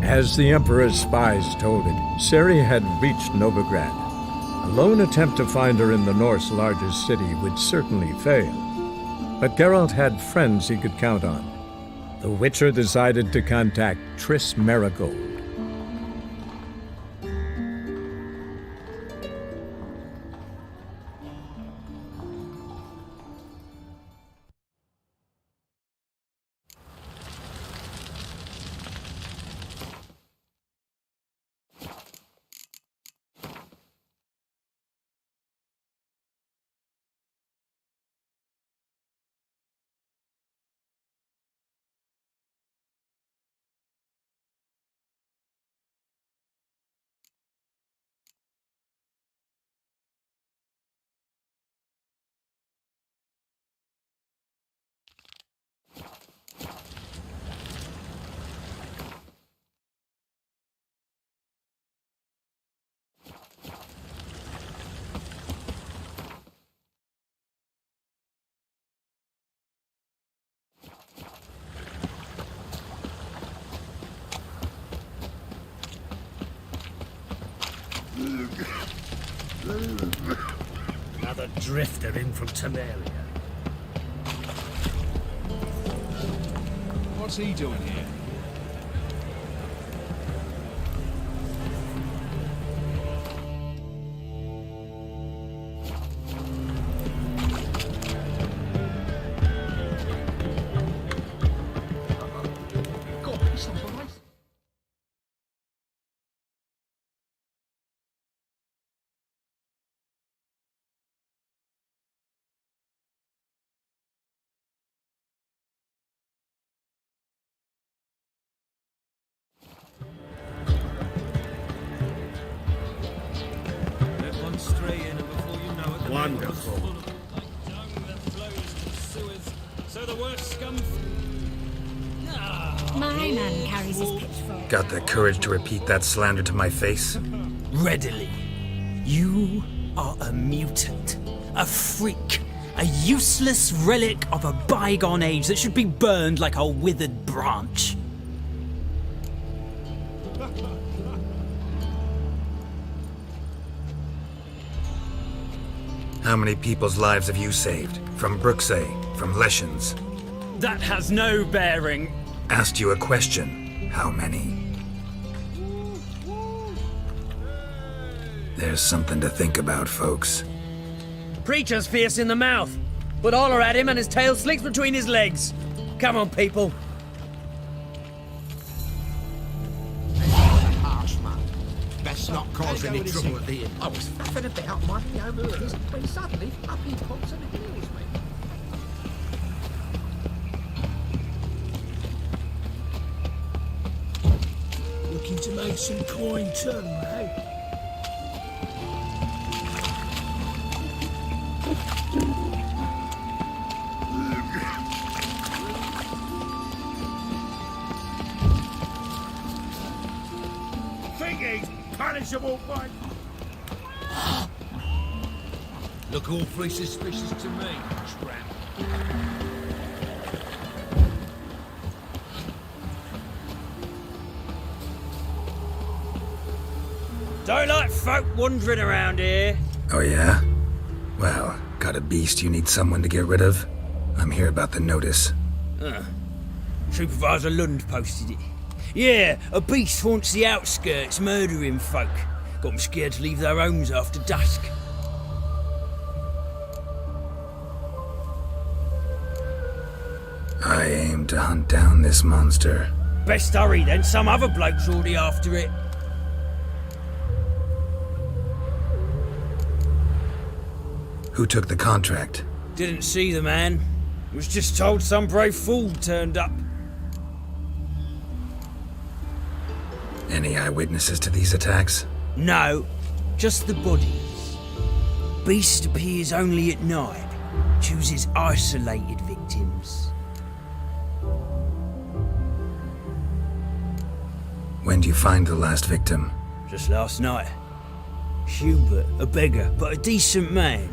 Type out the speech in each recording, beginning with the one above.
As the Emperor's spies told it, Ciri had reached Novigrad. A lone attempt to find her in the North's largest city would certainly fail. But Geralt had friends he could count on. The Witcher decided to contact Triss Merigold. Another drifter in from Temeria. What's he doing here? Wonderful. My man carries his pitchfork. Got the courage to repeat that slander to my face? Readily. You are a mutant, a freak, a useless relic of a bygone age that should be burned like a withered branch. How many people's lives have you saved? From Bruxay, from Leshens? That has no bearing. Asked you a question. How many? There's something to think about, folks. Preacher's fierce in the mouth, but holler at him and his tail slicks between his legs. Come on, people. Harsh, man. Best not cause any trouble at the inn. I was faffing about minding my own business when suddenly up he pops and heals me. Looking to make some coin too, eh? Think he's punishable by... Look awfully suspicious to me, tramp. Don't like folk wandering around here. Oh yeah? Well, got a beast you need someone to get rid of? I'm here about the notice. Supervisor Lund posted it. Yeah, a beast haunts the outskirts, murdering folk. Got them scared to leave their homes after dusk. I aim to hunt down this monster. Best hurry then, some other bloke's already after it. Who took the contract? Didn't see the man. Was just told some brave fool turned up. Any eyewitnesses to these attacks? No, just the bodies. Beast appears only at night. Chooses isolated victims. When do you find the last victim? Just last night. Hubert, a beggar, but a decent man.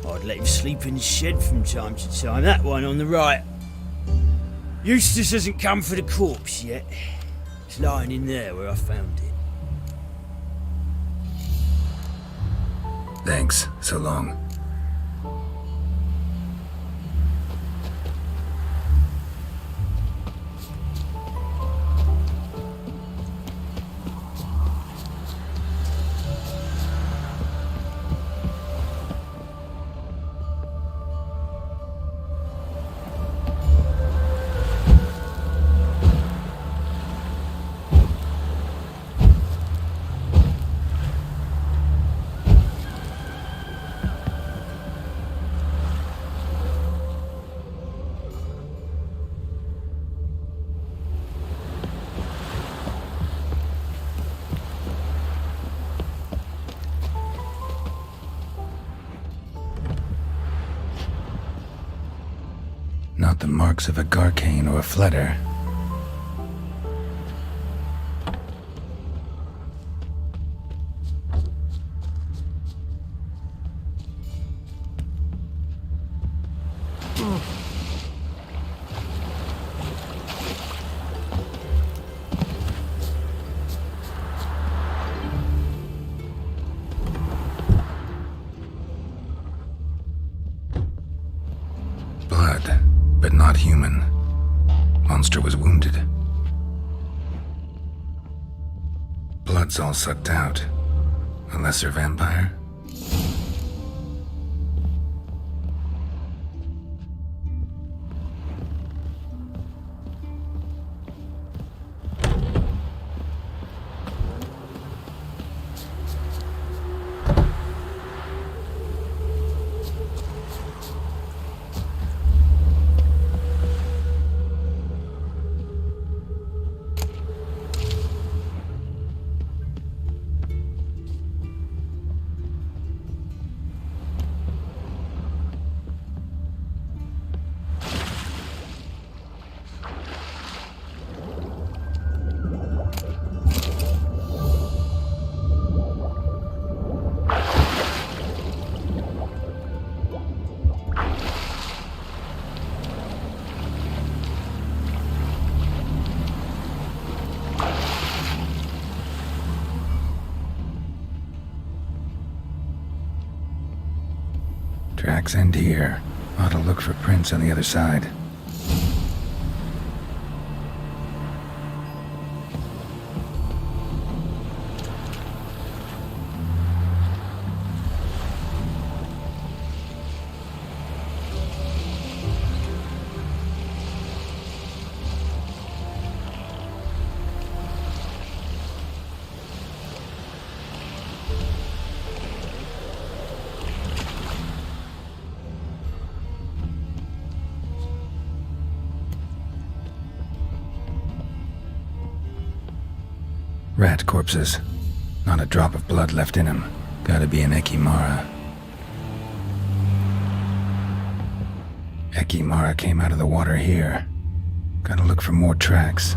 I'd let him sleep in his shed from time to time, that one on the right. Eustace hasn't come for the corpse yet. It's lying in there where I found it. Thanks. So long. Not the marks of a Garcane or a Fletter. Blood, but not human. Monster was wounded. Blood's all sucked out. A lesser vampire? Tracks end here. Ought to look for prints on the other side. Rat corpses. Not a drop of blood left in him. Gotta be an Ekimara. Ekimara came out of the water here. Gotta look for more tracks.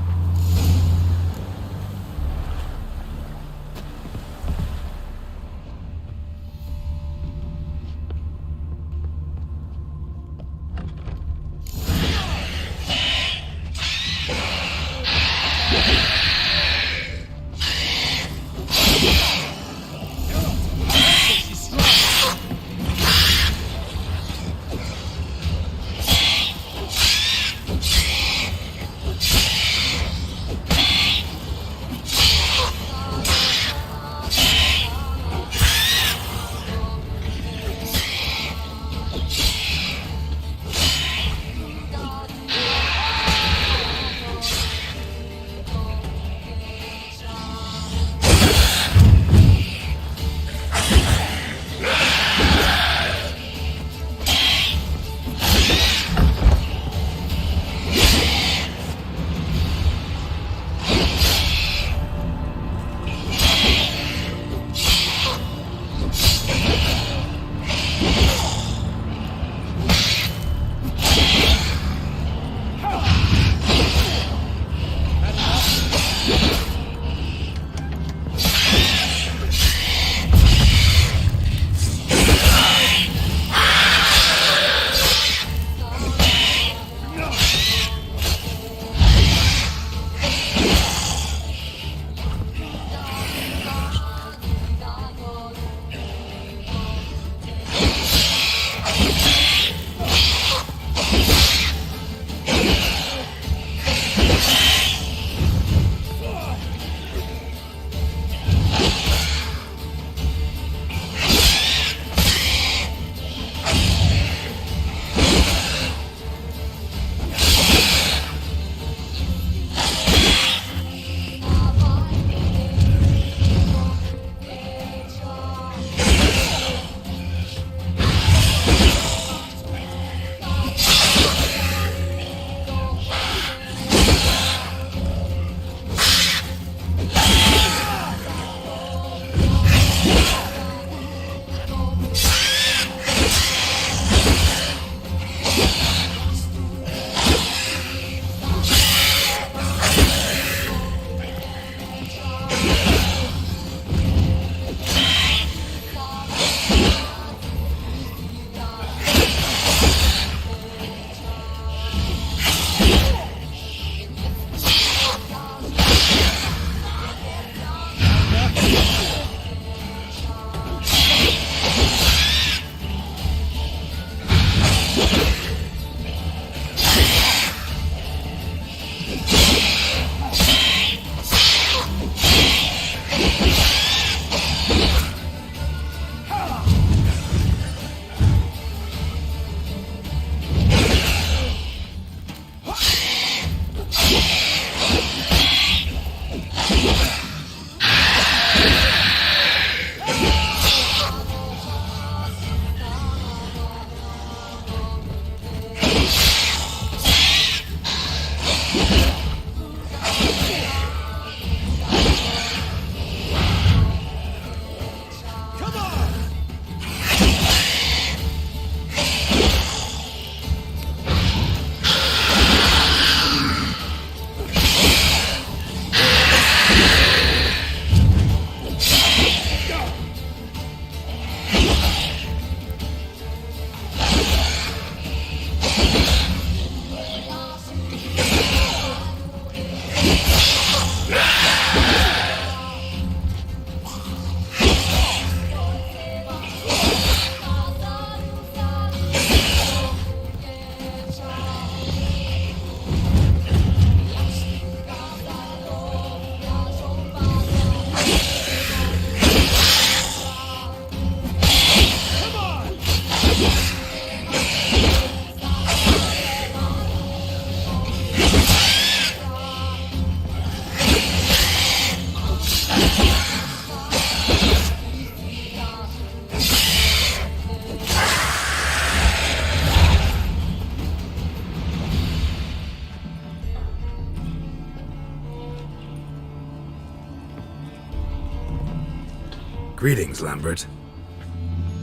Greetings, Lambert.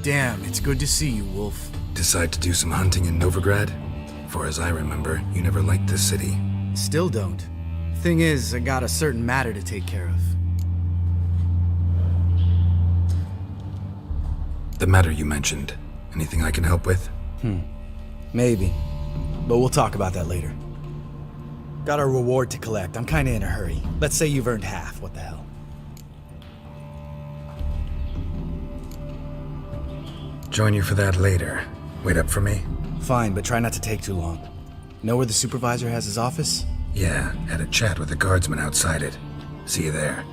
Damn, it's good to see you, Wolf. Decide to do some hunting in Novigrad? For as I remember, you never liked this city. Still don't. Thing is, I got a certain matter to take care of. The matter you mentioned. Anything I can help with? Maybe. But we'll talk about that later. Got a reward to collect. I'm kinda in a hurry. Let's say you've earned half. What the hell? Join you for that later. Wait up for me? Fine, but try not to take too long. Know where the supervisor has his office? Yeah, had a chat with the guardsman outside it. See you there.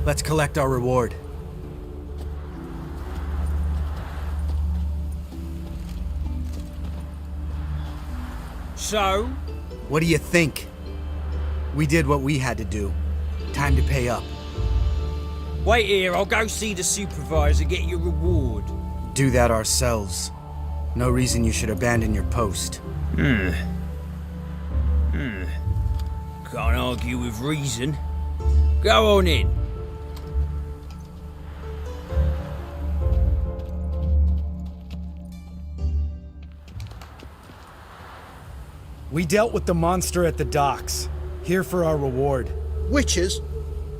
Let's collect our reward. So? What do you think? We did what we had to do. Time to pay up. Wait here, I'll go see the supervisor, get your reward. Do that ourselves. No reason you should abandon your post. Can't argue with reason. Go on in. We dealt with the monster at the docks. Here for our reward. Witches?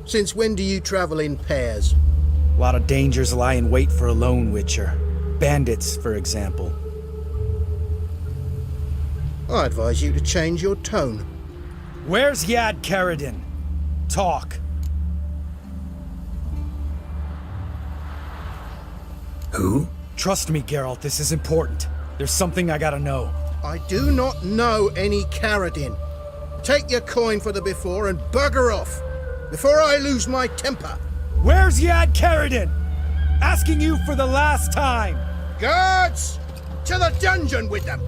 Since when do you travel in pairs? A lot of dangers lie in wait for a lone witcher. Bandits, for example. I advise you to change your tone. Where's Yad Karadin? Talk. Who? Trust me, Geralt, this is important. There's something I gotta know. I do not know any Karadin. Take your coin for the before and bugger off, before I lose my temper. Where's Yad Karadin? Asking you for the last time. Guards! To the dungeon with them!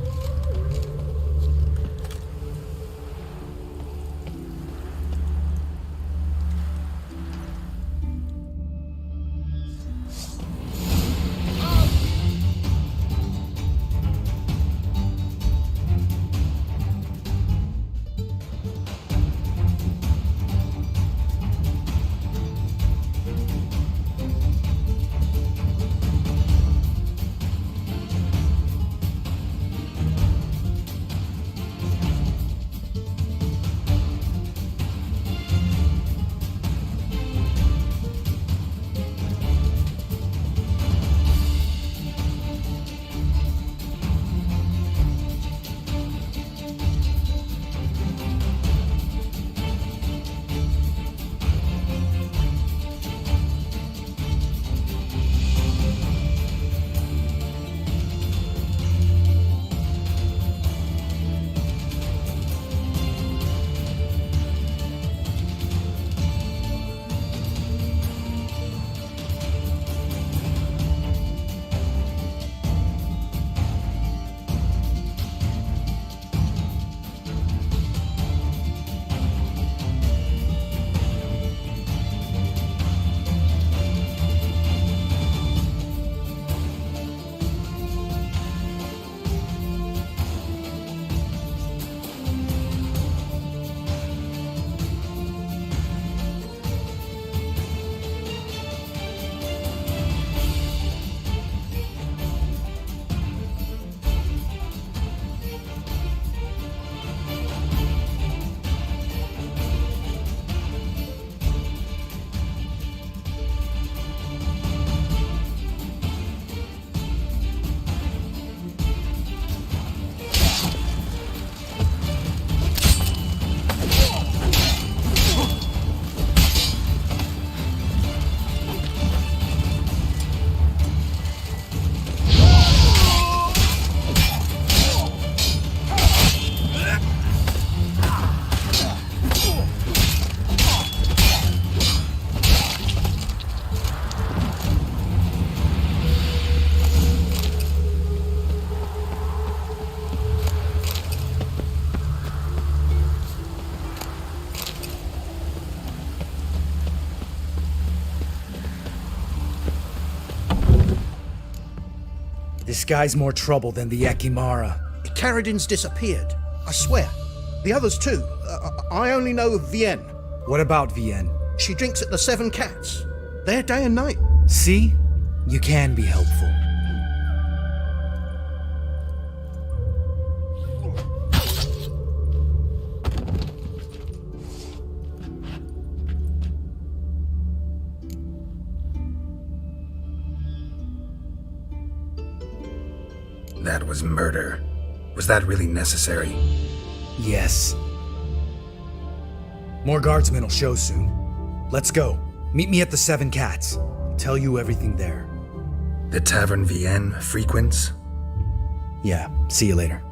This guy's more trouble than the Ekimara. Carradin's disappeared. I swear. The others too. I only know of Vienne. What about Vienne? She drinks at the Seven Cats. There day and night. See? You can be helpful. That was murder. Was that really necessary? Yes. More guardsmen will show soon. Let's go. Meet me at the Seven Cats. I'll tell you everything there. The Tavern Vienne frequents? Yeah, see you later.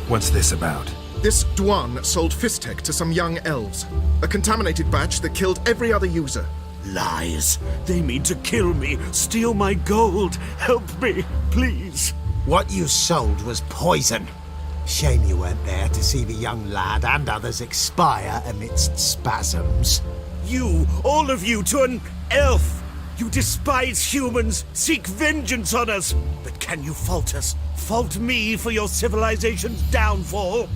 What's this about? This Dwan sold Fistek to some young elves. A contaminated batch that killed every other user. Lies. They mean to kill me, steal my gold. Help me, please. What you sold was poison. Shame you weren't there to see the young lad and others expire amidst spasms. You, all of you, to an elf. You despise humans, seek vengeance on us. But can you fault us? Fault me for your civilization's downfall?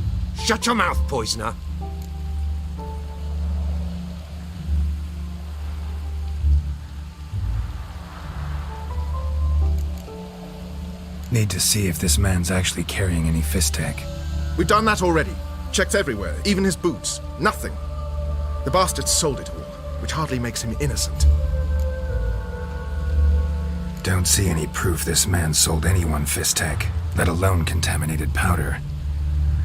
Shut your mouth, poisoner. Need to see if this man's actually carrying any Fistek. We've done that already. Checked everywhere, even his boots. Nothing. The bastard sold it all, which hardly makes him innocent. Don't see any proof this man sold anyone Fistek, let alone contaminated powder.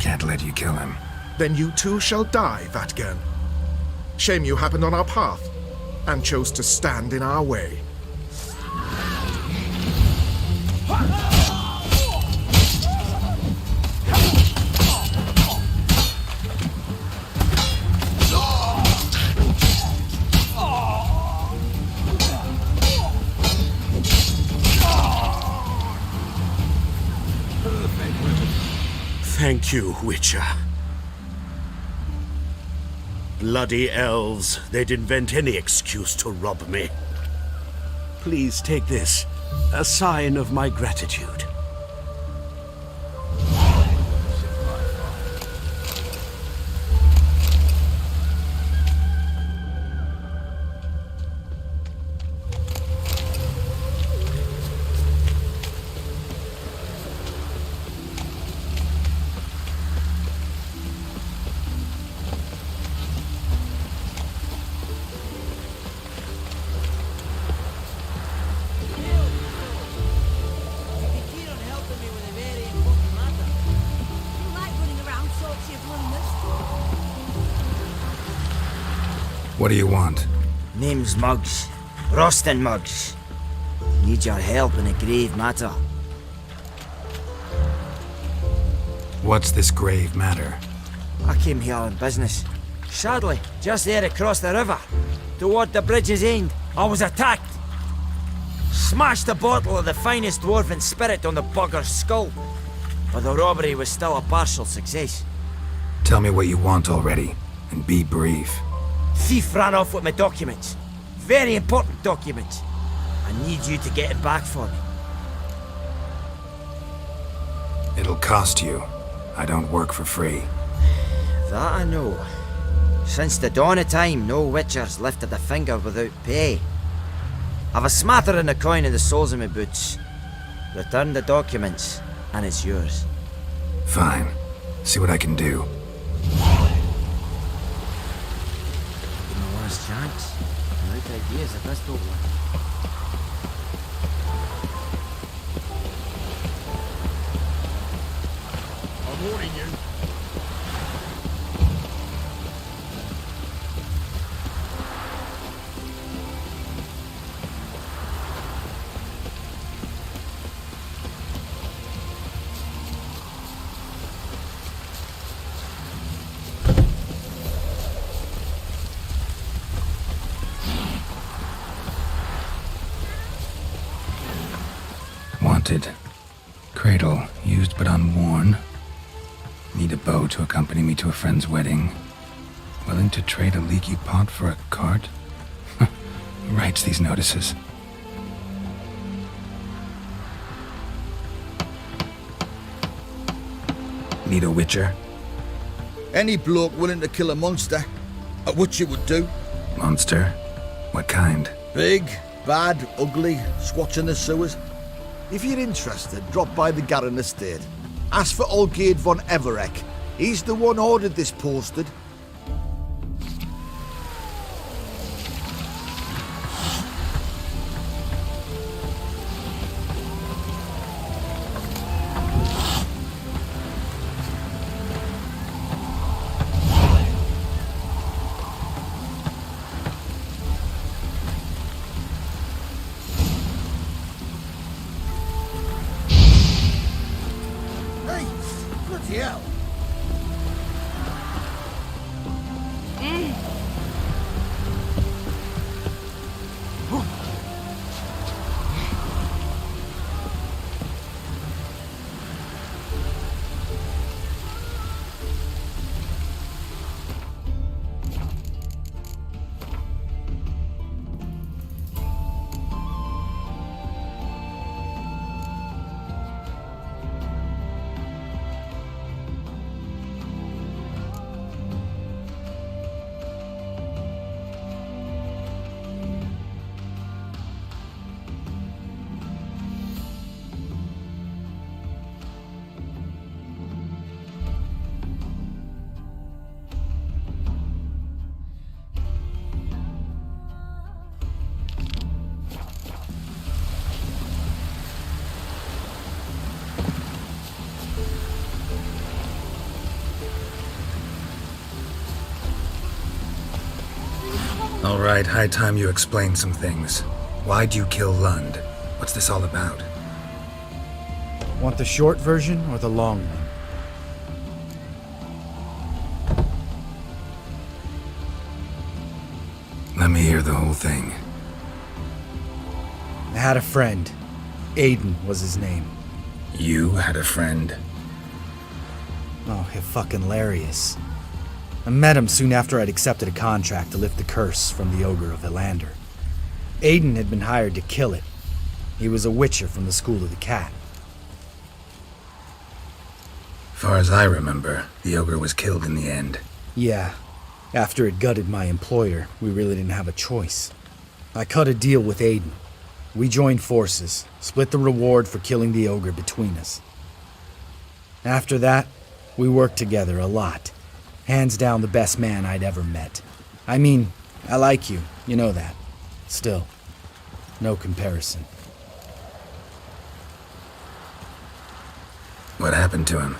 Can't let you kill him. Then you too shall die, Vatgern. Shame you happened on our path, and chose to stand in our way. Thank you, Witcher. Bloody elves. They'd invent any excuse to rob me. Please take this. A sign of my gratitude. What do you want? Name's Muggs. Rostin Muggs. Need your help in a grave matter. What's this grave matter? I came here on business. Sadly, just there across the river, toward the bridge's end, I was attacked. Smashed a bottle of the finest dwarven spirit on the bugger's skull. But the robbery was still a partial success. Tell me what you want already, and be brief. Thief ran off with my documents. Very important documents. I need you to get it back for me. It'll cost you. I don't work for free. That I know. Since the dawn of time, no witcher's lifted a finger without pay. I've a smattering of coin in the soles of my boots. Return the documents, and it's yours. Fine. See what I can do. Last chance. I'm out of ideas at this door. I'm warning you. Wanted. Cradle, used but unworn. Need a bow to accompany me to a friend's wedding. Willing to trade a leaky pot for a cart? Who writes these notices? Need a witcher? Any bloke willing to kill a monster, what you would do. Monster? What kind? Big, bad, ugly, squats in the sewers. If you're interested, drop by the Garren estate. Ask for Olgierd von Everek. He's the one ordered this posted. All right, high time you explain some things. Why'd you kill Lund? What's this all about? Want the short version or the long one? Let me hear the whole thing. I had a friend. Aiden was his name. You had a friend? Oh, fucking hilarious. I met him soon after I'd accepted a contract to lift the curse from the Ogre of Elander. Aiden had been hired to kill it. He was a witcher from the School of the Cat. Far as I remember, the Ogre was killed in the end. Yeah. After it gutted my employer, we really didn't have a choice. I cut a deal with Aiden. We joined forces, split the reward for killing the Ogre between us. After that, we worked together a lot. Hands down the best man I'd ever met. I mean, I like you, you know that. Still, no comparison. What happened to him?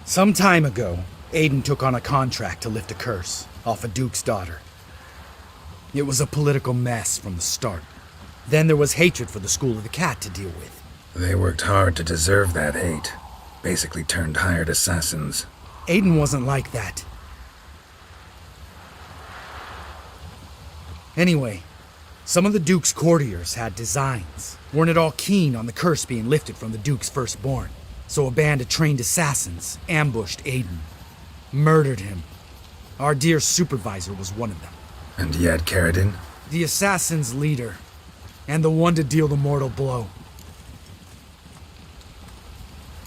Some time ago, Aiden took on a contract to lift a curse off a duke's daughter. It was a political mess from the start. Then there was hatred for the School of the Cat to deal with. They worked hard to deserve that hate. Basically turned hired assassins. Aiden wasn't like that. Anyway, some of the Duke's courtiers had designs. Weren't at all keen on the curse being lifted from the Duke's firstborn. So a band of trained assassins ambushed Aiden. Murdered him. Our dear supervisor was one of them. And Yad Karadin? The assassin's leader. And the one to deal the mortal blow.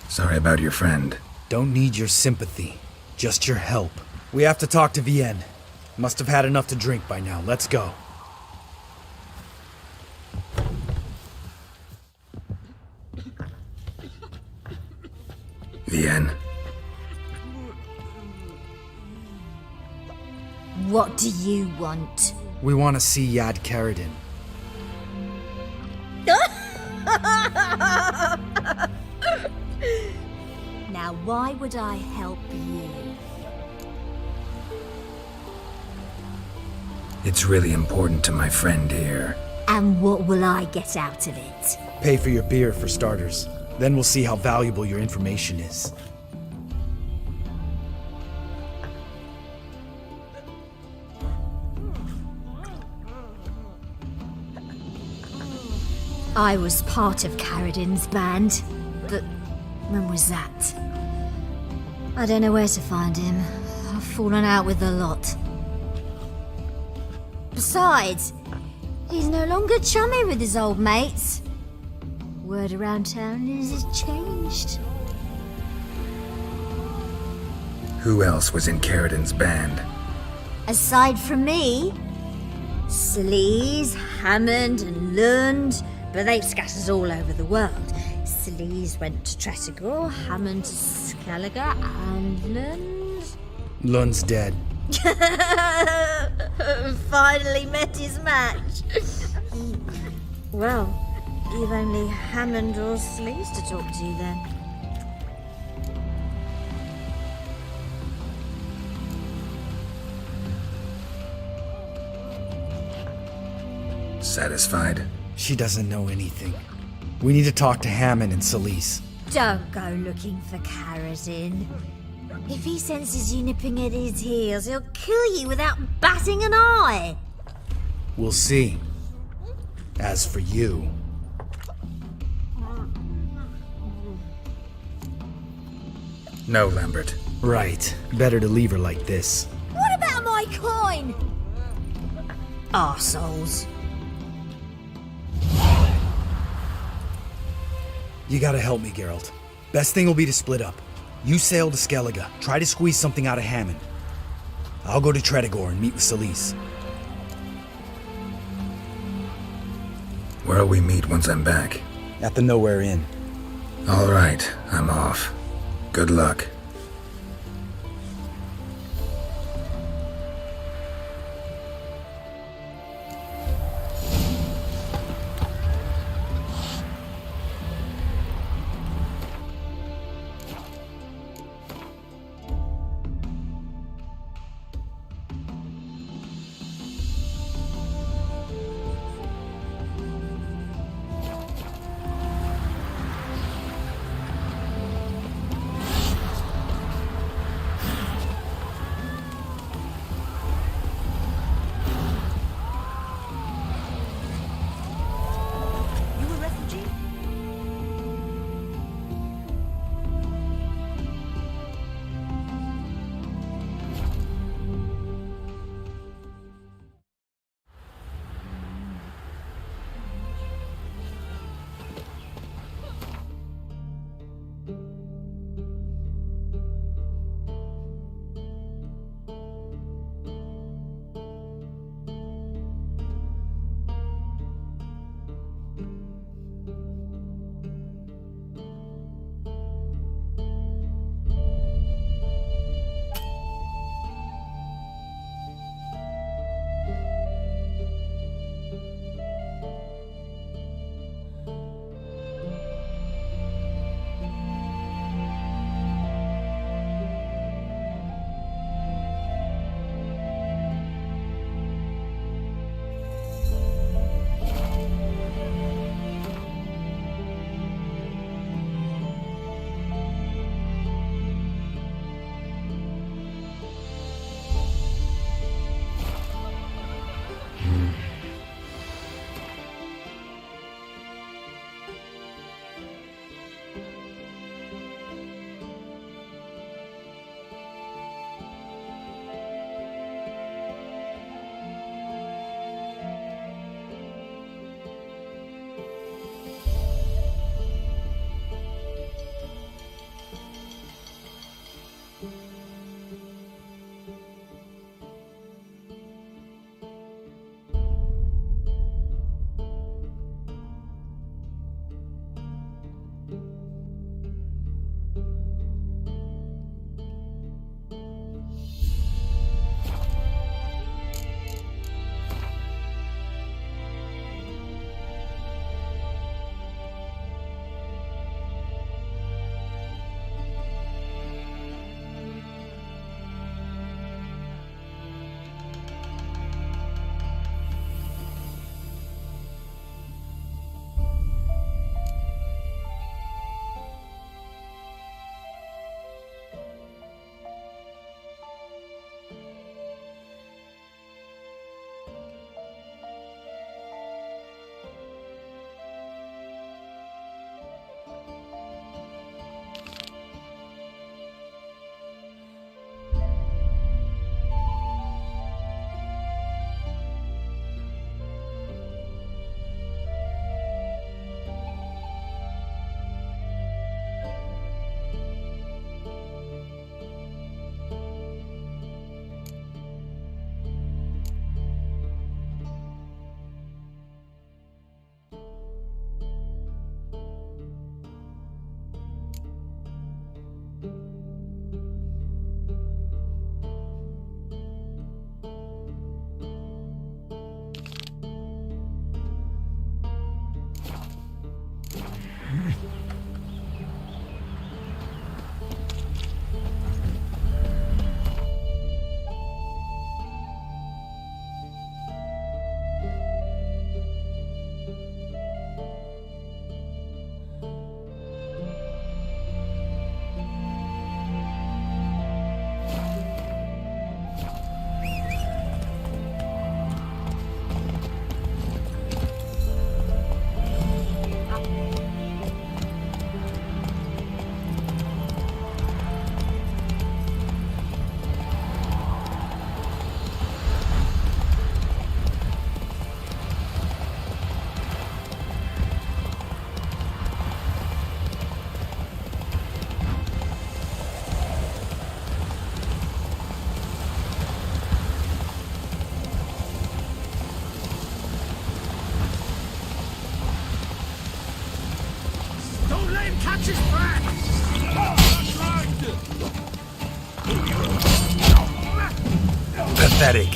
Sorry about your friend. Don't need your sympathy. Just your help. We have to talk to Vienne. Must have had enough to drink by now. Let's go. Vienne. What do you want? We want to see Yad Karadin. Now, why would I help you? It's really important to my friend here. And what will I get out of it? Pay for your beer, for starters. Then we'll see how valuable your information is. I was part of Karadin's band, but when was that? I don't know where to find him. I've fallen out with a lot. Besides, he's no longer chummy with his old mates. Word around town is it's changed. Who else was in Karadin's band? Aside from me, Sleaze, Hammond and Lund, but they've scattered all over the world. Sleaze went to Tretogor, Hammond to Skellige, and Lund... Lund's dead. Finally met his match. Well, you've only Hammond or Sleaze to talk to then. Satisfied? She doesn't know anything. We need to talk to Hammond and Sleaze. Don't go looking for Karadin. If he senses you nipping at his heels, he'll kill you without batting an eye. We'll see. As for you... No, Lambert. Right. Better to leave her like this. What about my coin? Arseholes. You gotta help me, Geralt. Best thing will be to split up. You sail to Skellige, try to squeeze something out of Hammond. I'll go to Tretogor and meet with Sleaze. Where'll we meet once I'm back? At the Nowhere Inn. All right, I'm off. Good luck. Don't let him catch his breath! Pathetic.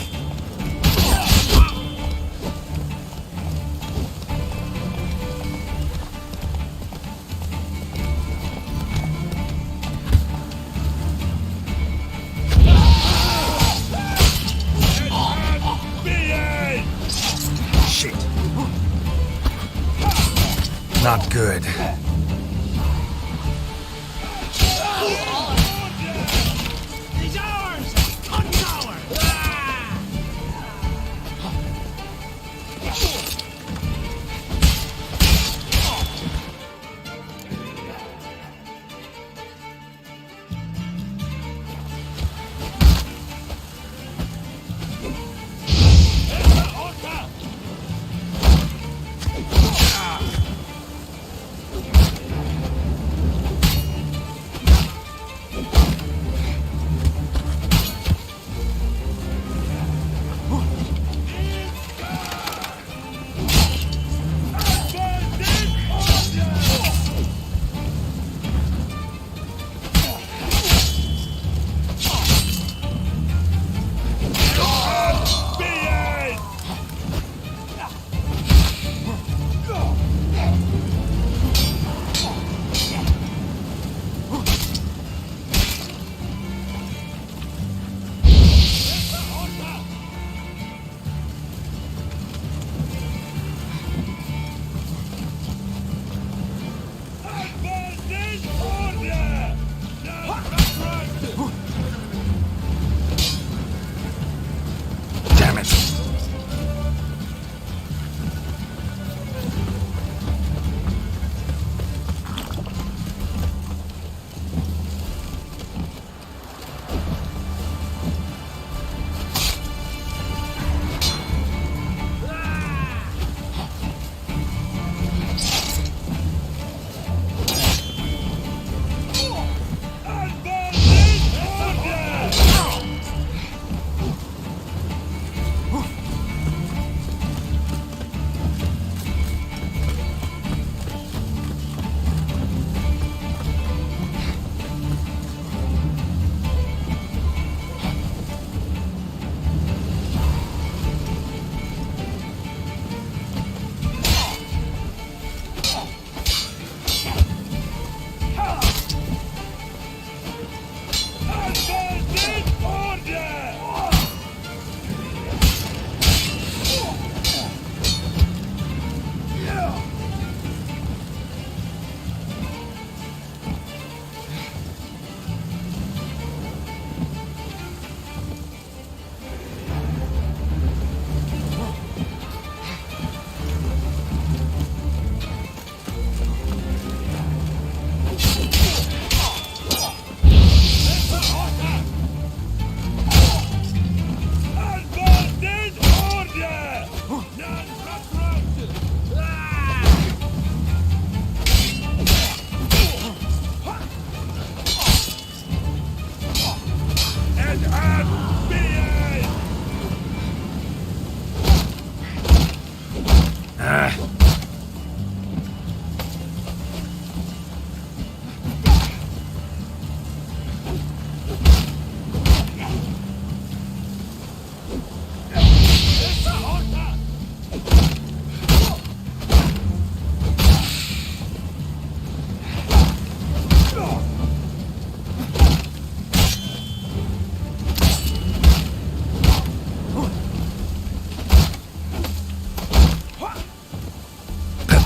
Shit. Not good. He's ours! Hunt's ours! Damn it.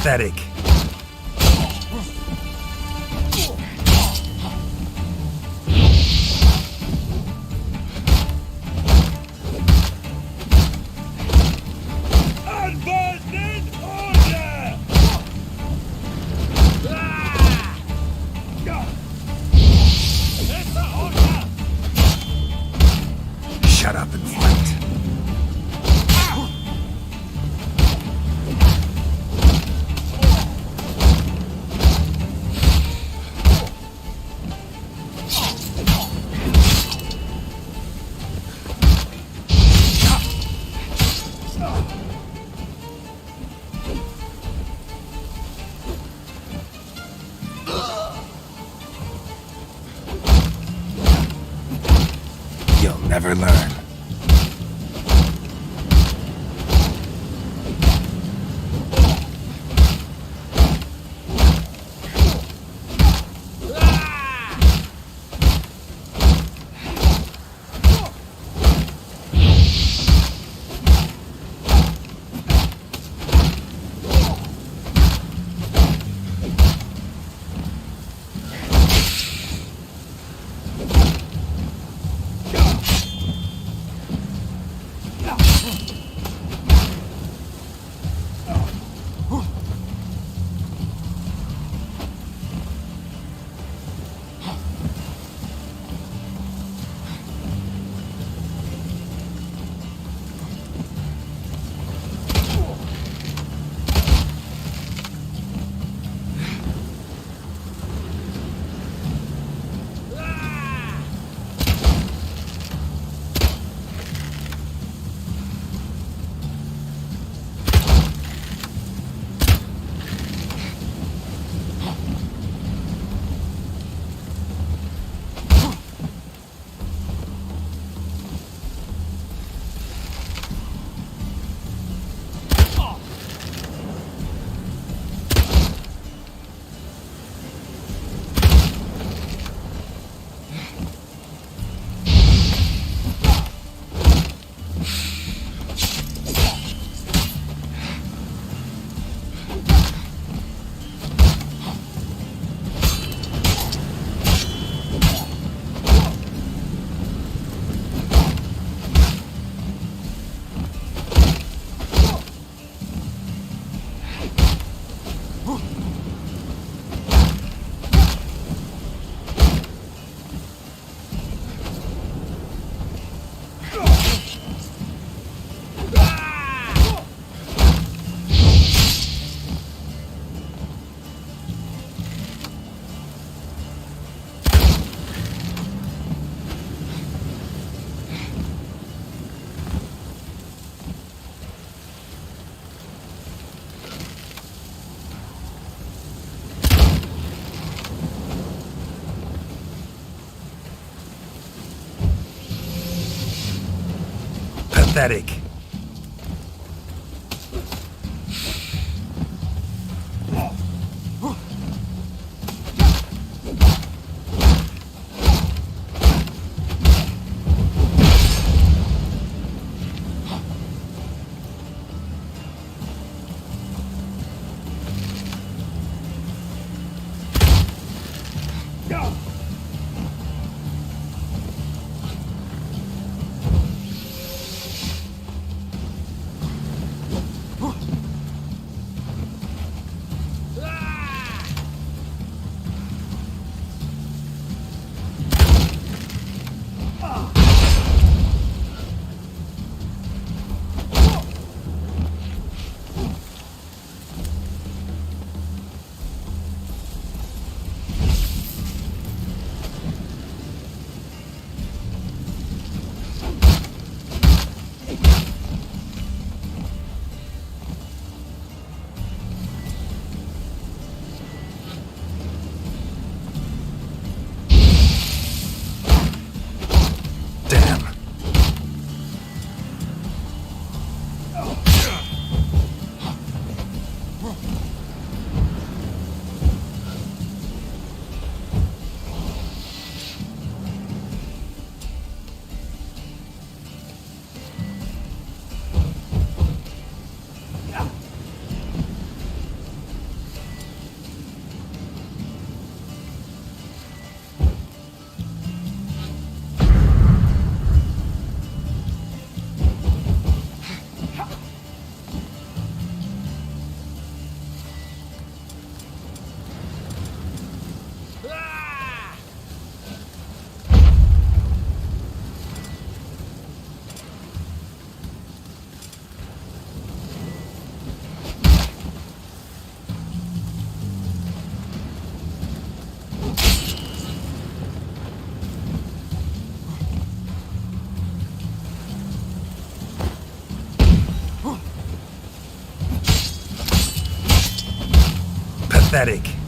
Pathetic. Shut up and fight. You'll never learn. Pathetic. pathetic.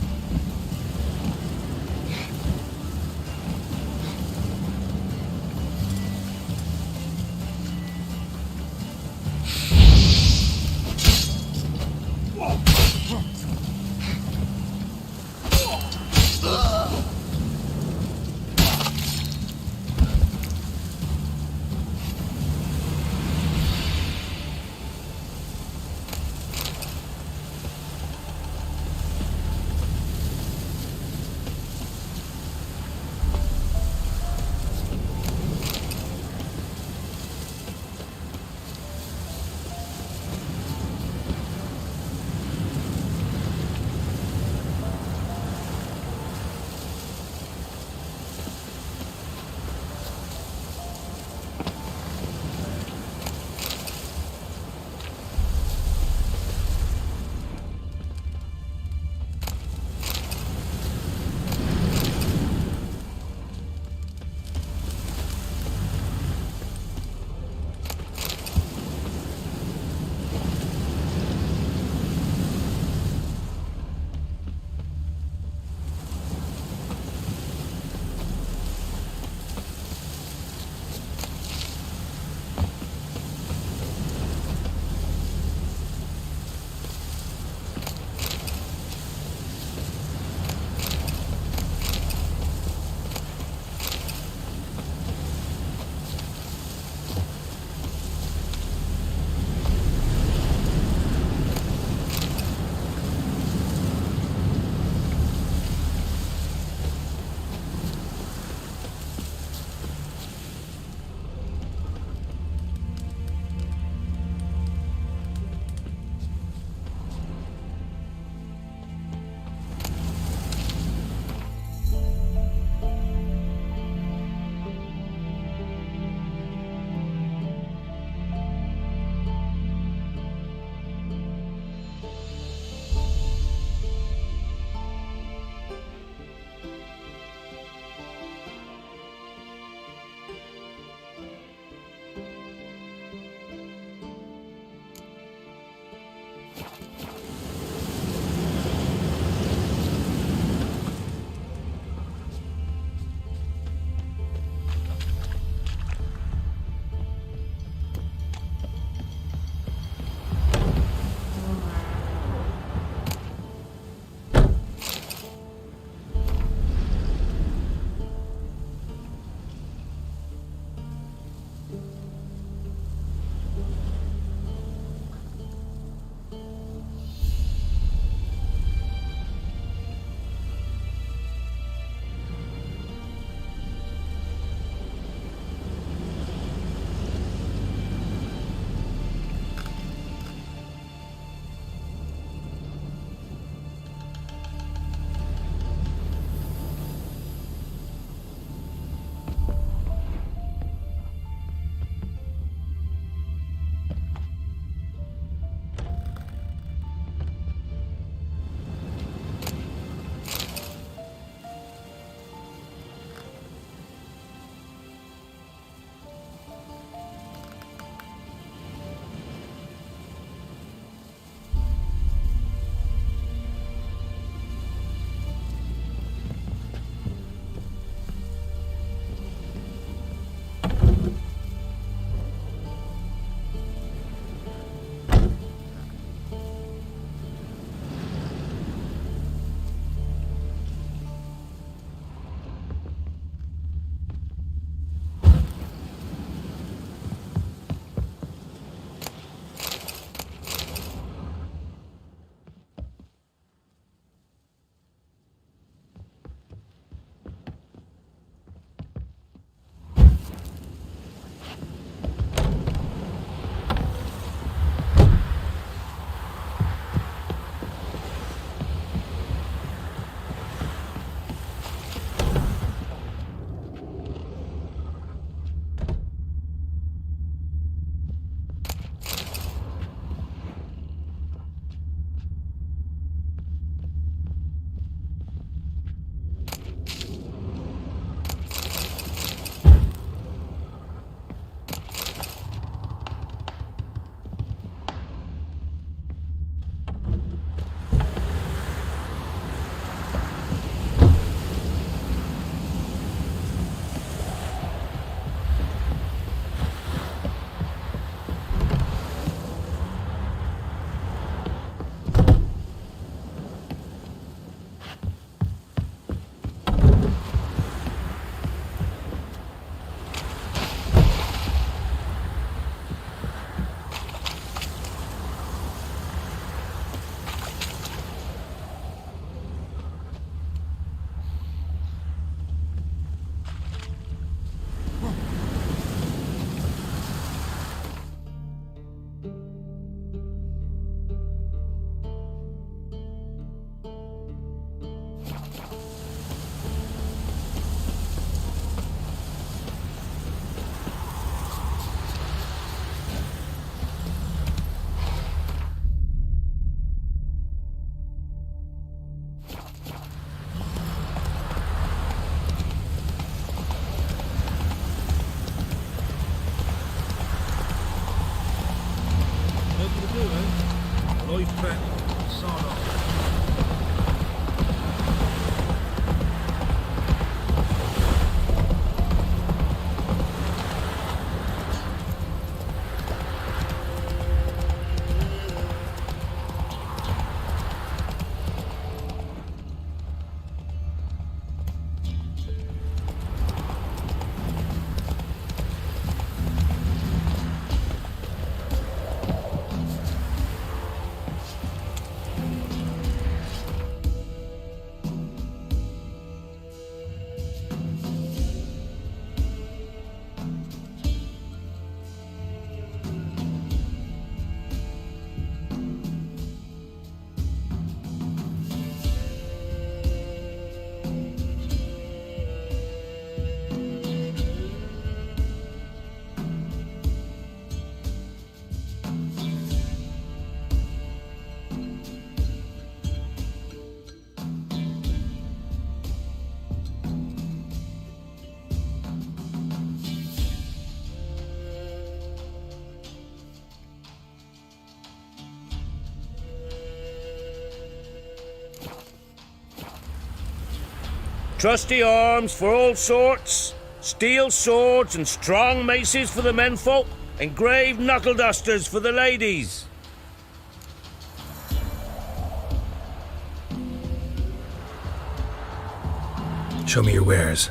Life threatening. Sod off. Trusty arms for all sorts, steel swords and strong maces for the menfolk, engraved knuckle dusters for the ladies. Show me your wares.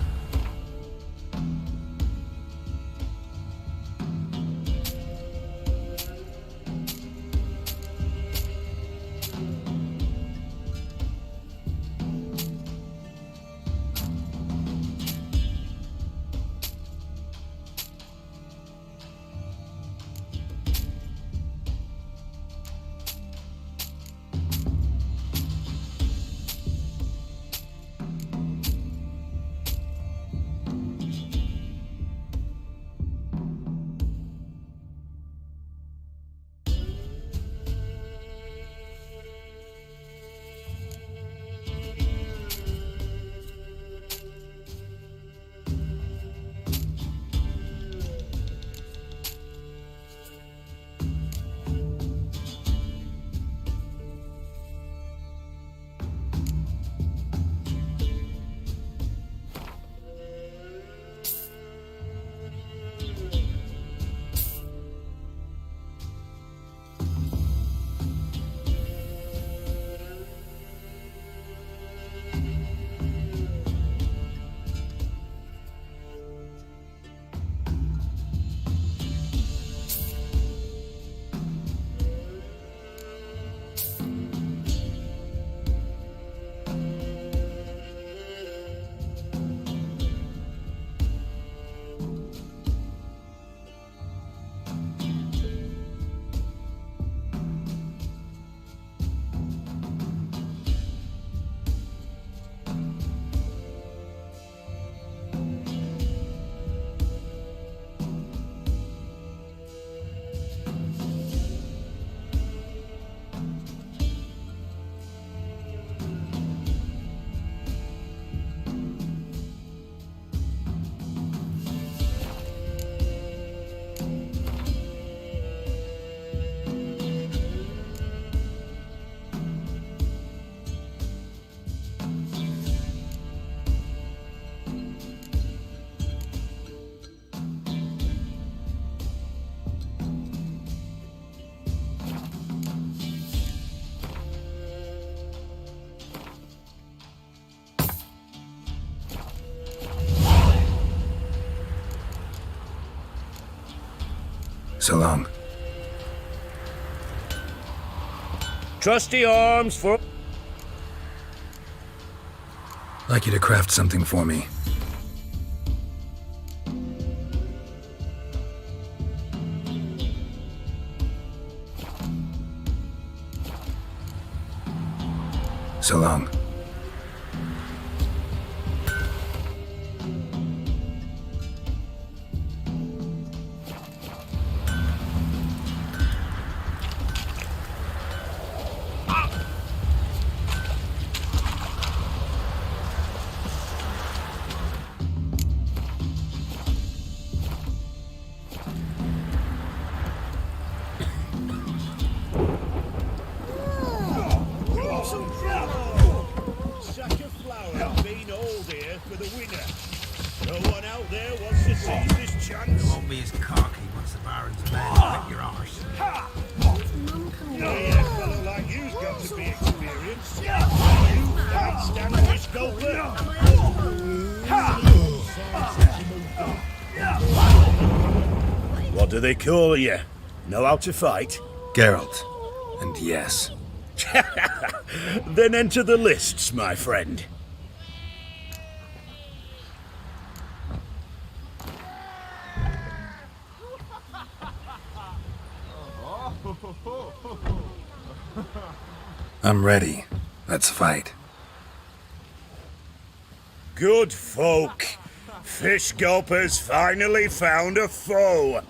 So long. Trusty arms for... I'd like you to craft something for me. So long. chance. You won't be as cocky once the Baron's men whip your arse. Yeah, fellow like you's got to be experienced. You can't stand fish gulper. What do they call you? Know how to fight? Geralt. And yes. Then enter the lists, my friend. I'm ready. Let's fight. Good folk. Fish Gulper's finally found a foe.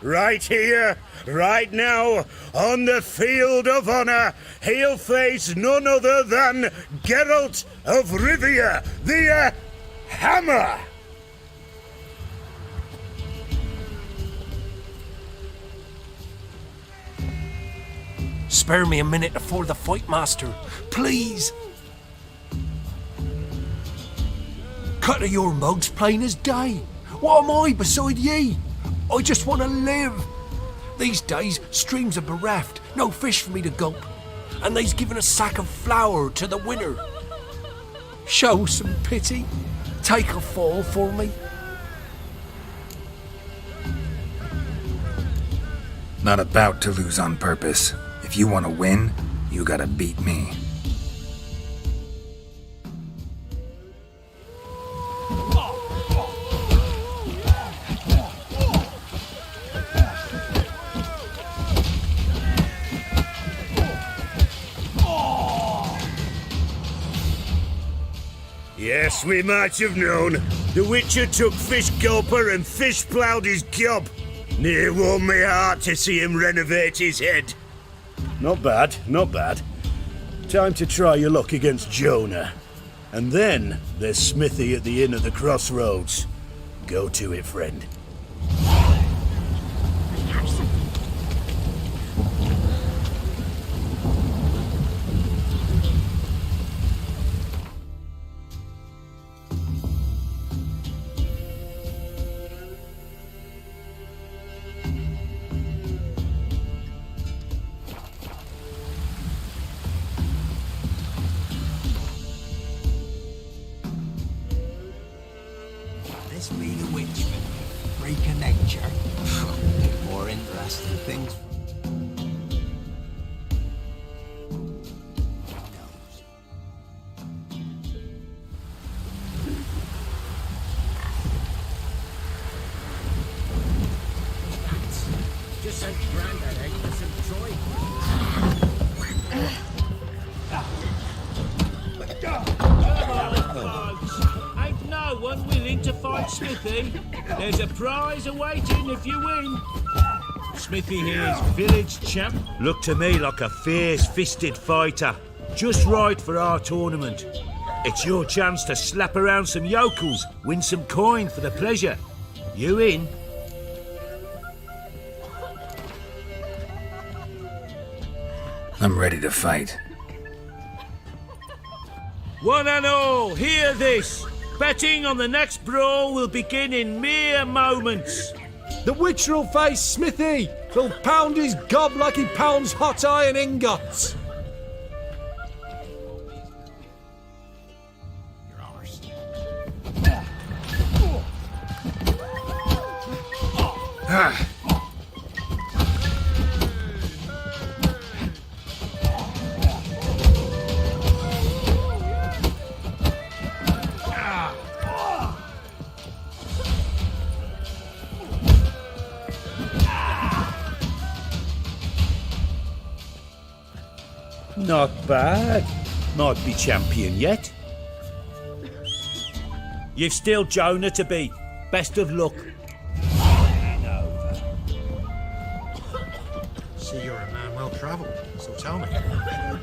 Right here, right now, on the field of honor, he'll face none other than Geralt of Rivia, the Hammer! Spare me a minute before the fight, master. Please. Cut of your mug's plain as day. What am I beside ye? I just want to live. These days, streams are bereft, no fish for me to gulp. And they's given a sack of flour to the winner. Show some pity. Take a fall for me. Not about to lose on purpose. If you want to win, you gotta beat me. Yes, we might have known. The Witcher took Fish Gulper and fish ploughed his gob. Near warmed me heart to see him renovate his head. Not bad, not bad. Time to try your luck against Jonah. And then there's Smithy at the Inn of the Crossroads. Go to it, friend. This be the Witchman, freak of nature. More interesting things. Just sent Grandad out for some troy. Ain't no one willing to fight Smithy. There's a prize awaiting if you win. Smithy here's village champ. Looked to me like a fierce-fisted fighter. Just right for our tournament. It's your chance to slap around some yokels, win some coin for the pleasure. You in? I'm ready to fight. One and all, hear this. Betting on the next brawl will begin in mere moments. The Witcher will face Smithy. He'll pound his gob like he pounds hot iron ingots. Not bad. Might be champion yet. You've still Jonah to beat. Best of luck. See, you're a man well travelled, so tell me.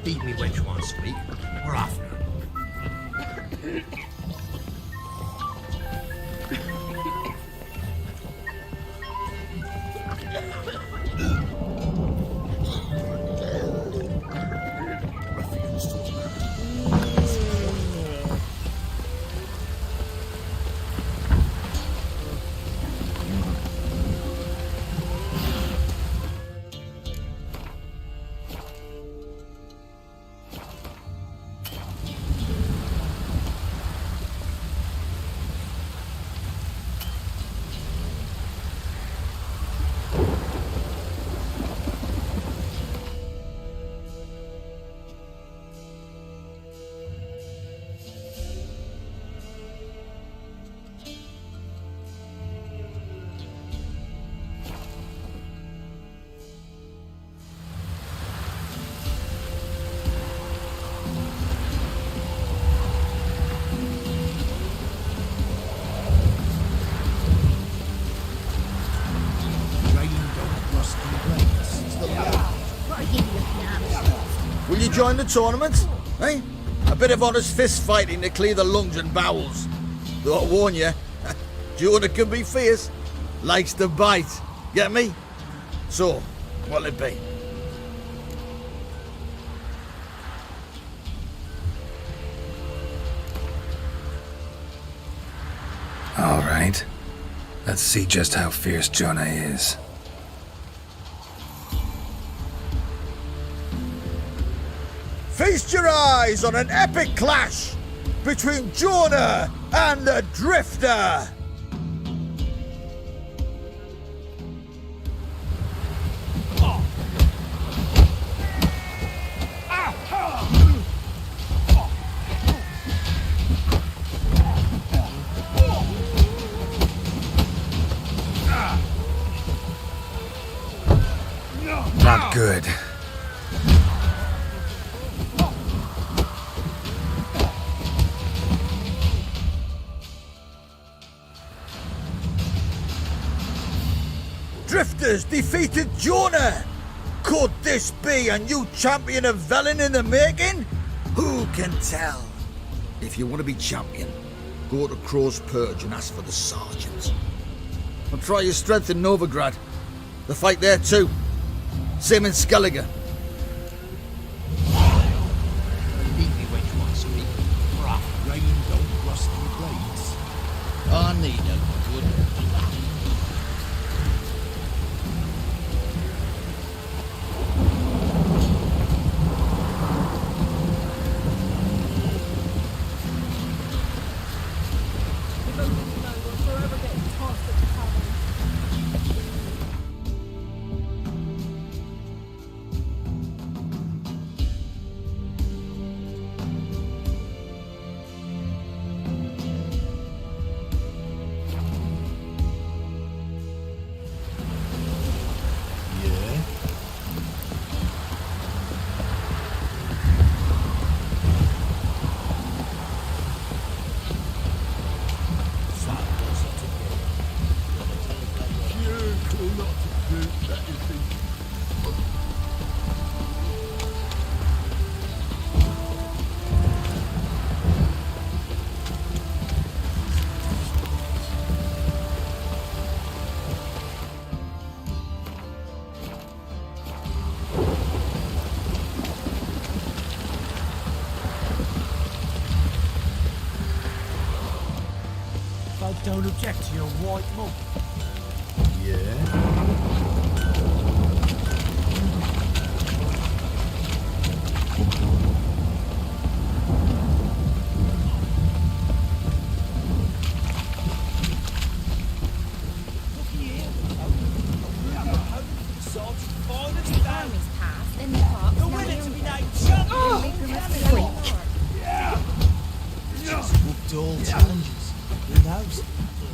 Beat me wench once a week. We're off now. join the tournament? Eh? A bit of honest fist fighting to clear the lungs and bowels. Though I warn you, Jonah can be fierce. Likes to bite. Get me? So, what'll it be? All right. Let's see just how fierce Jonah is. Feast your eyes on an epic clash between Jonah and the Drifter! Not good. Drifters defeated Jonah! Could this be a new champion of Velen in the making? Who can tell? If you want to be champion, go to Crow's Purge and ask for the sergeant. And try your strength in Novigrad. The fight there too. Same in Skellige. I need a good Don't object to your white mug.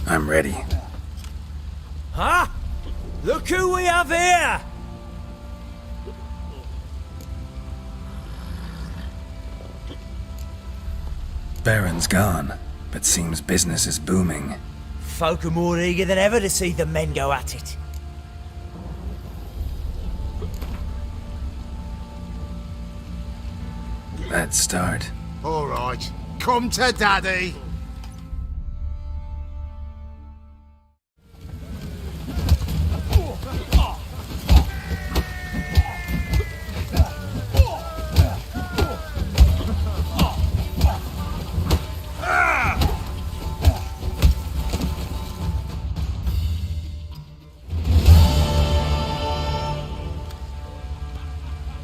I'm ready. Huh? Look who we have here! Baron's gone, but seems business is booming. Folk are more eager than ever to see the men go at it. Let's start. All right, come to Daddy.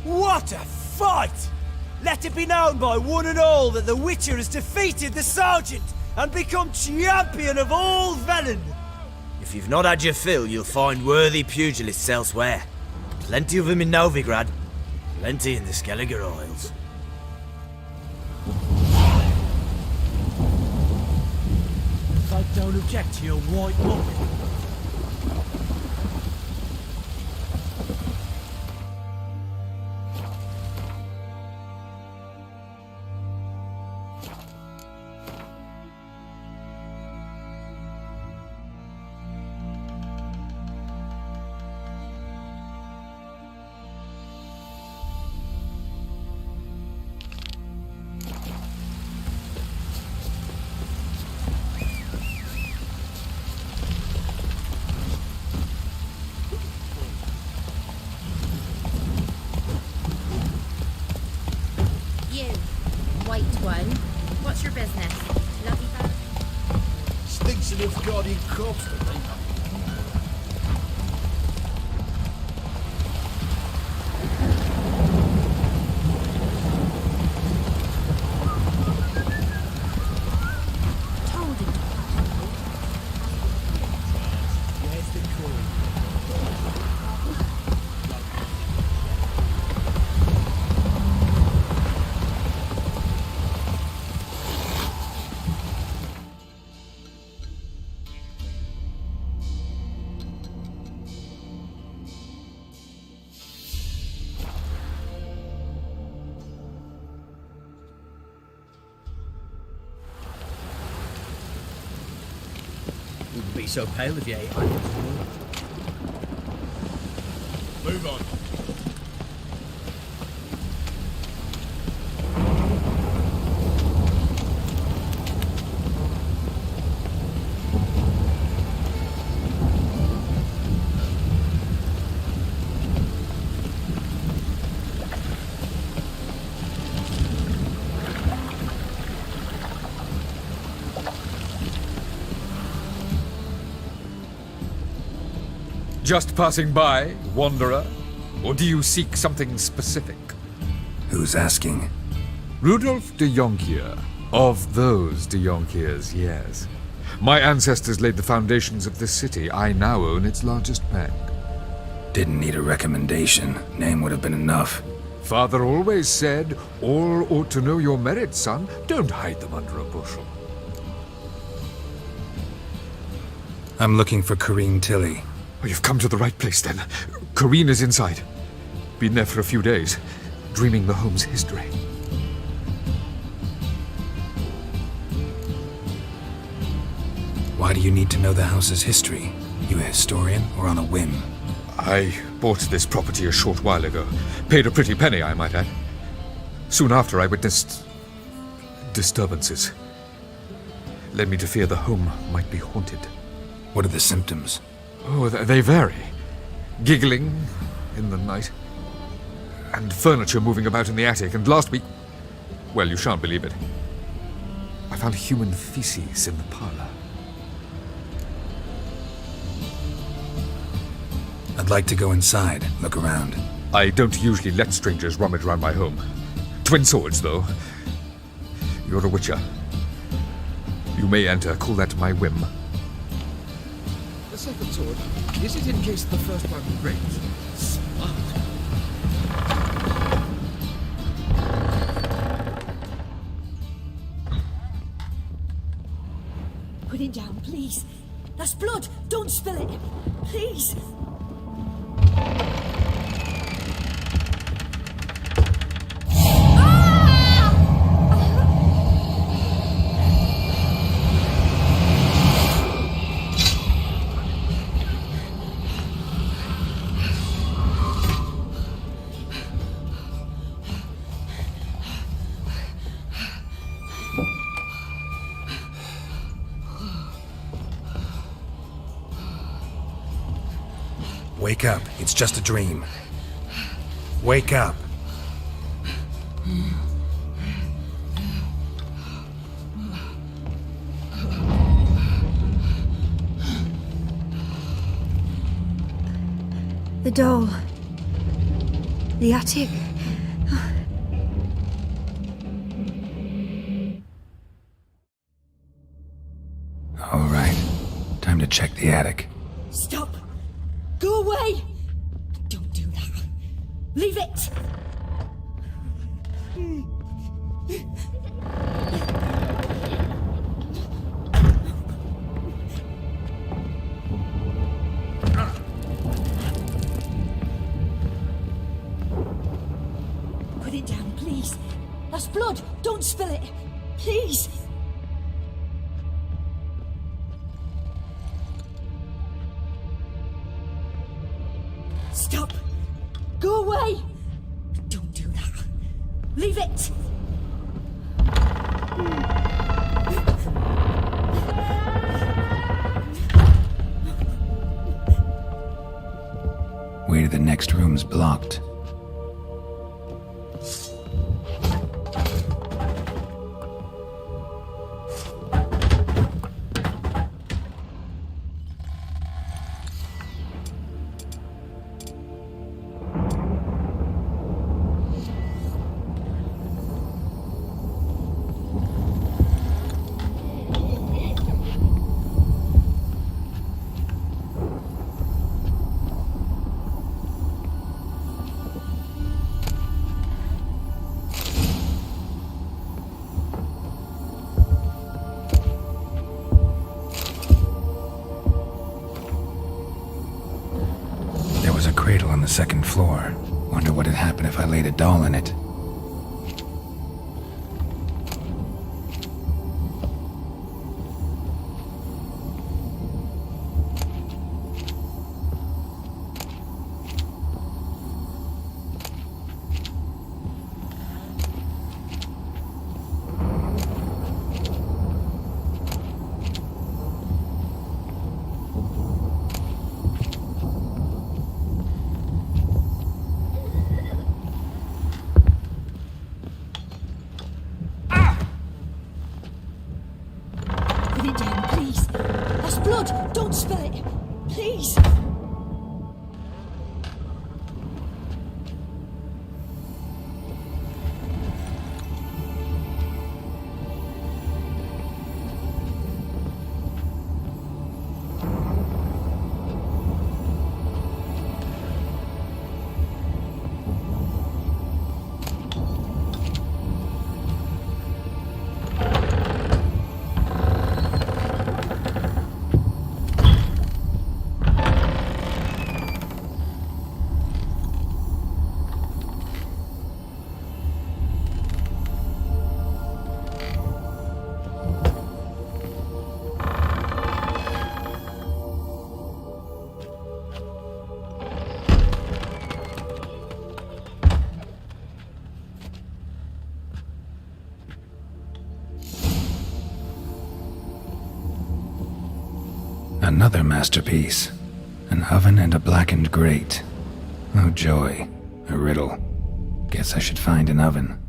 What a fight! Let it be known by one and all that the Witcher has defeated the Sergeant and become champion of all Velen! If you've not had your fill, you'll find worthy pugilists elsewhere. Plenty of them in Novigrad, plenty in the Skellige Isles. Folk don't object to your white mug. one. What's your business? Bloody bad. Stinks enough guarding corpse to me. Wouldn't be so pale if you ate onions. Move on. Just passing by, wanderer? Or do you seek something specific? Who's asking? Rudolf de Jonkier. Of those de Jonkiers, yes. My ancestors laid the foundations of this city. I now own its largest bank. Didn't need a recommendation. Name would have been enough. Father always said, all ought to know your merits, son. Don't hide them under a bushel. I'm looking for Corrine Tilly. Oh, you've come to the right place, then. Corrine is inside. Been there for a few days, dreaming the home's history. Why do you need to know the house's history? You a historian or on a whim? I bought this property a short while ago. Paid a pretty penny, I might add. Soon after, I witnessed disturbances. Led me to fear the home might be haunted. What are the symptoms? Oh, they vary. Giggling in the night. And furniture moving about in the attic. And last week... well, you shan't believe it. I found human feces in the parlor. I'd like to go inside, look around. I don't usually let strangers rummage around my home. Twin swords, though. You're a witcher. You may enter. Call that my whim. The second sword, is it in case the first one breaks? Smart. Put it down, please. That's blood. Don't spill it. Please. Wake up. It's just a dream. Wake up. The doll. The attic. All right. Time to check the attic. Stop. Go away. Don't do that. Leave it. Put it down, please. That's blood. Don't spill it. Please. Stop. Go away. Don't do that. Leave it. Way to the next room's blocked. second floor. Wonder what'd happen if I laid a doll in it. Put it down, please. That's blood. Don't spill it. Please. Another masterpiece. An oven and a blackened grate. Oh joy. A riddle. Guess I should find an oven.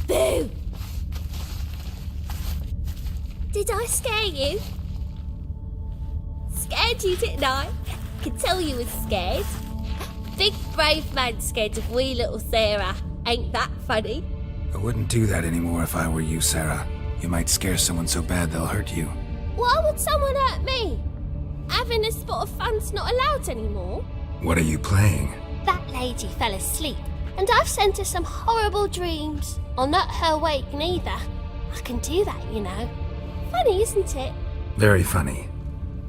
Boo! Did I scare you? Scared you, didn't I? Could tell you was scared. Big brave man scared of wee little Sarah. Ain't that funny? I wouldn't do that anymore if I were you, Sarah. You might scare someone so bad they'll hurt you. Why would someone hurt me? Having a spot of fun's not allowed anymore. What are you playing? That lady fell asleep, and I've sent her some horrible dreams. I'll not her wake neither. I can do that, you know. Funny, isn't it? Very funny.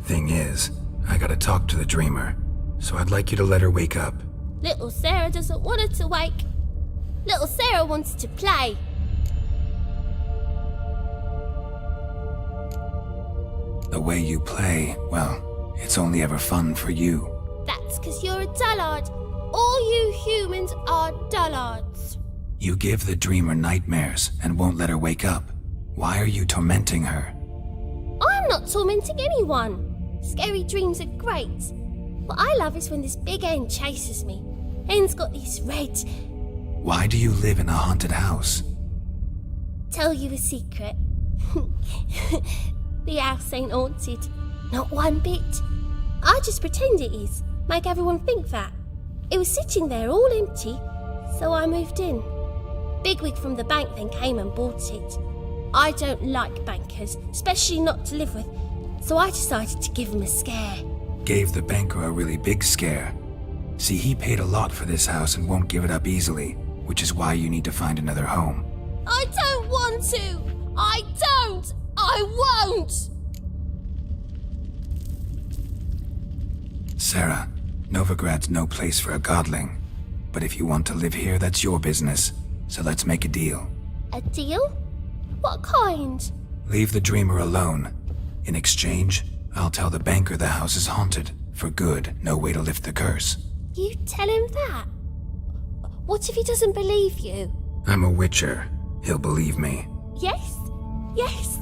Thing is, I gotta talk to the dreamer, so I'd like you to let her wake up. Little Sarah doesn't want her to wake. Little Sarah wants to play. The way you play, well, it's only ever fun for you. That's 'cause you're a dullard. All you humans are dullards. You give the dreamer nightmares and won't let her wake up. Why are you tormenting her? I'm not tormenting anyone. Scary dreams are great. What I love is when this big hen chases me. Hen's got these red... Why do you live in a haunted house? Tell you a secret. The house ain't haunted. Not one bit. I just pretend it is. Make everyone think that. It was sitting there all empty, so I moved in. Bigwig from the bank then came and bought it. I don't like bankers, especially not to live with, so I decided to give him a scare. Gave the banker a really big scare. See, he paid a lot for this house and won't give it up easily, which is why you need to find another home. I don't want to! I don't! I won't! Sarah, Novigrad's no place for a godling. But if you want to live here, that's your business. So let's make a deal. A deal? What kind? Leave the dreamer alone. In exchange, I'll tell the banker the house is haunted. For good, no way to lift the curse. You tell him that? What if he doesn't believe you? I'm a witcher. He'll believe me. Yes? Yes?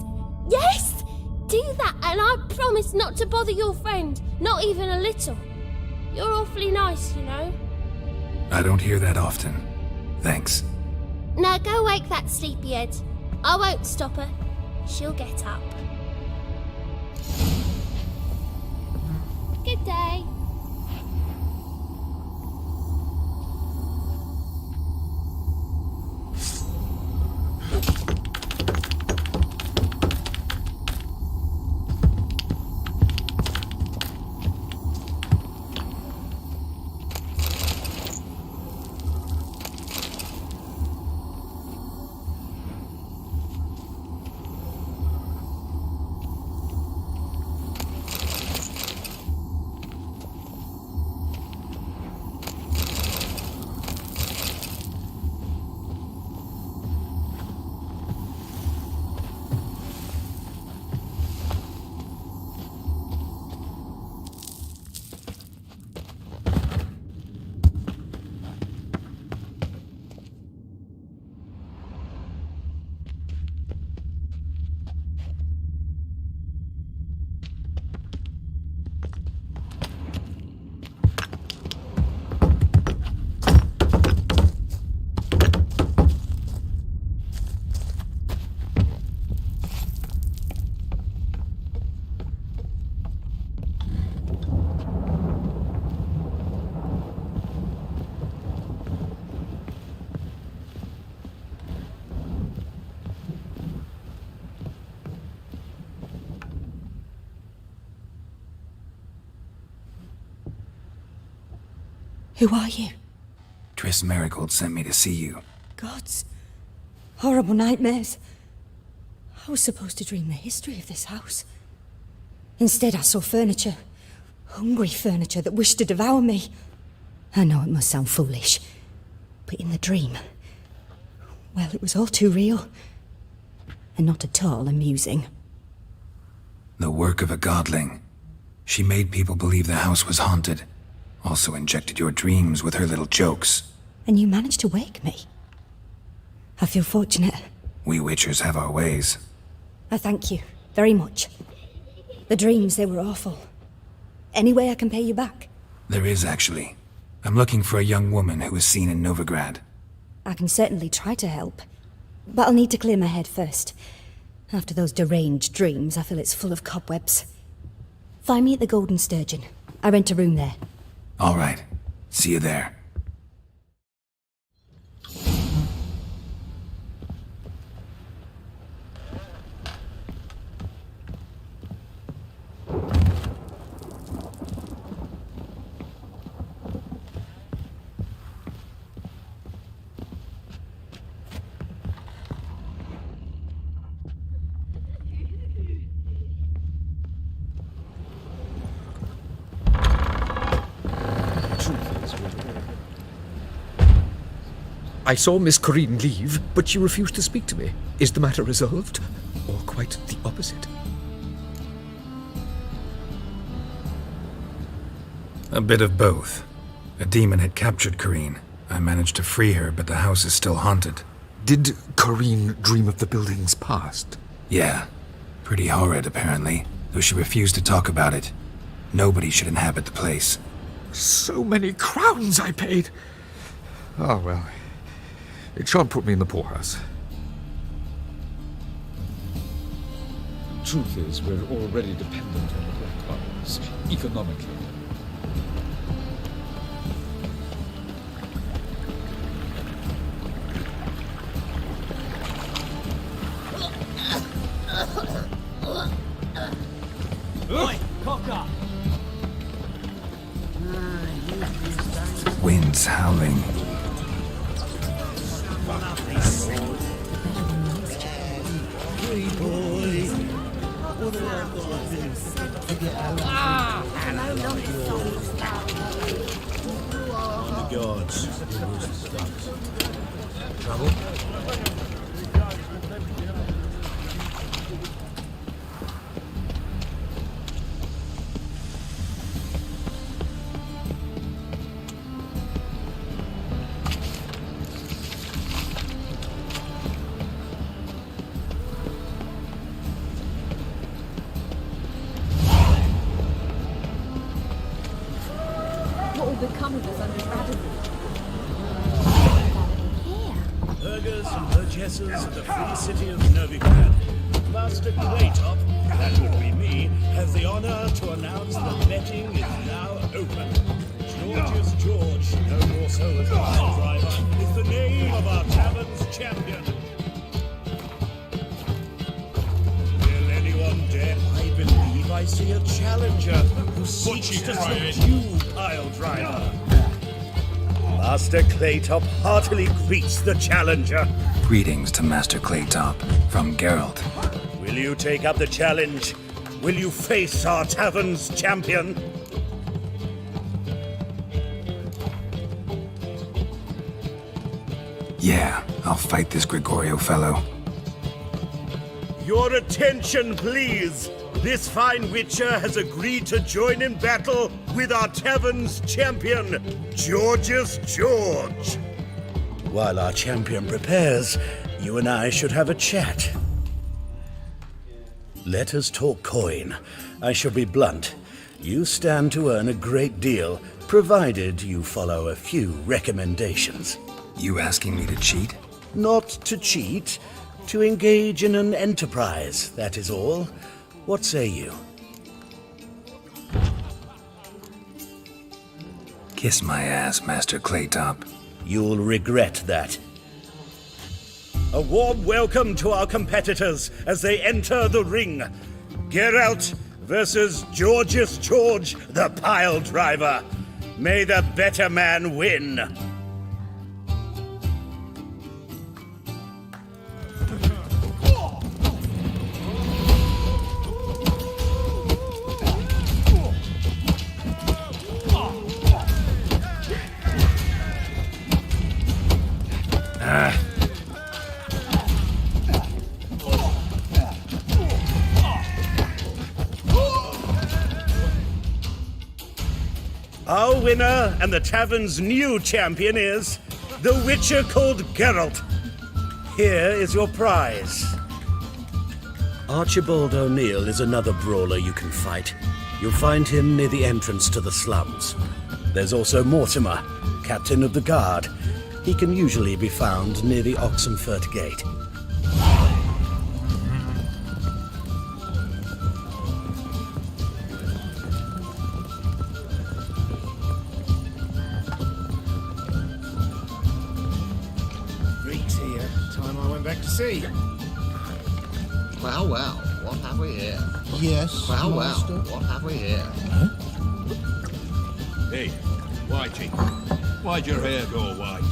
Yes! Do that, and I promise not to bother your friend. Not even a little. You're awfully nice, you know. I don't hear that often. Thanks. Now go wake that sleepyhead. I won't stop her. She'll get up. Good day. Who are you? Triss Merigold sent me to see you. Gods. Horrible nightmares. I was supposed to dream the history of this house. Instead, I saw furniture. Hungry furniture that wished to devour me. I know it must sound foolish, but in the dream, well, it was all too real. And not at all amusing. The work of a godling. She made people believe the house was haunted. Also injected your dreams with her little jokes. And you managed to wake me. I feel fortunate. We Witchers have our ways. I thank you very much. The dreams, they were awful. Any way I can pay you back? There is, actually. I'm looking for a young woman who was seen in Novigrad. I can certainly try to help. But I'll need to clear my head first. After those deranged dreams, I feel it's full of cobwebs. Find me at the Golden Sturgeon. I rent a room there. All right. See you there. I saw Miss Corinne leave, but she refused to speak to me. Is the matter resolved? Or quite the opposite? A bit of both. A demon had captured Corinne. I managed to free her, but the house is still haunted. Did Corinne dream of the building's past? Yeah. Pretty horrid, apparently, though she refused to talk about it. Nobody should inhabit the place. So many crowns I paid! Oh, well. It shan't put me in the poorhouse. Truth is, we're already dependent on the Black Isles, economically. Oi, cocker! Wind's howling. The gods. Trouble? become of us under Radomir? Burghers and burgesses of the free city of Novigrad, Master Greytop, that would be me, has the honor to announce that betting is now open. George's George, no more so as the pile driver, is the name of our tavern's champion. Will anyone dare? I believe I see a challenger who seeks to subdue Pile Driver. Master Claytop heartily greets the challenger. Greetings to Master Claytop from Geralt. Will you take up the challenge? Will you face our tavern's champion? Yeah, I'll fight this Gregorio fellow. Your attention, please. This fine witcher has agreed to join in battle with our tavern's champion, George's George. While our champion prepares, you and I should have a chat. Let us talk coin. I shall be blunt. You stand to earn a great deal, provided you follow a few recommendations. You asking me to cheat? Not to cheat, to engage in an enterprise, that is all. What say you? Kiss my ass, Master Claytop. You'll regret that. A warm welcome to our competitors as they enter the ring. Geralt versus George's George, the Pile Driver. May the better man win. Our winner and the tavern's new champion is the Witcher called Geralt. Here is your prize. Archibald O'Neill is another brawler you can fight. You'll find him near the entrance to the slums. There's also Mortimer, captain of the guard. He can usually be found near the Oxenfurt Gate. To see. Well, well, what have we here? Yes, well, master. Well, what have we here? Huh? Hey, Whitey, why'd your hair go white?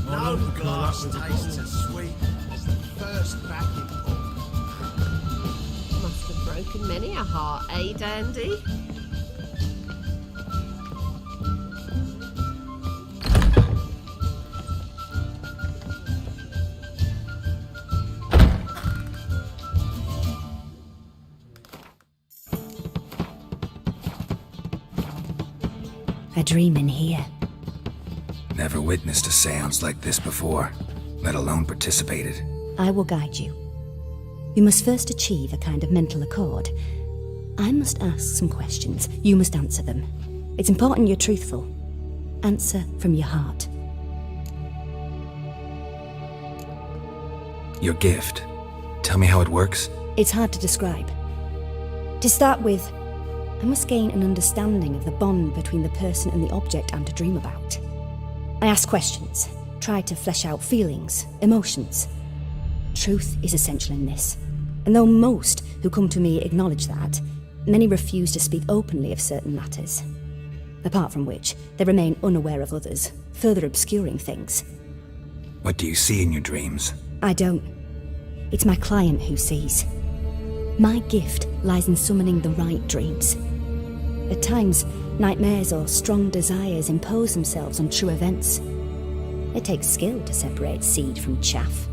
No glass tastes as sweet as the first vacuum pull. Must have broken many a heart, eh, Dandy? A dream in here. Never witnessed a seance like this before, let alone participated. I will guide you. You must first achieve a kind of mental accord. I must ask some questions. You must answer them. It's important you're truthful. Answer from your heart. Your gift. Tell me how it works. It's hard to describe. To start with, I must gain an understanding of the bond between the person and the object I'm to dream about. I ask questions, try to flesh out feelings, emotions. Truth is essential in this, and though most who come to me acknowledge that, many refuse to speak openly of certain matters. Apart from which, they remain unaware of others, further obscuring things. What do you see in your dreams? I don't. It's my client who sees. My gift lies in summoning the right dreams. At times, nightmares or strong desires impose themselves on true events. It takes skill to separate seed from chaff.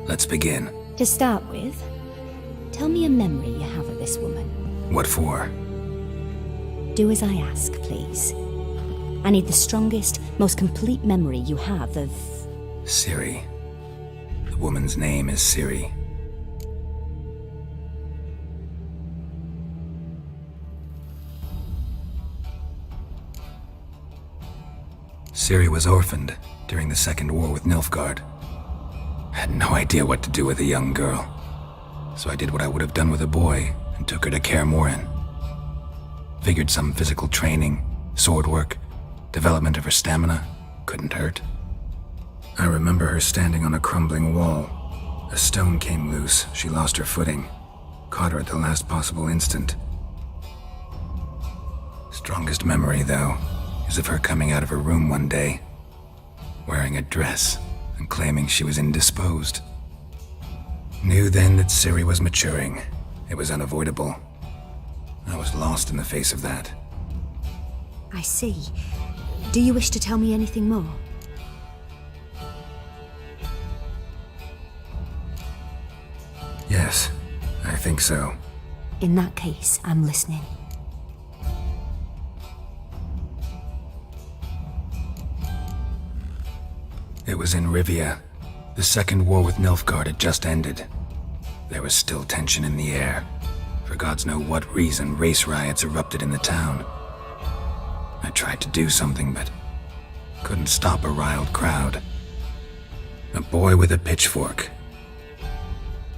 Let's begin. To start with, tell me a memory you have of this woman. What for? Do as I ask, please. I need the strongest, most complete memory you have of... Ciri. The woman's name is Ciri. Ciri was orphaned during the Second War with Nilfgaard. I had no idea what to do with a young girl, so I did what I would have done with a boy and took her to Kaer Morhen. Figured some physical training, sword work, development of her stamina couldn't hurt. I remember her standing on a crumbling wall. A stone came loose, she lost her footing, caught her at the last possible instant. Strongest memory, though, is of her coming out of her room one day, wearing a dress and claiming she was indisposed. Knew then that Ciri was maturing. It was unavoidable. I was lost in the face of that. I see. Do you wish to tell me anything more? Yes, I think so. In that case, I'm listening. It was in Rivia. The Second War with Nilfgaard had just ended. There was still tension in the air. For gods know what reason, race riots erupted in the town. I tried to do something, but couldn't stop a riled crowd. A boy with a pitchfork.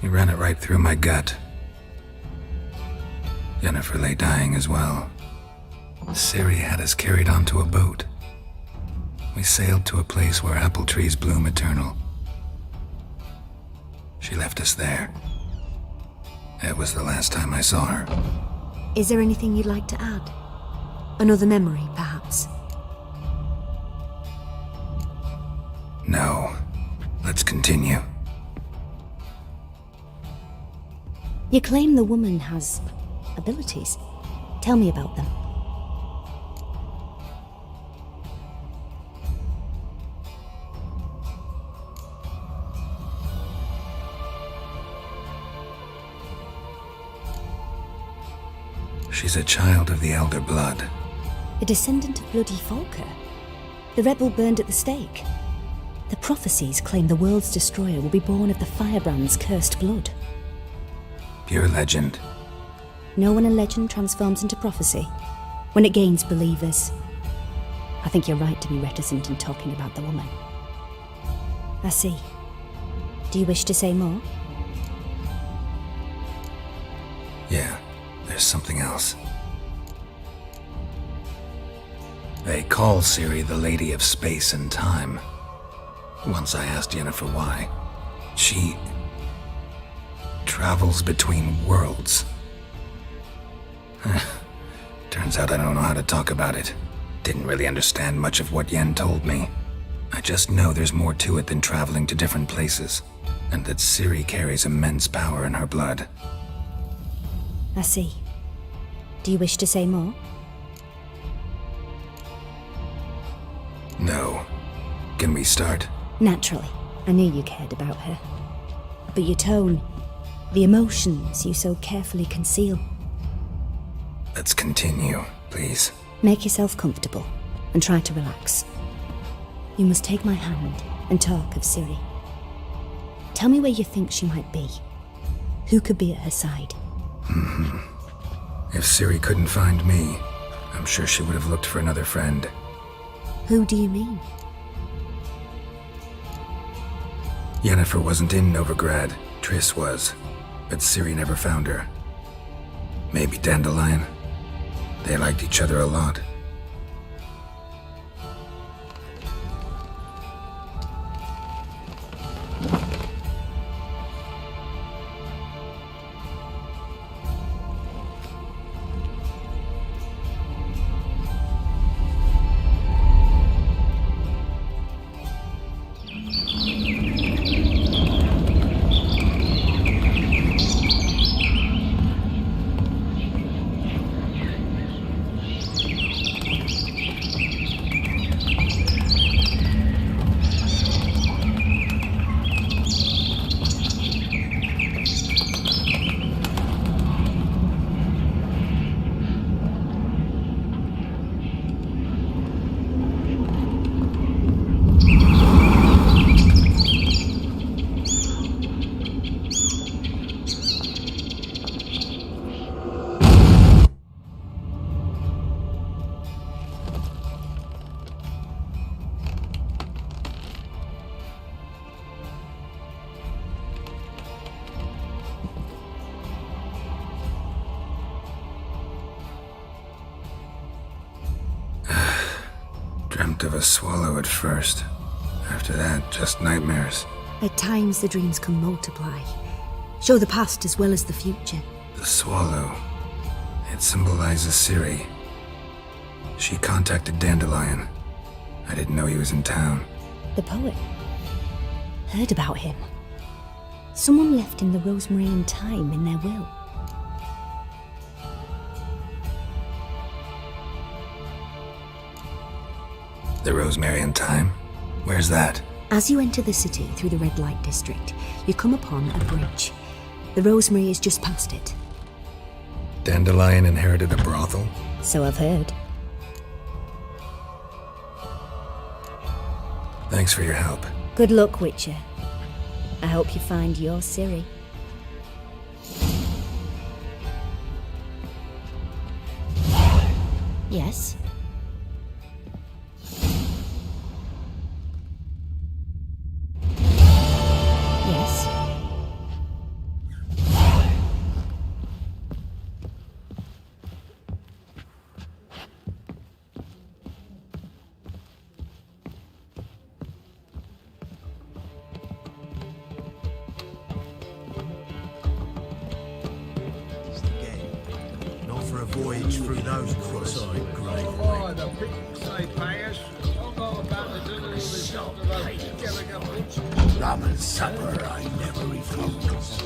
He ran it right through my gut. Yennefer lay dying as well. Ciri had us carried onto a boat. We sailed to a place where apple trees bloom eternal. She left us there. It was the last time I saw her. Is there anything you'd like to add? Another memory, perhaps? No. Let's continue. You claim the woman has abilities. Tell me about them. She's a child of the Elder Blood. A descendant of bloody Falker. The rebel burned at the stake. The prophecies claim the world's destroyer will be born of the Firebrand's cursed blood. Pure legend. Know when a legend transforms into prophecy? When it gains believers. I think you're right to be reticent in talking about the woman. I see. Do you wish to say more? Yeah, there's something else. They call Ciri the Lady of Space and Time. Once I asked Yennefer why. She travels between worlds. Turns out I don't know how to talk about it. Didn't really understand much of what Yen told me. I just know there's more to it than traveling to different places, and that Ciri carries immense power in her blood. I see. Do you wish to say more? No. Can we start? Naturally. I knew you cared about her. But your tone, the emotions you so carefully conceal. Let's continue, please. Make yourself comfortable and try to relax. You must take my hand and talk of Ciri. Tell me where you think she might be. Who could be at her side? If Ciri couldn't find me, I'm sure she would have looked for another friend. Who do you mean? Yennefer wasn't in Novigrad. Triss was. But Ciri never found her. Maybe Dandelion. They liked each other a lot. Dreamt of a swallow at first. After that, just nightmares. At times, the dreams can multiply, show the past as well as the future. The swallow. It symbolizes Ciri. She contacted Dandelion. I didn't know he was in town. The poet. Heard about him. Someone left him the rosemary and thyme in their will. The rosemary and thyme? Where's that? As you enter the city through the red light district, you come upon a bridge. The rosemary is just past it. Dandelion inherited a brothel? So I've heard. Thanks for your help. Good luck, Witcher. I hope you find your Ciri. Yes? Yes? Not for a voyage through those cross-eyed grey. Oh, the people say pay us. I'll go about the dinner with Rum and supper I never refuse.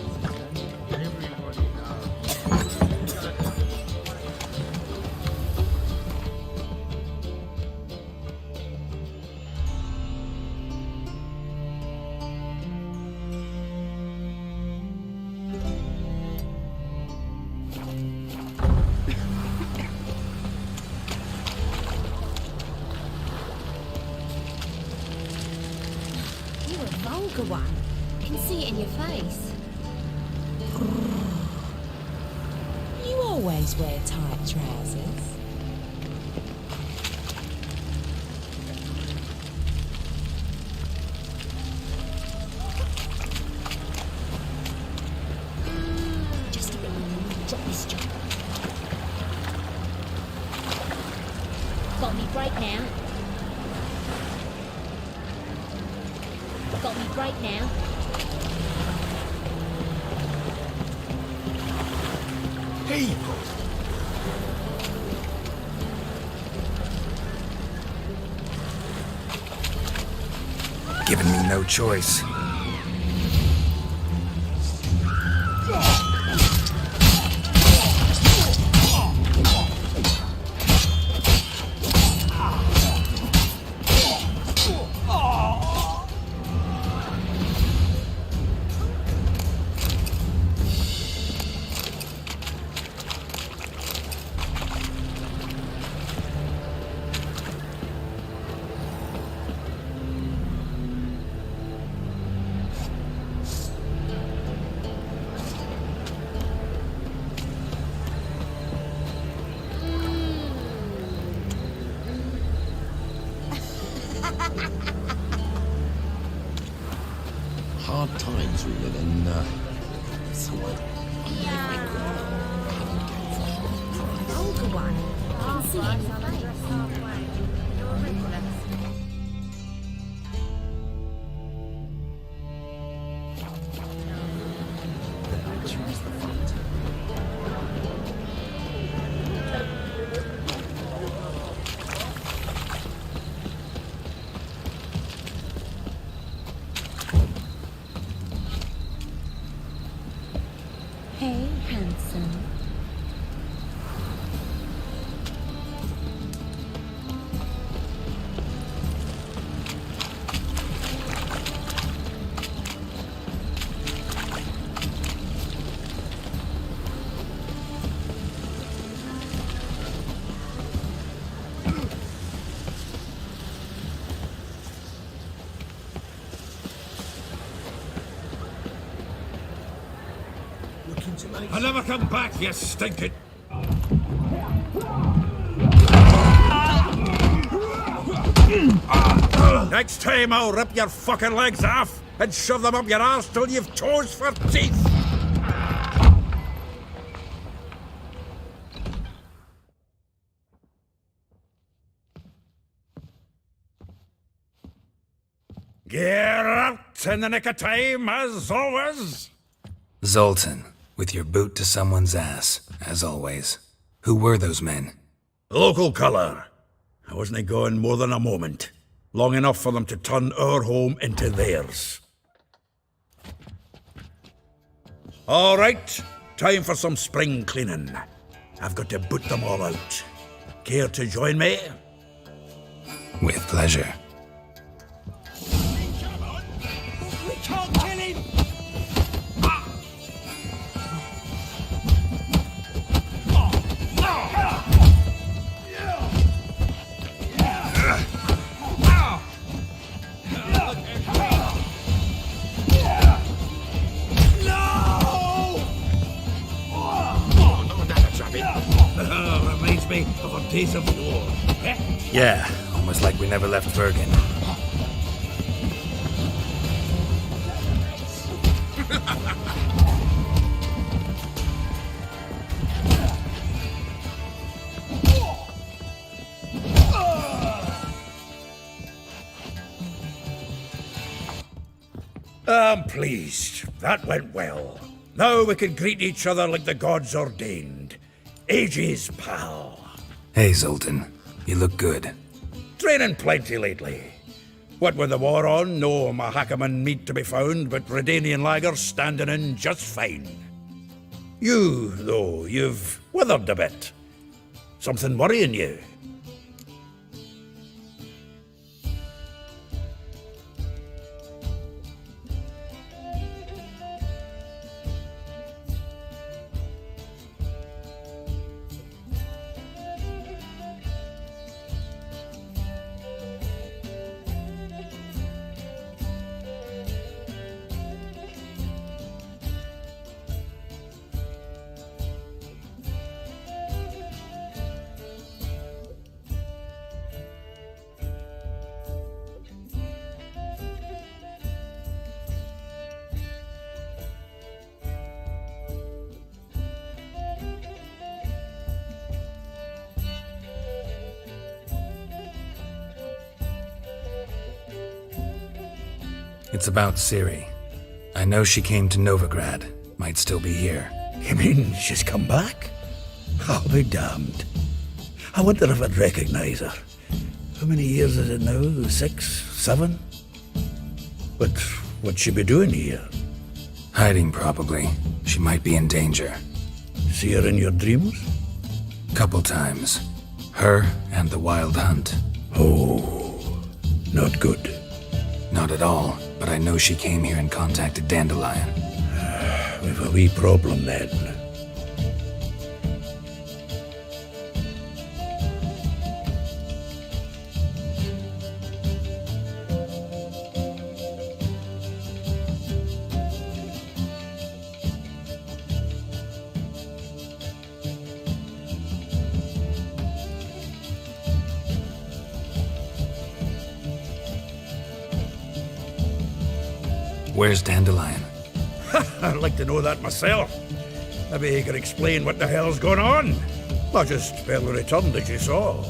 You're a vulgar one. I can see it in your face. You always wear tight trousers. Just a bit more. Drop this job. Got me break now. Got me break now. People! Giving me no choice. Hard times we live in, somewhere. Vulgar one. I can see it in your face. You're ridiculous. Hey, handsome. I'll never come back, you stinking... Next time I'll rip your fucking legs off and shove them up your arse till you've toes for teeth! Geralt in the nick of time, as always. Zoltan, with your boot to someone's ass, as always. Who were those men? Local colour. I wasn't gone more than a moment. Long enough for them to turn our home into theirs. All right, time for some spring cleaning. I've got to boot them all out. Care to join me? With pleasure. We can't kill him! Reminds me of our days of war. Yeah, almost like we never left Bergen. I'm pleased. That went well. Now we can greet each other like the gods ordained. Ages, pal. Hey, Zoltan. You look good. Training plenty lately. What with the war on, no Mahakaman meat to be found, but Redanian lagers standing in just fine. You, though, you've withered a bit. Something worrying you? It's about Ciri. I know she came to Novigrad. Might still be here. You mean she's come back? I'll be damned. I wonder if I'd recognize her. How many years is it now? 6, 7? But what'd she be doing here? Hiding, probably. She might be in danger. See her in your dreams? Couple times. Her and the Wild Hunt. Oh, not good. Not at all, but I know she came here and contacted Dandelion. We've a wee problem then. Where's Dandelion? I'd like to know that myself. Maybe he could explain what the hell's going on. I just barely returned, as you saw.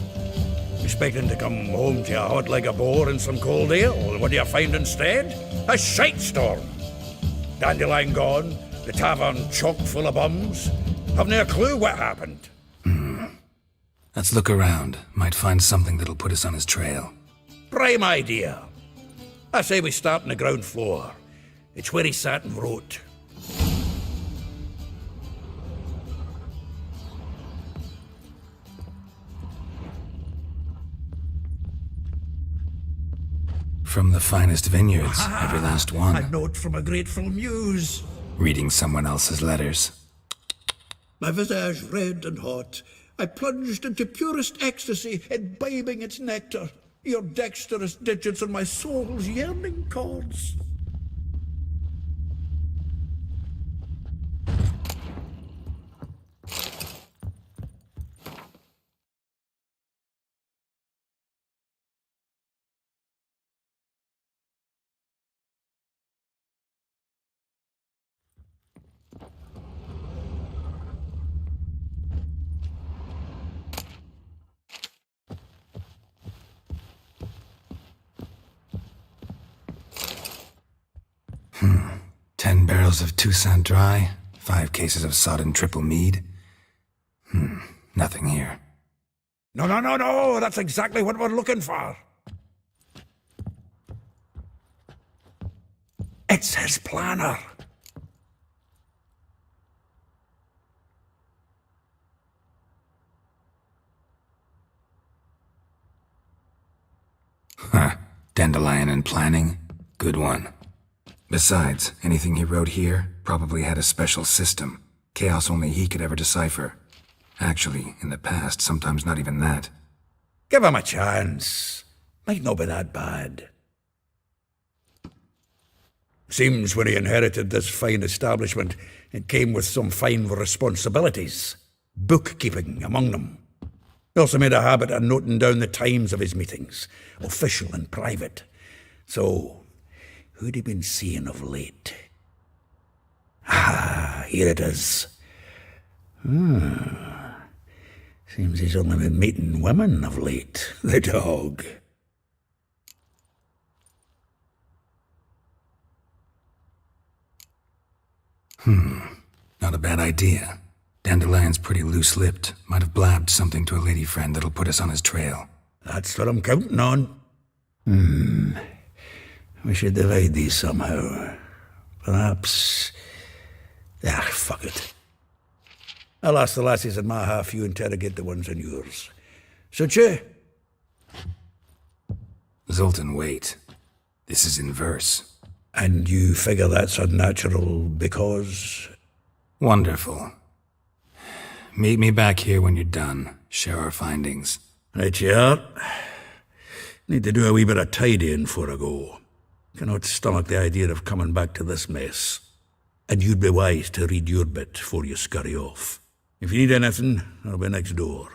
Expecting to come home to a hot leg of boar and some cold ale. What do you find instead? A shite storm. Dandelion gone, the tavern chock full of bums. Haven't a clue what happened. Let's look around. Might find something that'll put us on his trail. Prime idea. I say we start on the ground floor. It's where he sat and wrote. From the finest vineyards, every last one. A note from a grateful muse. Reading someone else's letters. My visage red and hot, I plunged into purest ecstasy, imbibing its nectar. Your dexterous digits on my soul's yearning chords. barrels of Toussaint Dry, 5 cases of sodden triple mead. Nothing here. No, that's exactly what we're looking for. It's his planner. Dandelion and planning? Good one. Besides, anything he wrote here probably had a special system. Chaos only he could ever decipher. Actually, in the past, sometimes not even that. Give him a chance. Might not be that bad. Seems when he inherited this fine establishment, it came with some fine responsibilities. Bookkeeping among them. He also made a habit of noting down the times of his meetings, official and private. So, who'd he been seeing of late? Here it is. Seems he's only been meeting women of late, the dog. Not a bad idea. Dandelion's pretty loose-lipped. Might have blabbed something to a lady friend that'll put us on his trail. That's what I'm counting on. We should divide these somehow. Perhaps... fuck it. I'll ask the lassies in my half, you interrogate the ones in yours. Suit you? Zoltan, wait. This is in verse. And you figure that's unnatural because... Wonderful. Meet me back here when you're done. Share our findings. Right you are. Need to do a wee bit of tidying before I go. Cannot stomach the idea of coming back to this mess. And you'd be wise to read your bit before you scurry off. If you need anything, I'll be next door.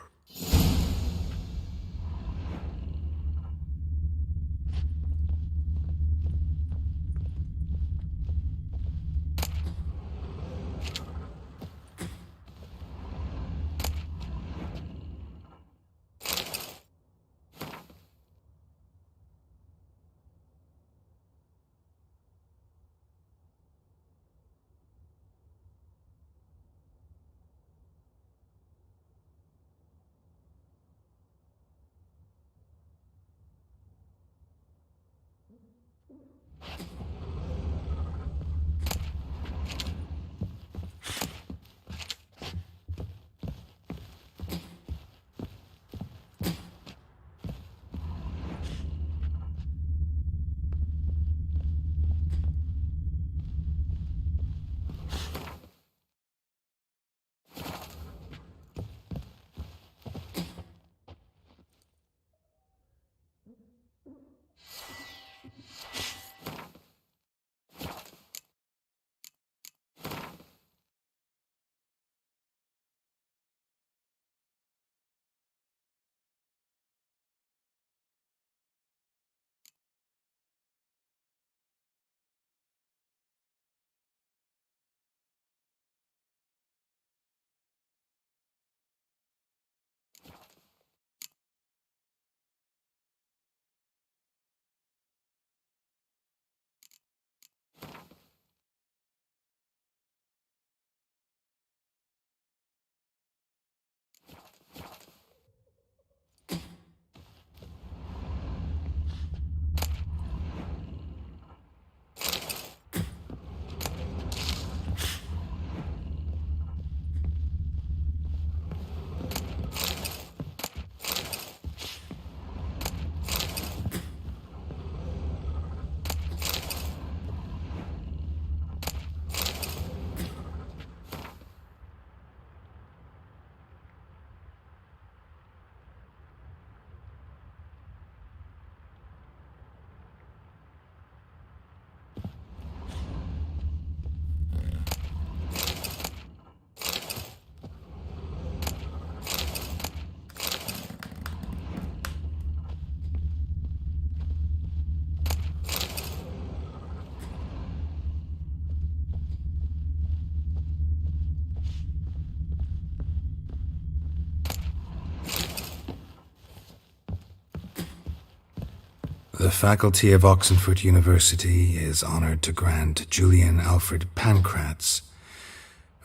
The faculty of Oxenford University is honored to grant Julian Alfred Pancratz,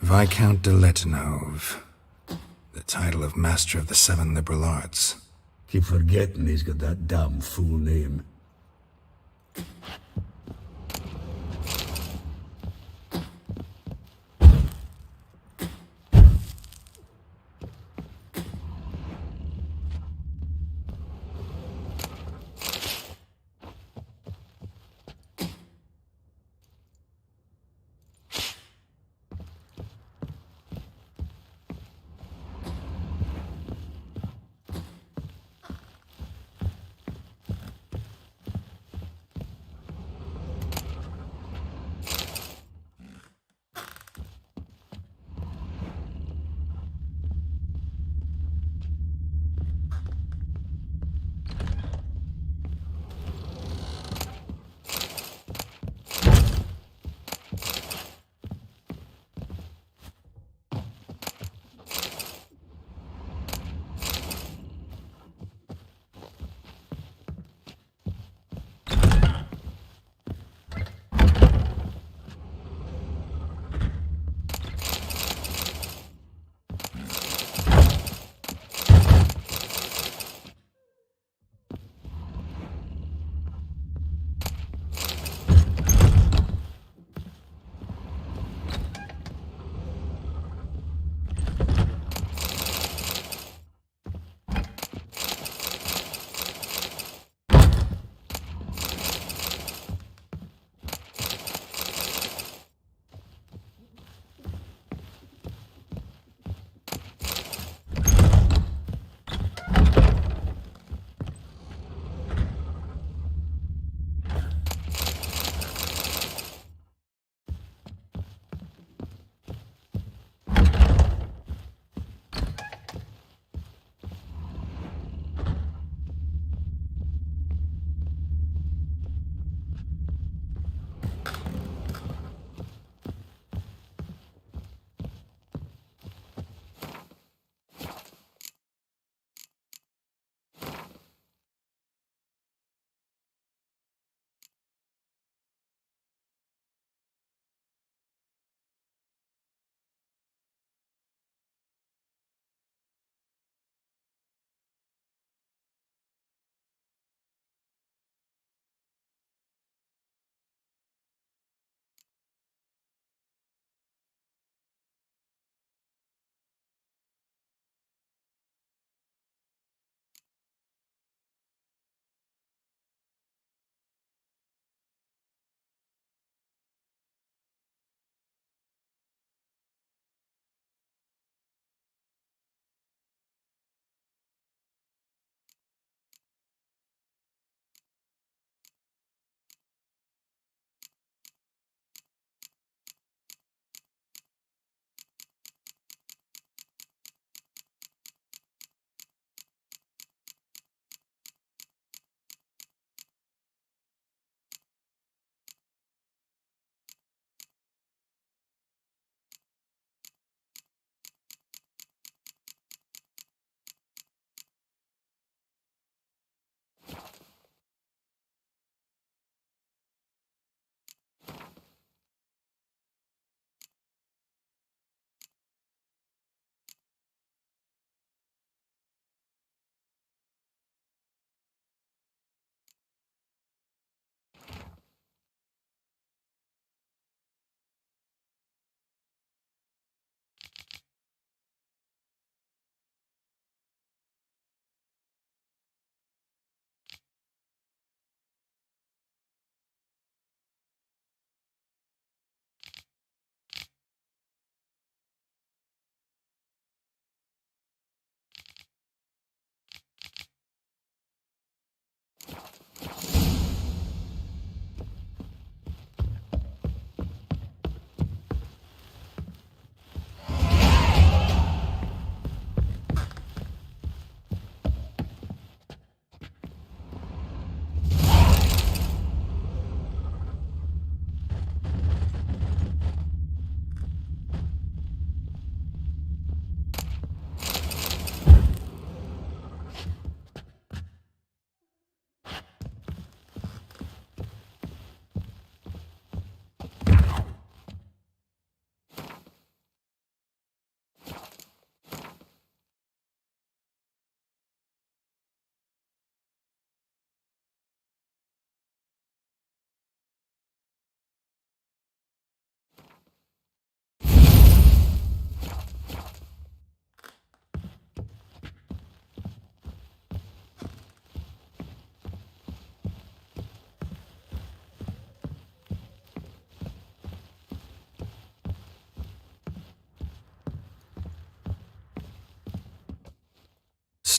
Viscount de Letonov, the title of Master of the Seven Liberal Arts. Keep forgetting he's got that damn full name.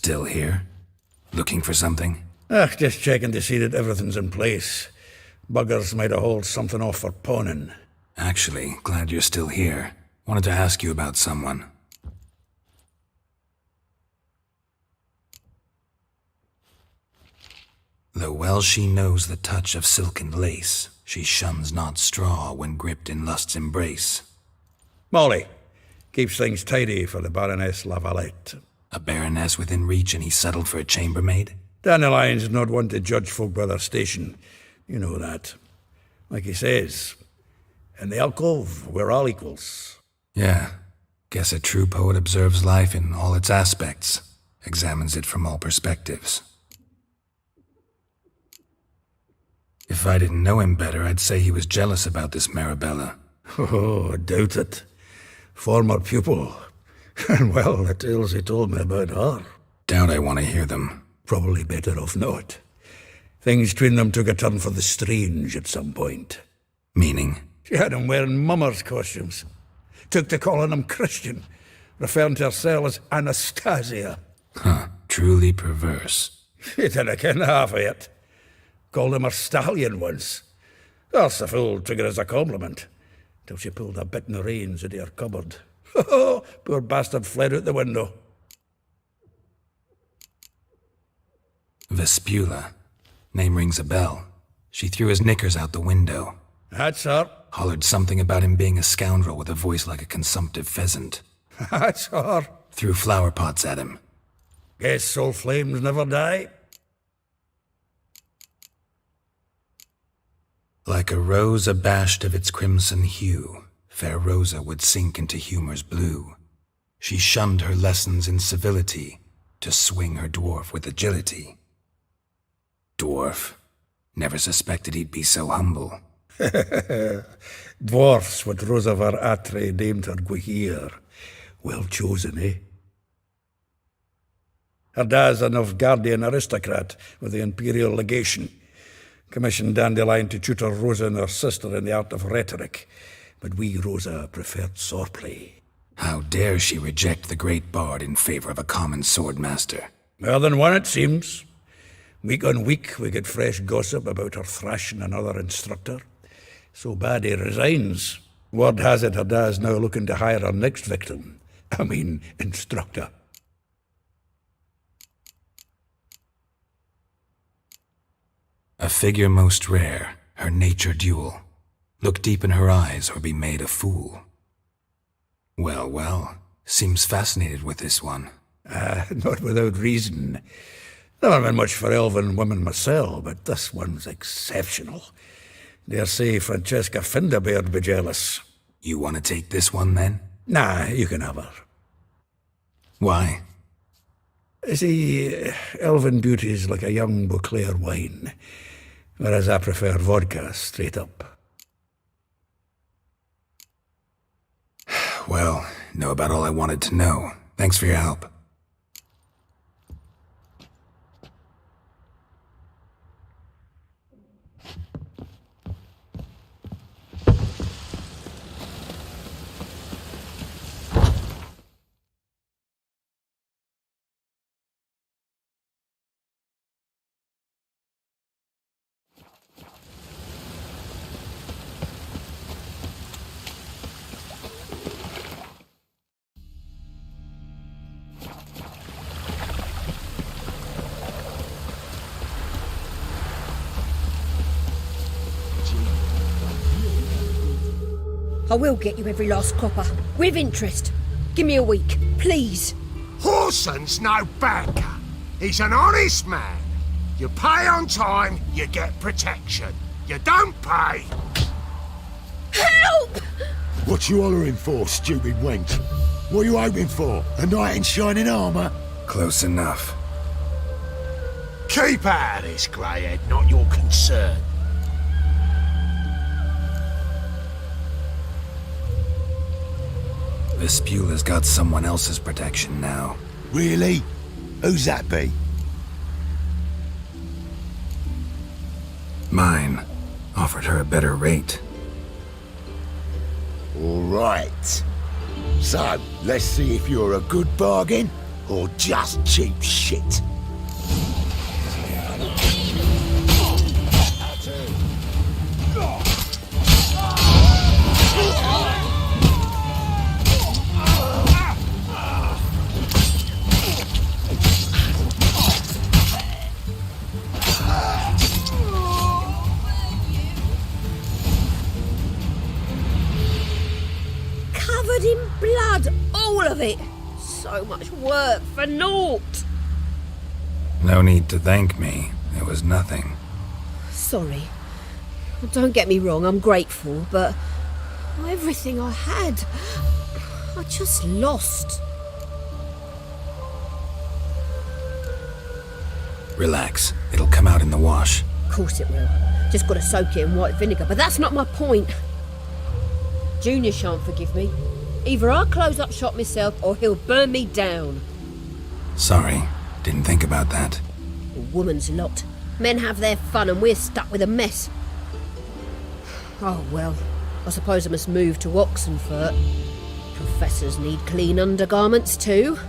Still here? Looking for something? Just checking to see that everything's in place. Buggers might have hauled something off for pawning. Actually, glad you're still here. Wanted to ask you about someone. Though well she knows the touch of silken lace, she shuns not straw when gripped in lust's embrace. Molly keeps things tidy for the Baroness Lavalette. A baroness within reach, and he settled for a chambermaid? Dandelion's not one to judge folk by their station. You know that. Like he says, in the alcove, we're all equals. Yeah. Guess a true poet observes life in all its aspects, examines it from all perspectives. If I didn't know him better, I'd say he was jealous about this Marabella. Oh, I doubt it. Former pupil. And well, the tales he told me about her. Doubt I want to hear them. Probably better off not. Things between them took a turn for the strange at some point. Meaning? She had him wearing mummers' costumes. Took to calling him Christian, referring to herself as Anastasia. Huh, truly perverse. She didn't ken half of it. Called him her stallion once. That's the fool took it as a compliment, till she pulled a bit in the reins out of her cupboard. Poor bastard fled out the window. Vespula. Name rings a bell. She threw his knickers out the window. That's her. Hollered something about him being a scoundrel with a voice like a consumptive pheasant. That's her. Threw flower pots at him. Guess soul flames never die. Like a rose abashed of its crimson hue, fair Rosa would sink into humor's blue. She shunned her lessons in civility to swing her dwarf with agility. Dwarf. Never suspected he'd be so humble. Dwarfs what Rosavar Atre named her Guihir. Well chosen, eh? Her dad's a Novgardian aristocrat with the Imperial Legation. Commissioned Dandelion to tutor Rosa and her sister in the art of rhetoric, but we, Rosa, preferred swordplay. How dare she reject the great bard in favor of a common swordmaster? More than one, it seems. Week on week, we get fresh gossip about her thrashing another instructor. So bad he resigns. Word has it her dad's now looking to hire her next victim. I mean, instructor. A figure most rare, her nature dual. Look deep in her eyes or be made a fool. Well, well, seems fascinated with this one. Not without reason. Never been much for elven women myself, but this one's exceptional. Dare say Francesca Finderbeard be jealous. You want to take this one, then? Nah, you can have her. Why? See, elven beauty's like a young Beauclair wine, whereas I prefer vodka straight up. Well, know about all I wanted to know. Thanks for your help. I will get you every last copper, with interest. Give me a week, please. Horson's no banker. He's an honest man. You pay on time, you get protection. You don't pay... Help! What you hollering for, stupid wench? What are you hoping for? A knight in shining armour? Close enough. Keep out of this, Greyhead, not your concern. Vespula's got someone else's protection now. Really? Who's that be? Mine. Offered her a better rate. All right. So, let's see if you're a good bargain or just cheap shit? Covered in blood, all of it. So much work for naught. No need to thank me. It was nothing. Sorry. Don't get me wrong, I'm grateful, but everything I had, I just lost. Relax. It'll come out in the wash. Of course it will. Just gotta soak it in white vinegar, but that's not my point. Junior shan't forgive me. Either I'll close up shop myself or he'll burn me down. Sorry. Didn't think about that. A woman's lot. Men have their fun and we're stuck with a mess. Oh well, I suppose I must move to Oxenfurt. Professors need clean undergarments too.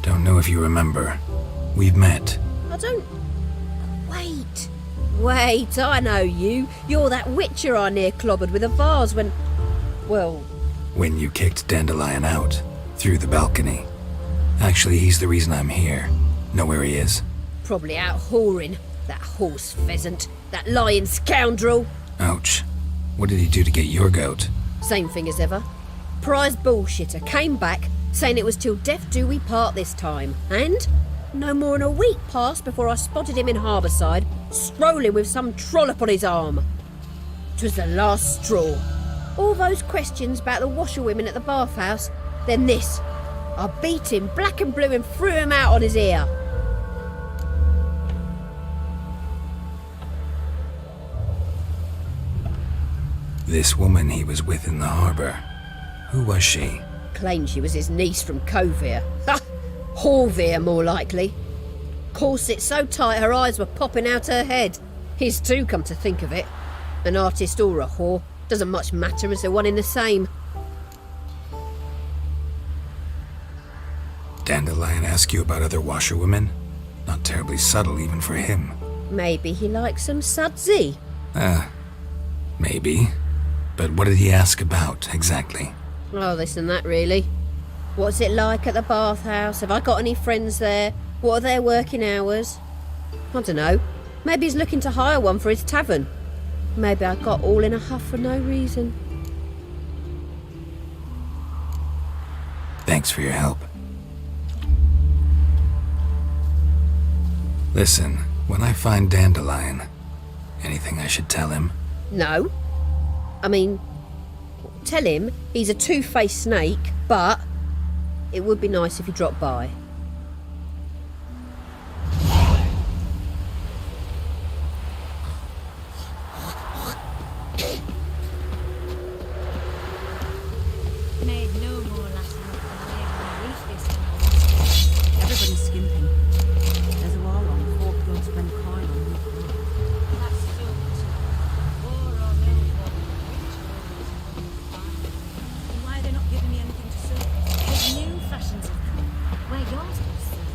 Don't know if you remember. We've met. I don't... Wait, I know you. You're that witcher I near clobbered with a vase when... Well... When you kicked Dandelion out. Through the balcony. Actually, he's the reason I'm here. Know where he is? Probably out whoring. That horse pheasant. That lying scoundrel. Ouch. What did he do to get your goat? Same thing as ever. Prize bullshitter came back, saying it was till death do we part this time. And no more than a week passed before I spotted him in Harbourside, strolling with some trollop on his arm. 'Twas the last straw. All those questions about the washerwomen at the bathhouse, then this. I beat him black and blue and threw him out on his ear. This woman he was with in the harbour. Who was she? Claimed she was his niece from Kovir. Ha! Horvir, more likely. Corset so tight her eyes were popping out her head. His too, come to think of it. An artist or a whore. Doesn't much matter as they're one in the same. Dandelion ask you about other washerwomen? Not terribly subtle even for him. Maybe he likes some sudsy. Maybe. But what did he ask about, exactly? Oh, this and that, really. What's it like at the bathhouse? Have I got any friends there? What are their working hours? I don't know. Maybe he's looking to hire one for his tavern. Maybe I got all in a huff for no reason. Thanks for your help. Listen, when I find Dandelion, anything I should tell him? No. I mean, tell him he's a two-faced snake, but it would be nice if he dropped by. Made no more last month than I made my reef this time. Everybody's skimping. There's a war on, folk don't spend coin on me. That's so much. War or no war, and why are they not giving me anything to serve? There's new fashions have come, where yours was served.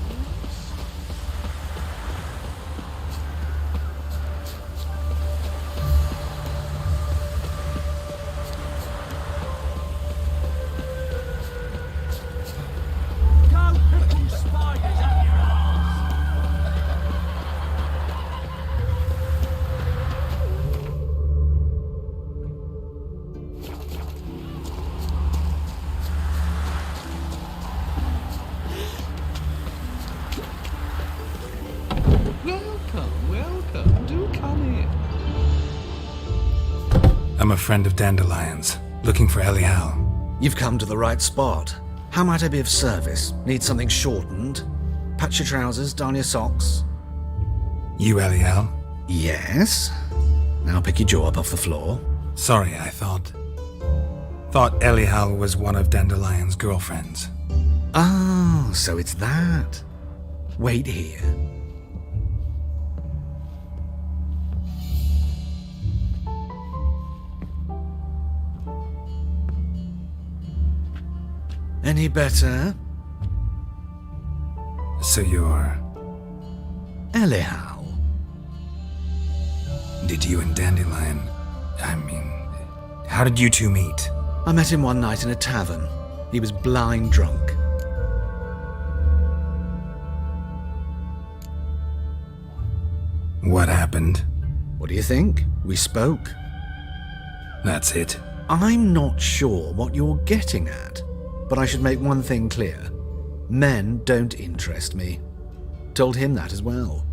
Welcome. Do come in. I'm a friend of Dandelion's, looking for Elial. You've come to the right spot. How might I be of service? Need something shortened? Patch your trousers, darn your socks. You Elial? Yes. Now pick your jaw up off the floor. Sorry, I thought Elial was one of Dandelion's girlfriends. Oh, so it's that. Wait here. Any better? So you're... Elihu. Did you and Dandelion... how did you two meet? I met him one night in a tavern. He was blind drunk. What happened? What do you think? We spoke. That's it. I'm not sure what you're getting at, but I should make one thing clear. Men don't interest me. Told him that as well.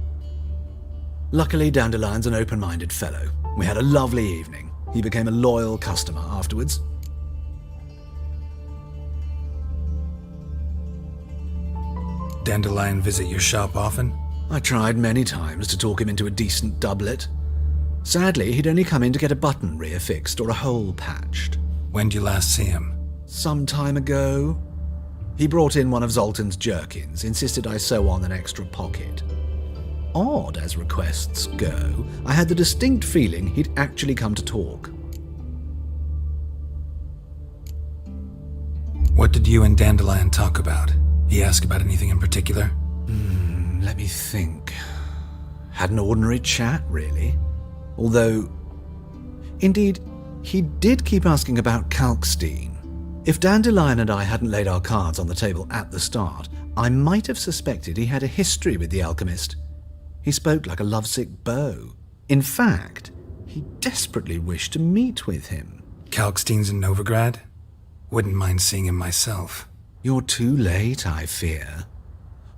Luckily, Dandelion's an open-minded fellow. We had a lovely evening. He became a loyal customer afterwards. Dandelion visit your shop often? I tried many times to talk him into a decent doublet. Sadly, he'd only come in to get a button reaffixed or a hole patched. When did you last see him? Some time ago. He brought in one of Zoltan's jerkins, insisted I sew on an extra pocket. Odd as requests go, I had the distinct feeling he'd actually come to talk. What did you and Dandelion talk about? He asked about anything in particular? Let me think. Had an ordinary chat, really. Although, indeed, he did keep asking about Kalkstein. If Dandelion and I hadn't laid our cards on the table at the start, I might have suspected he had a history with the alchemist. He spoke like a lovesick beau. In fact, he desperately wished to meet with him. Kalkstein's in Novigrad? Wouldn't mind seeing him myself. You're too late, I fear.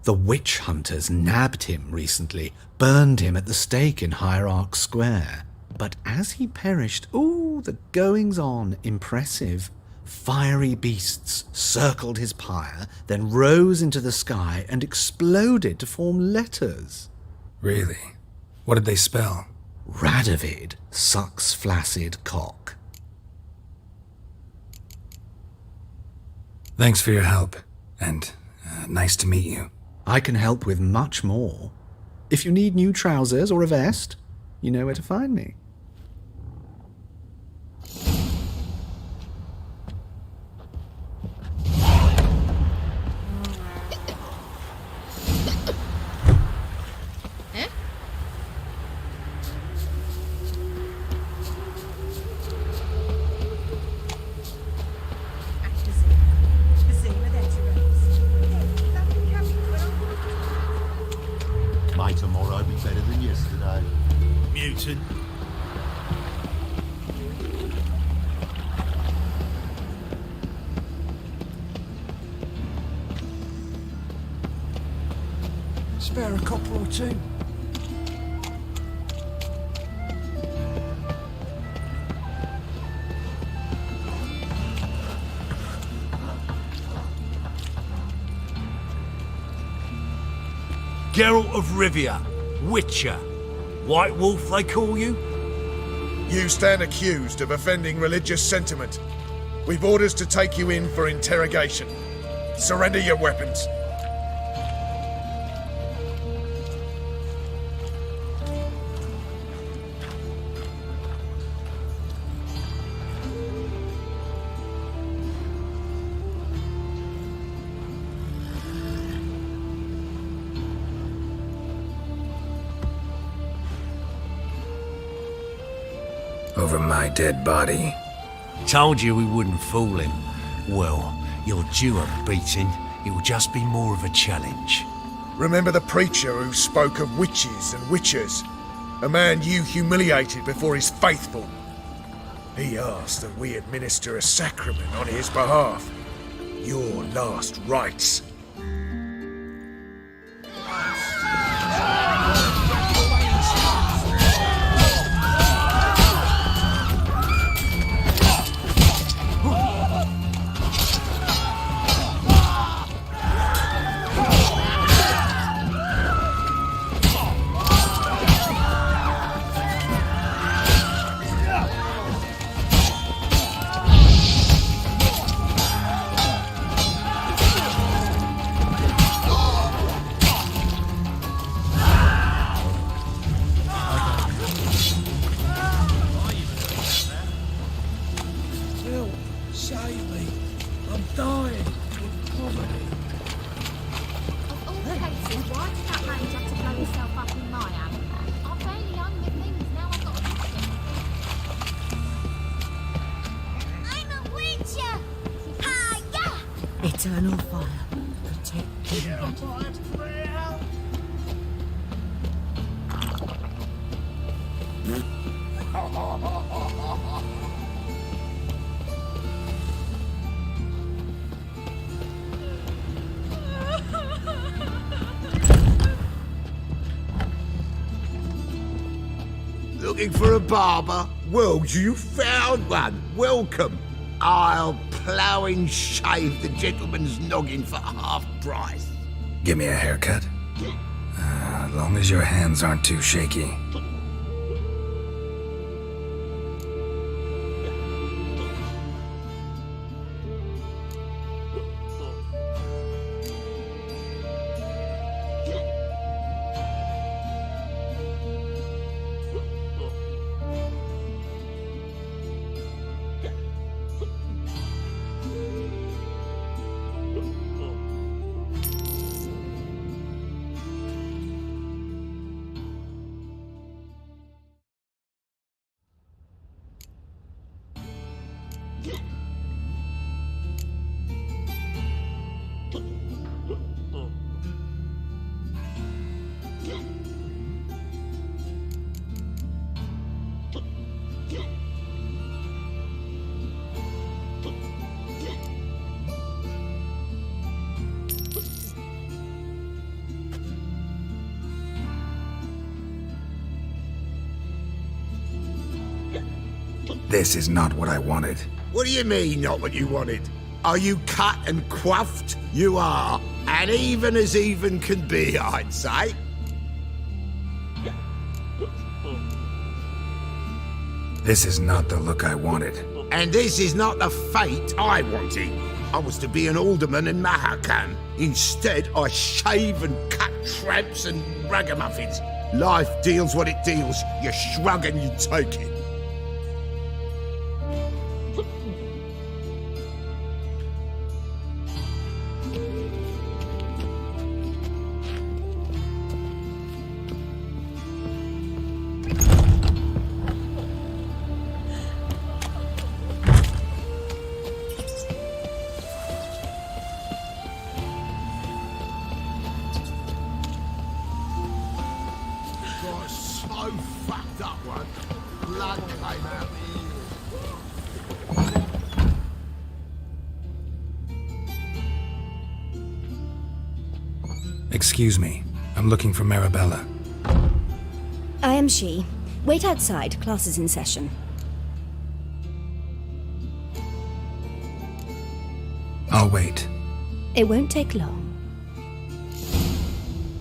The witch hunters nabbed him recently, burned him at the stake in Hierarch Square. But as he perished, the goings-on impressive. Fiery beasts circled his pyre, then rose into the sky and exploded to form letters. Really? What did they spell? Radovid sucks flaccid cock. Thanks for your help, and nice to meet you. I can help with much more. If you need new trousers or a vest, you know where to find me. May tomorrow be better than yesterday. Mutant. Spare a copper or two. Geralt of Rivia, Witcher. White Wolf, they call you? You stand accused of offending religious sentiment. We've orders to take you in for interrogation. Surrender your weapons. Over my dead body. Told you we wouldn't fool him. Well, you're due a beating. It will just be more of a challenge. Remember the preacher who spoke of witches and witchers? A man you humiliated before his faithful. He asked that we administer a sacrament on his behalf. Your last rites. eternal fire protect the Looking for a barber? Well, you found one. Welcome. I'll plough and shave the gentleman's noggin for half price. Give me a haircut. As long as your hands aren't too shaky. This is not what I wanted. What do you mean, not what you wanted? Are you cut and coiffed? You are. And even as even can be, I'd say. This is not the look I wanted. And this is not the fate I wanted. I was to be an alderman in Mahakam. Instead, I shave and cut tramps and ragamuffins. Life deals what it deals. You shrug and you take it. So fucked up one. Blood came out Excuse me. I'm looking for Marabella. I am she. Wait outside. Class is in session. I'll wait. It won't take long.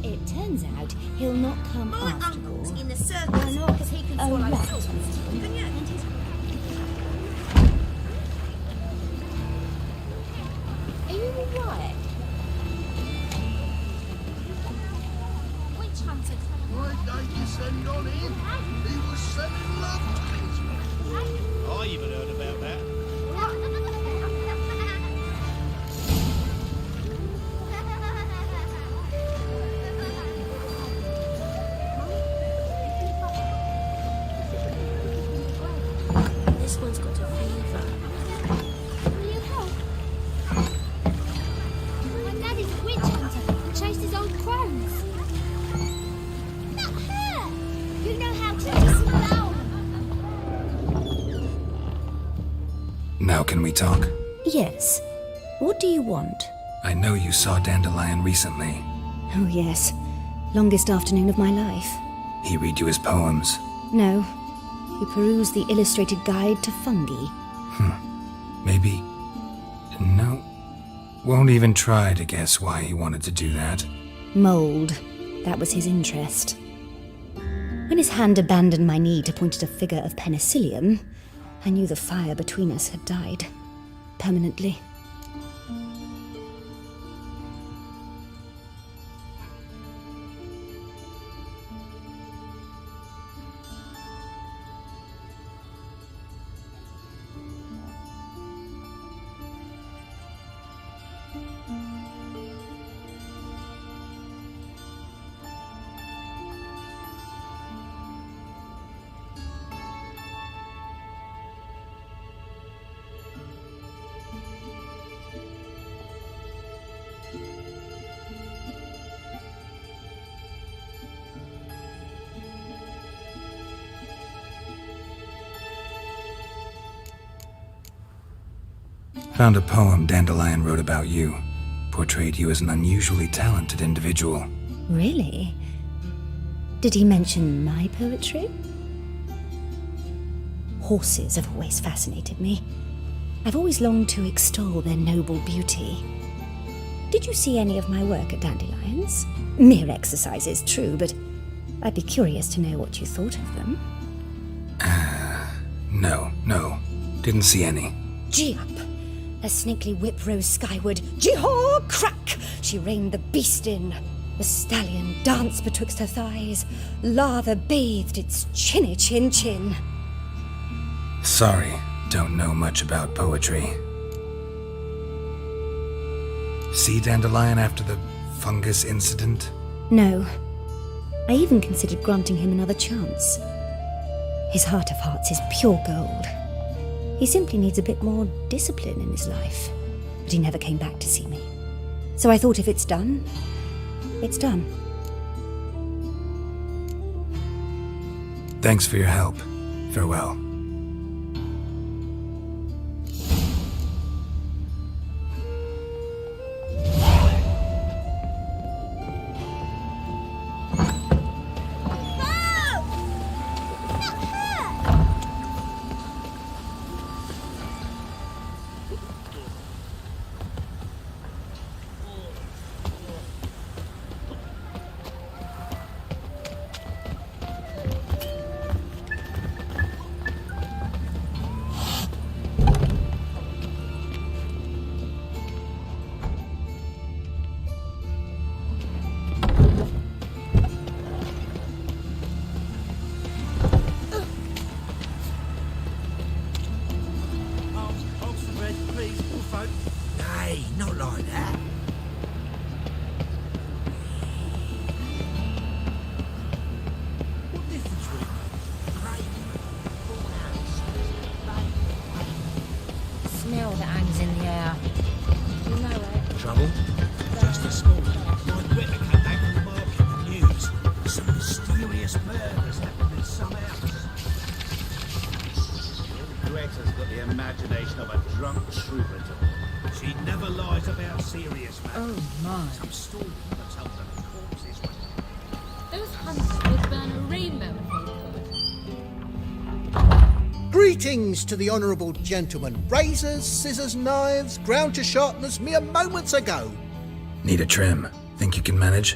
It turns out he'll not come My after uncle's all. in the circus because he can swallow right. swords. And yeah, and he's... Are you alright? Witch hunter. Why don't you send on him? He was sending love to I even heard about that. This one's got a fever. Will you help? My daddy's a witch hunter and chased his old crones. Not her! You know how to dispel. Now can we talk? Yes. What do you want? I know you saw Dandelion recently. Oh, yes. Longest afternoon of my life. He read you his poems. No. He perused the illustrated guide to fungi. Maybe... No. Won't even try to guess why he wanted to do that. Mold. That was his interest. When his hand abandoned my knee to point at a figure of penicillium, I knew the fire between us had died. Permanently. Found a poem Dandelion wrote about you. Portrayed you as an unusually talented individual. Really? Did he mention my poetry? Horses have always fascinated me. I've always longed to extol their noble beauty. Did you see any of my work at Dandelions? Mere exercises, true, but I'd be curious to know what you thought of them. No. Didn't see any. Gee up! A snakely whip rose skyward. Gee-haw! Crack! She reined the beast in. The stallion danced betwixt her thighs. Lather bathed its chinny chin. Sorry, don't know much about poetry. See Dandelion after the fungus incident? No. I even considered granting him another chance. His heart of hearts is pure gold. He simply needs a bit more discipline in his life. But he never came back to see me. So I thought if it's done, it's done. Thanks for your help. Farewell. Nay, not like that. What difference would it make? Smell that hangs in the air. You know it. Trouble? Just this morning, my Whittaker came back from the market with news. Some mysterious murders happened in some house. Greta's got the imagination of a drunk troubadour. She never lies about serious matters. Oh my. Some story that tells them corpses were... Those hunters would burn a rainbow if they could. Greetings to the honourable gentleman. Razors, scissors, knives, ground to sharpness mere moments ago. Need a trim. Think you can manage?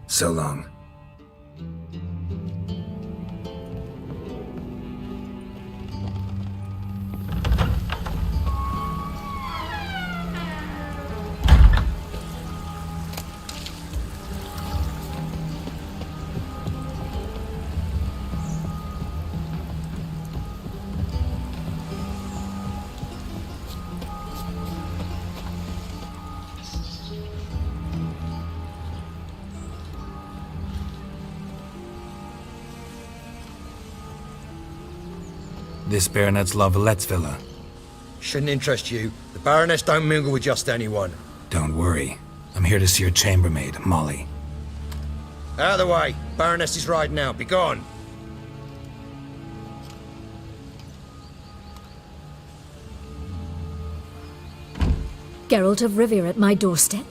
So long. This Baronet's La Vallette's villa. Shouldn't interest you. The Baroness don't mingle with just anyone. Don't worry. I'm here to see your chambermaid, Molly. Out of the way. Baroness is riding out. Be gone. Geralt of Rivia at my doorstep?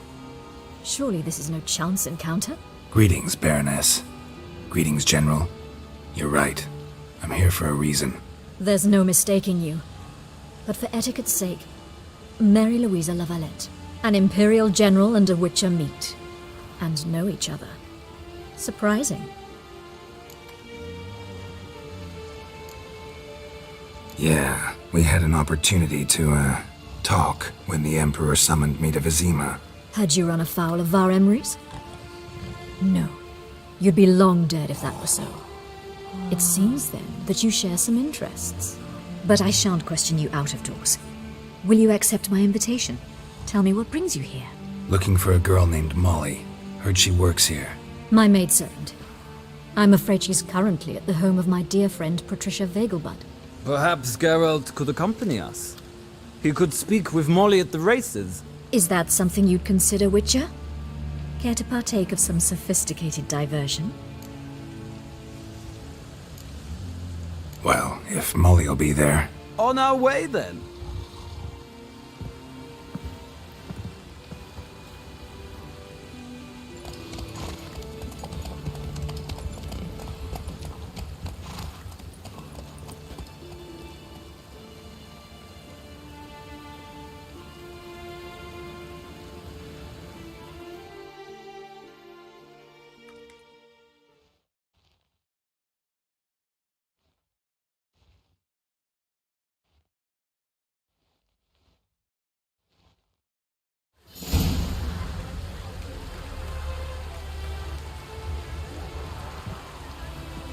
Surely this is no chance encounter? Greetings, Baroness. Greetings, General. You're right. I'm here for a reason. There's no mistaking you. But for etiquette's sake, Mary Louisa La Valette, an Imperial General and a Witcher meet, and know each other. Surprising. Yeah, we had an opportunity to, talk when the Emperor summoned me to Vizima. Had you run afoul of Var Emrys? No. You'd be long dead if that were so. It seems then that you share some interests. But I shan't question you out of doors. Will you accept my invitation? Tell me what brings you here. Looking for a girl named Molly. Heard she works here. My maidservant. I'm afraid she's currently at the home of my dear friend Patricia Vegelbud. Perhaps Geralt could accompany us. He could speak with Molly at the races. Is that something you'd consider, Witcher? Care to partake of some sophisticated diversion? Well, if Molly'll be there. On our way then.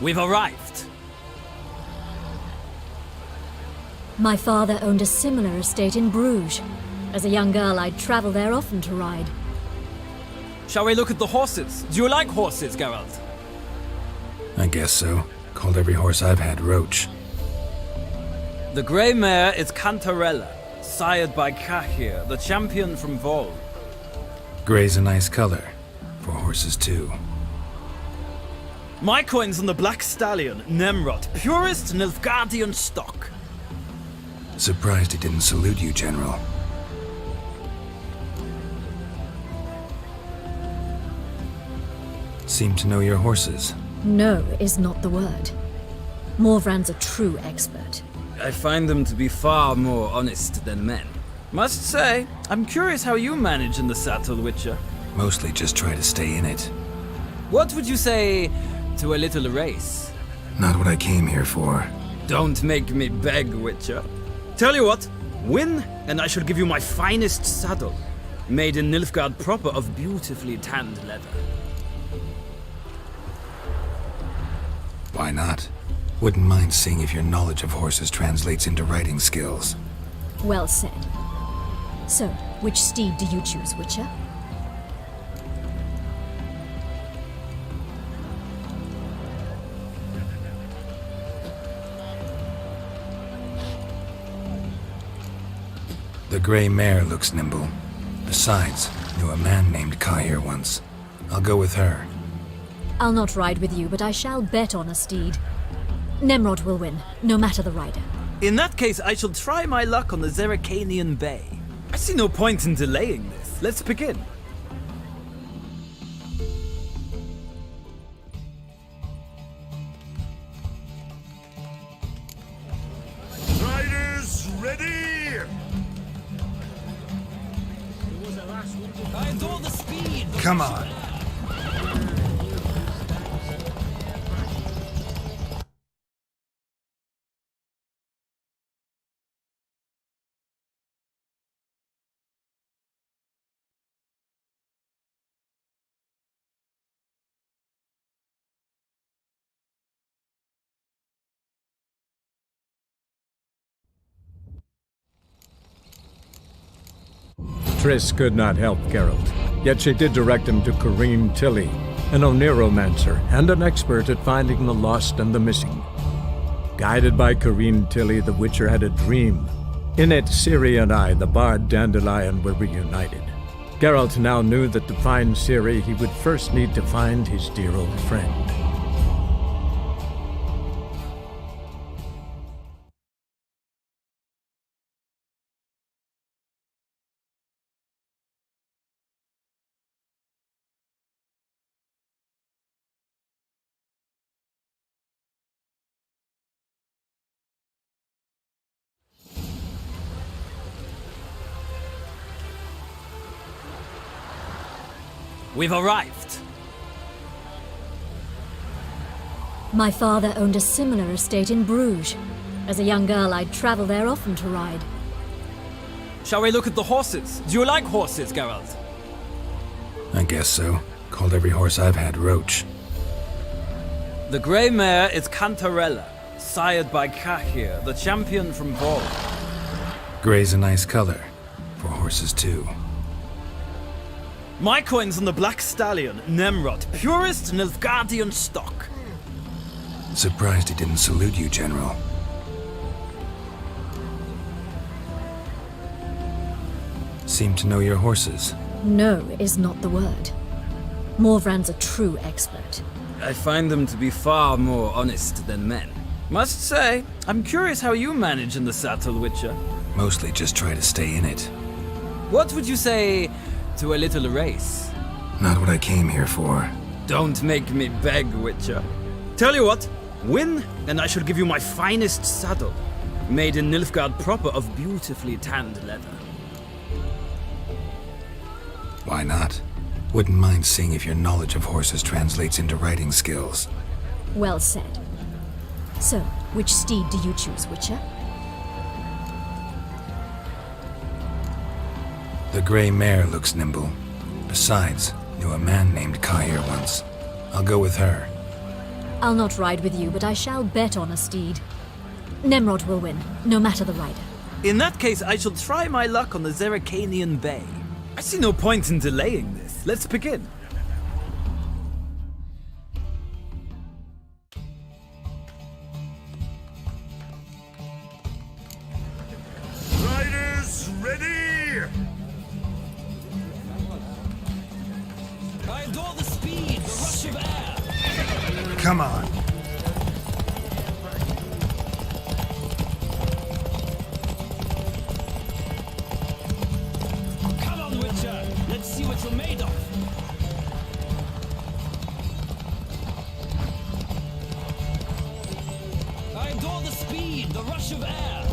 We've arrived. My father owned a similar estate in Bruges. As a young girl, I'd travel there often to ride. Shall we look at the horses? Do you like horses, Geralt? I guess so. Called every horse I've had Roach. The grey mare is Cantarella, sired by Kahir, the champion from Vol. Grey's a nice color. For horses, too. My coin's on the Black Stallion, Nemrod, purest Nilfgaardian stock. Surprised he didn't salute you, General. Seem to know your horses. No is not the word. Morvran's a true expert. I find them to be far more honest than men. Must say, I'm curious how you manage in the saddle, Witcher. Mostly just try to stay in it. What would you say to a little race? Not what I came here for. Don't make me beg, Witcher. Tell you what, win, and I shall give you my finest saddle, made in Nilfgaard proper of beautifully tanned leather. Why not? Wouldn't mind seeing if your knowledge of horses translates into riding skills. Well said. So, which steed do you choose, Witcher? The gray mare looks nimble. Besides, knew a man named Kahir once. I'll go with her. I'll not ride with you, but I shall bet on a steed. Nemrod will win, no matter the rider. In that case, I shall try my luck on the Zerrikanian Bay. I see no point in delaying this. Let's begin. Riders, ready! I adore the speed! Come on! Triss could not help Geralt, yet she did direct him to Corrine Tilly, an Oniromancer and an expert at finding the lost and the missing. Guided by Corrine Tilly, the Witcher had a dream. In it, Ciri and I, the bard Dandelion, were reunited. Geralt now knew that to find Ciri, he would first need to find his dear old friend. We've arrived. My father owned a similar estate in Bruges. As a young girl, I'd travel there often to ride. Shall we look at the horses? Do you like horses, Geralt? I guess so. Called every horse I've had Roach. The grey mare is Cantarella, sired by Kahir, the champion from Vol. Grey's a nice color. For horses, too. My coin's on the Black Stallion, Nemrod, purest Nilfgaardian stock. Surprised he didn't salute you, General. Seem to know your horses. No is not the word. Morvran's a true expert. I find them to be far more honest than men. Must say, I'm curious how you manage in the saddle, Witcher. Mostly just try to stay in it. What would you say to a little race? Not what I came here for. Don't make me beg, Witcher. Tell you what, win, and I shall give you my finest saddle, made in Nilfgaard proper of beautifully tanned leather. Why not? Wouldn't mind seeing if your knowledge of horses translates into riding skills. Well said. So, which steed do you choose, Witcher? The grey mare looks nimble. Besides, knew a man named Kahir once. I'll go with her. I'll not ride with you, but I shall bet on a steed. Nemrod will win, no matter the rider. In that case, I shall try my luck on the Zerrikanian Bay. I see no point in delaying this. Let's begin. Riders, ready! I adore the speed, the rush of air. Come on. Come on, Witcher. Let's see what you're made of. I adore the speed, the rush of air.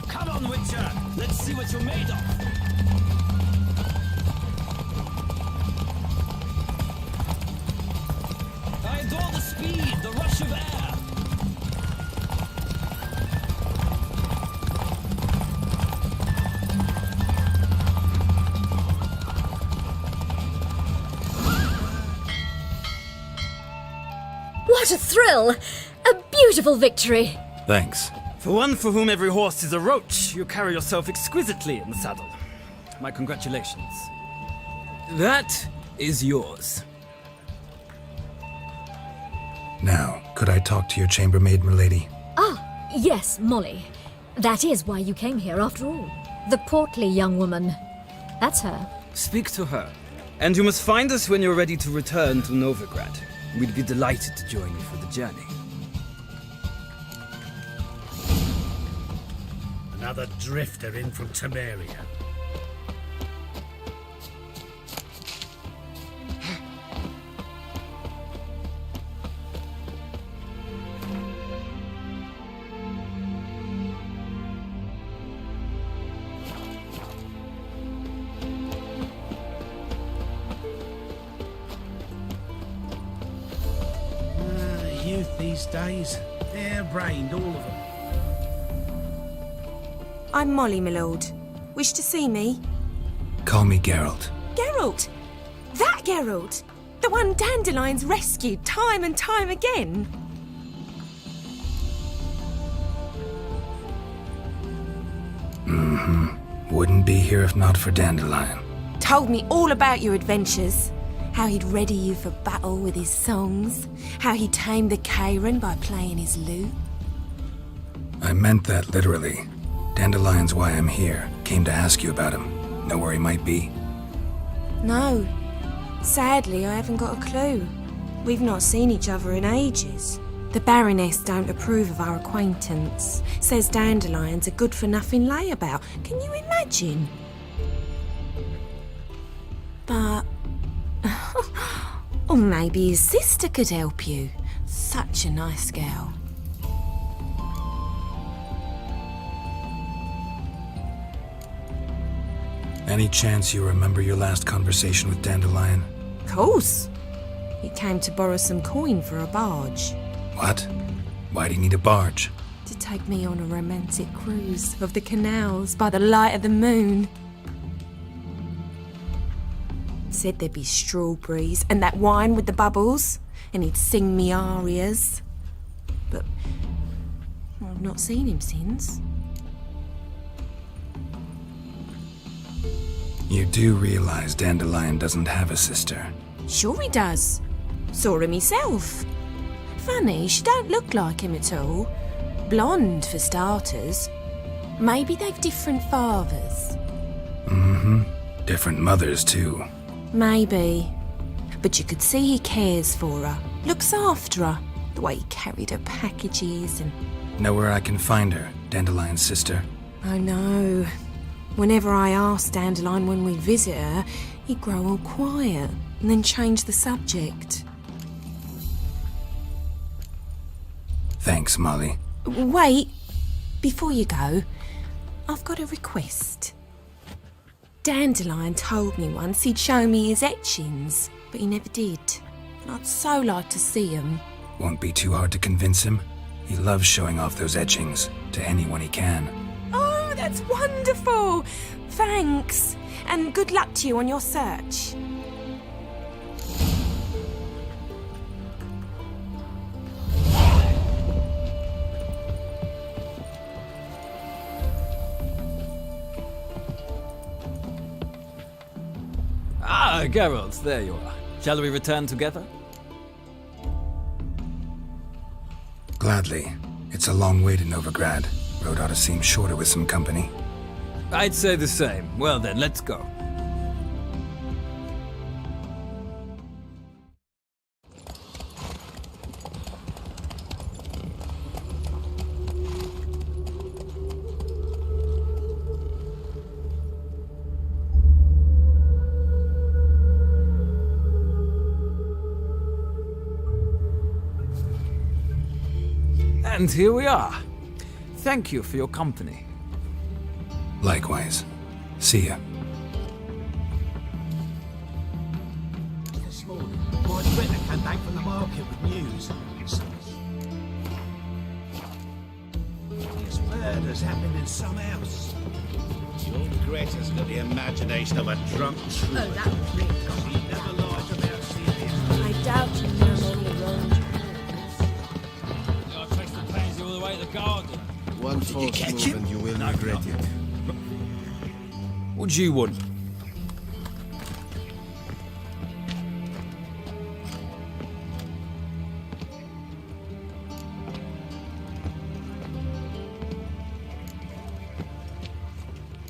Come on, Witcher. Let's see what you're made of. I adore the speed, the rush of air. What a thrill! A beautiful victory! Thanks. For one for whom every horse is a roach, you carry yourself exquisitely in the saddle. My congratulations. That is yours. Now, could I talk to your chambermaid, milady? Ah, yes, Molly. That is why you came here after all. The portly young woman. That's her. Speak to her. And you must find us when you're ready to return to Novigrad. We'd be delighted to join you for the journey. Another drifter in from Temeria. Youth these days, hair-brained, all of them. I'm Molly, my lord. Wish to see me? Call me Geralt. Geralt! That Geralt! The one Dandelions rescued time and time again! Mm-hmm. Wouldn't be here if not for Dandelion. Told me all about your adventures. How he'd ready you for battle with his songs. How he tamed the Kairan by playing his lute. I meant that literally. Dandelion's why I'm here. Came to ask you about him. Know where he might be? No. Sadly, I haven't got a clue. We've not seen each other in ages. The Baroness don't approve of our acquaintance. Says Dandelion's a good-for-nothing layabout. Can you imagine? But... or maybe his sister could help you. Such a nice girl. Any chance you remember your last conversation with Dandelion? Course. He came to borrow some coin for a barge. What? Why do you need a barge? To take me on a romantic cruise of the canals by the light of the moon. Said there'd be strawberries and that wine with the bubbles, and he'd sing me arias. But I've not seen him since. You do realize Dandelion doesn't have a sister? Sure he does. Saw him myself. Funny, she don't look like him at all. Blonde, for starters. Maybe they've different fathers. Mm-hmm. Different mothers, too. Maybe. But you could see he cares for her. Looks after her. The way he carried her packages and... Know where I can find her, Dandelion's sister? I know. Whenever I asked Dandelion when we'd visit her, he'd grow all quiet and then change the subject. Thanks, Molly. Wait. Before you go, I've got a request. Dandelion told me once he'd show me his etchings, but he never did. And I'd so like to see them. Won't be too hard to convince him. He loves showing off those etchings to anyone he can. Oh, that's wonderful! Thanks. And good luck to you on your search. Ah, Geralt, there you are. Shall we return together? Gladly. It's a long way to Novigrad. Road ought to seem shorter with some company. I'd say the same. Well then, let's go. And here we are. Thank you for your company. Likewise. See ya. This morning, my printer came back from the market with news. This murder's happened in some house. Your Greta's got the imagination of a drunk shrew. Oh, that was Rick. She never lies about seeing I doubt you know any wrong. I traced the pansy all the way to the garden. One false move and you will regret it. What do you want?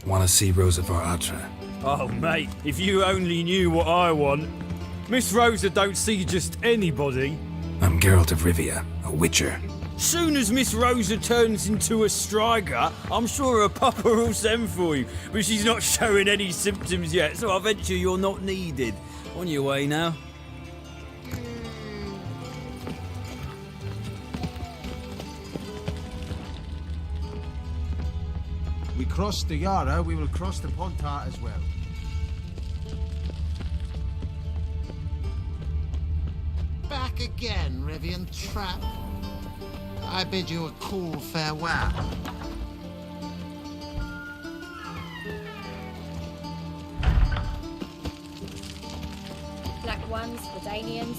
Want to see Rosa var Atra? Oh, mate, if you only knew what I want. Miss Rosa don't see just anybody. I'm Geralt of Rivia, a witcher. Soon as Miss Rosa turns into a striker, I'm sure her papa will send for you. But she's not showing any symptoms yet, so I venture you're not needed. On your way now. We crossed the Yara, we will cross the Pontar as well. Back again, Rivian Trap. I bid you a cool farewell. Black ones, Redanians,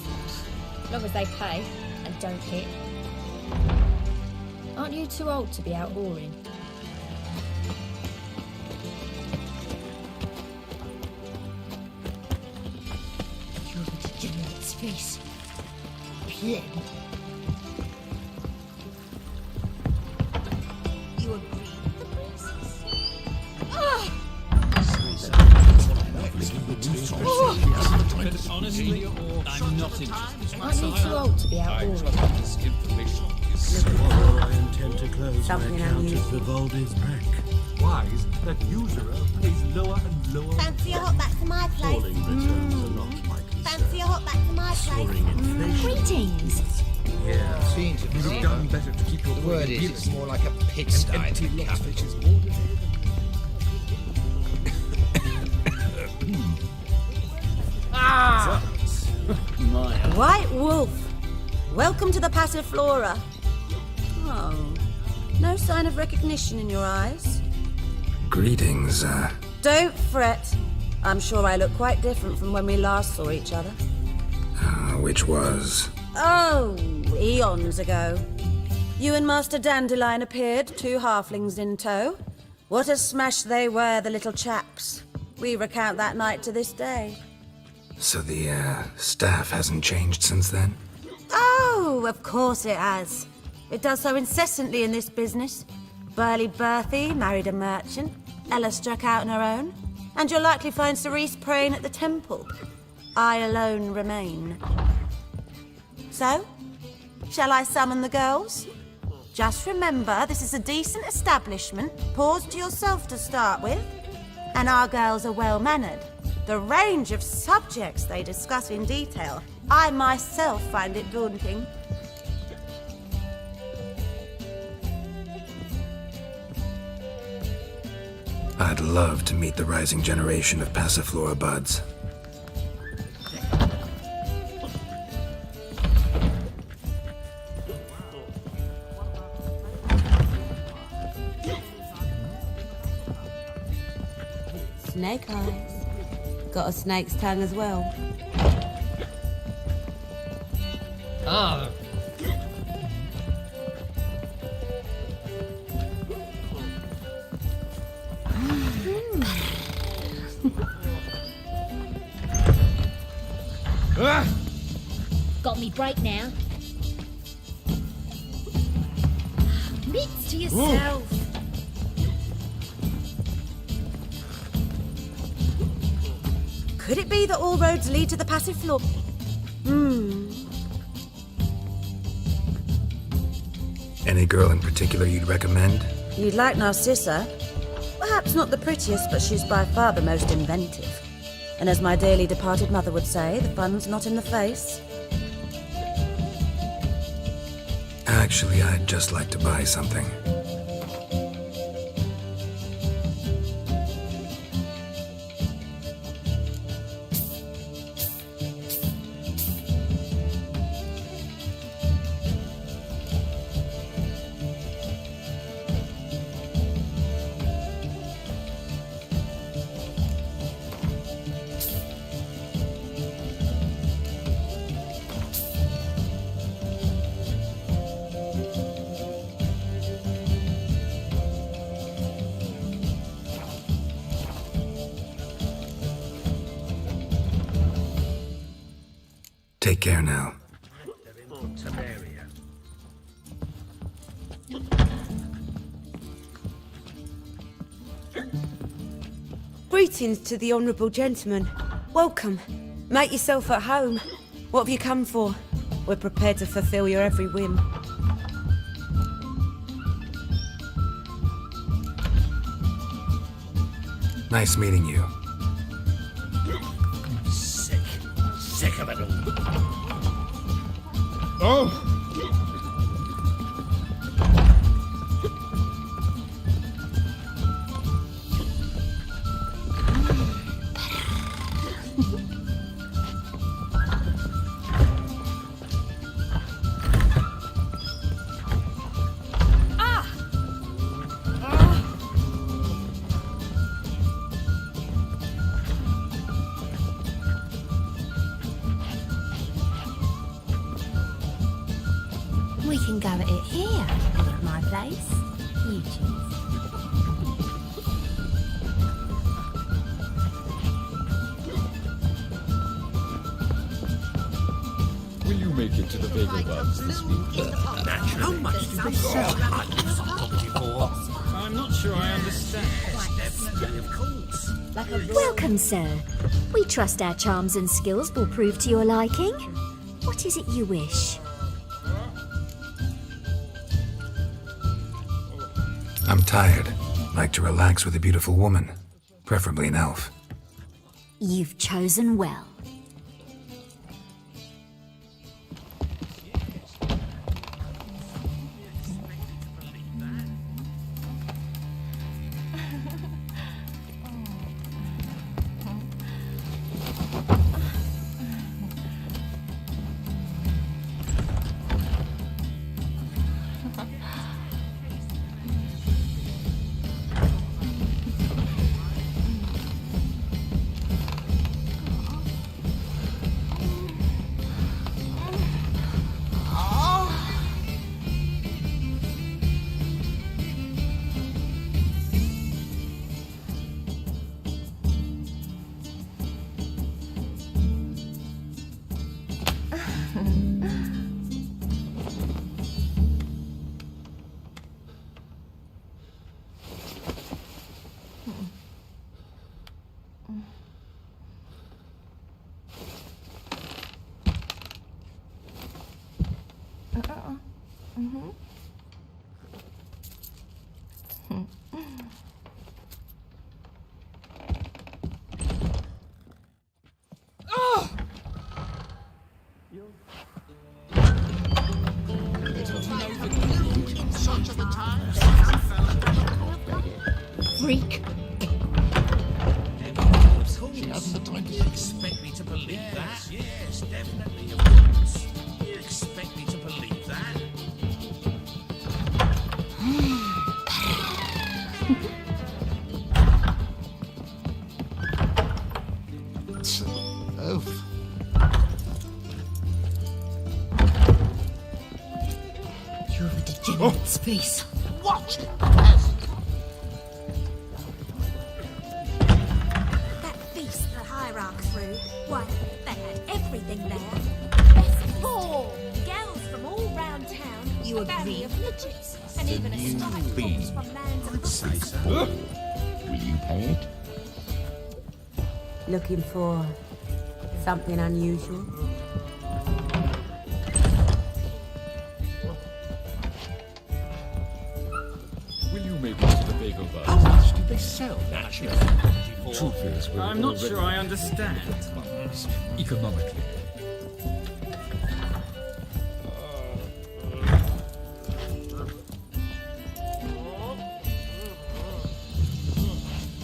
as long as they pay and don't hit. Aren't you too old to be out whoring? You're the degenerate's face. PM. You agree with the princess? Honestly, I'm not interested. Aren't you too old to be out whoring? Tomorrow I intend to close Something my account at unusual. Vivaldi's bank. Wise, that usurer pays lower and lower. Fancy a hop back to my place. Falling returns are not my concern. Fancy a hop back to my Soaring inflation. Greetings. Yeah. Seems You'd have done better to keep your The word is, dealers. it's more like a pigsty Empty than a lots capital. which is more than White Wolf, welcome to the Passiflora. Oh, no sign of recognition in your eyes? Greetings, Don't fret. I'm sure I look quite different from when we last saw each other. which was... Oh, eons ago. You and Master Dandelion appeared, 2 halflings in tow. What a smash they were, the little chaps. We recount that night to this day. So the, staff hasn't changed since then? Oh, of course it has. It does so incessantly in this business. Burly Berthy married a merchant. Ella struck out on her own. And you'll likely find Cerise praying at the temple. I alone remain. So, shall I summon the girls? Just remember, this is a decent establishment. Pause to yourself to start with. And our girls are well-mannered. The range of subjects they discuss in detail, I myself find it daunting. I'd love to meet the rising generation of Passiflora buds. Snake eyes. Got a snake's tongue as well. Oh. Got me break now. Mitts to yourself. Could it be that all roads lead to the Passiflora? Any girl in particular you'd recommend? You'd like Narcissa? Perhaps not the prettiest, but she's by far the most inventive. And as my dearly departed mother would say, the fun's not in the face. Actually, I'd just like to buy something. Take care now. Greetings to the honourable gentleman. Welcome. Make yourself at home. What have you come for? We're prepared to fulfill your every whim. Nice meeting you. Sick of it all. Oh! We can go at it here, at my place. You choose. Will you make it to the Vega Buds this week? How much do they sell property for? I'm not sure I understand. Definitely, of course. Welcome, sir. We trust our charms and skills will prove to your liking. What is it you wish? I'm tired. Like to relax with a beautiful woman. Preferably an elf. You've chosen well. Freak. She hasn't the time to expect me to believe that. Yes, definitely. Of course. You expect me to believe that? Oof. You're a degenerate space. Watch it! That feast the Hierarch threw, why, they had everything there. Oh, girls from all round town. You a family agree? of midgets, and even a stomach force from lands of Say so. Will you pay it? Looking for something unusual? Will you make it to the bagel bar? How much do they sell? Naturally. Truth is, we're I'm not already sure I understand. economically.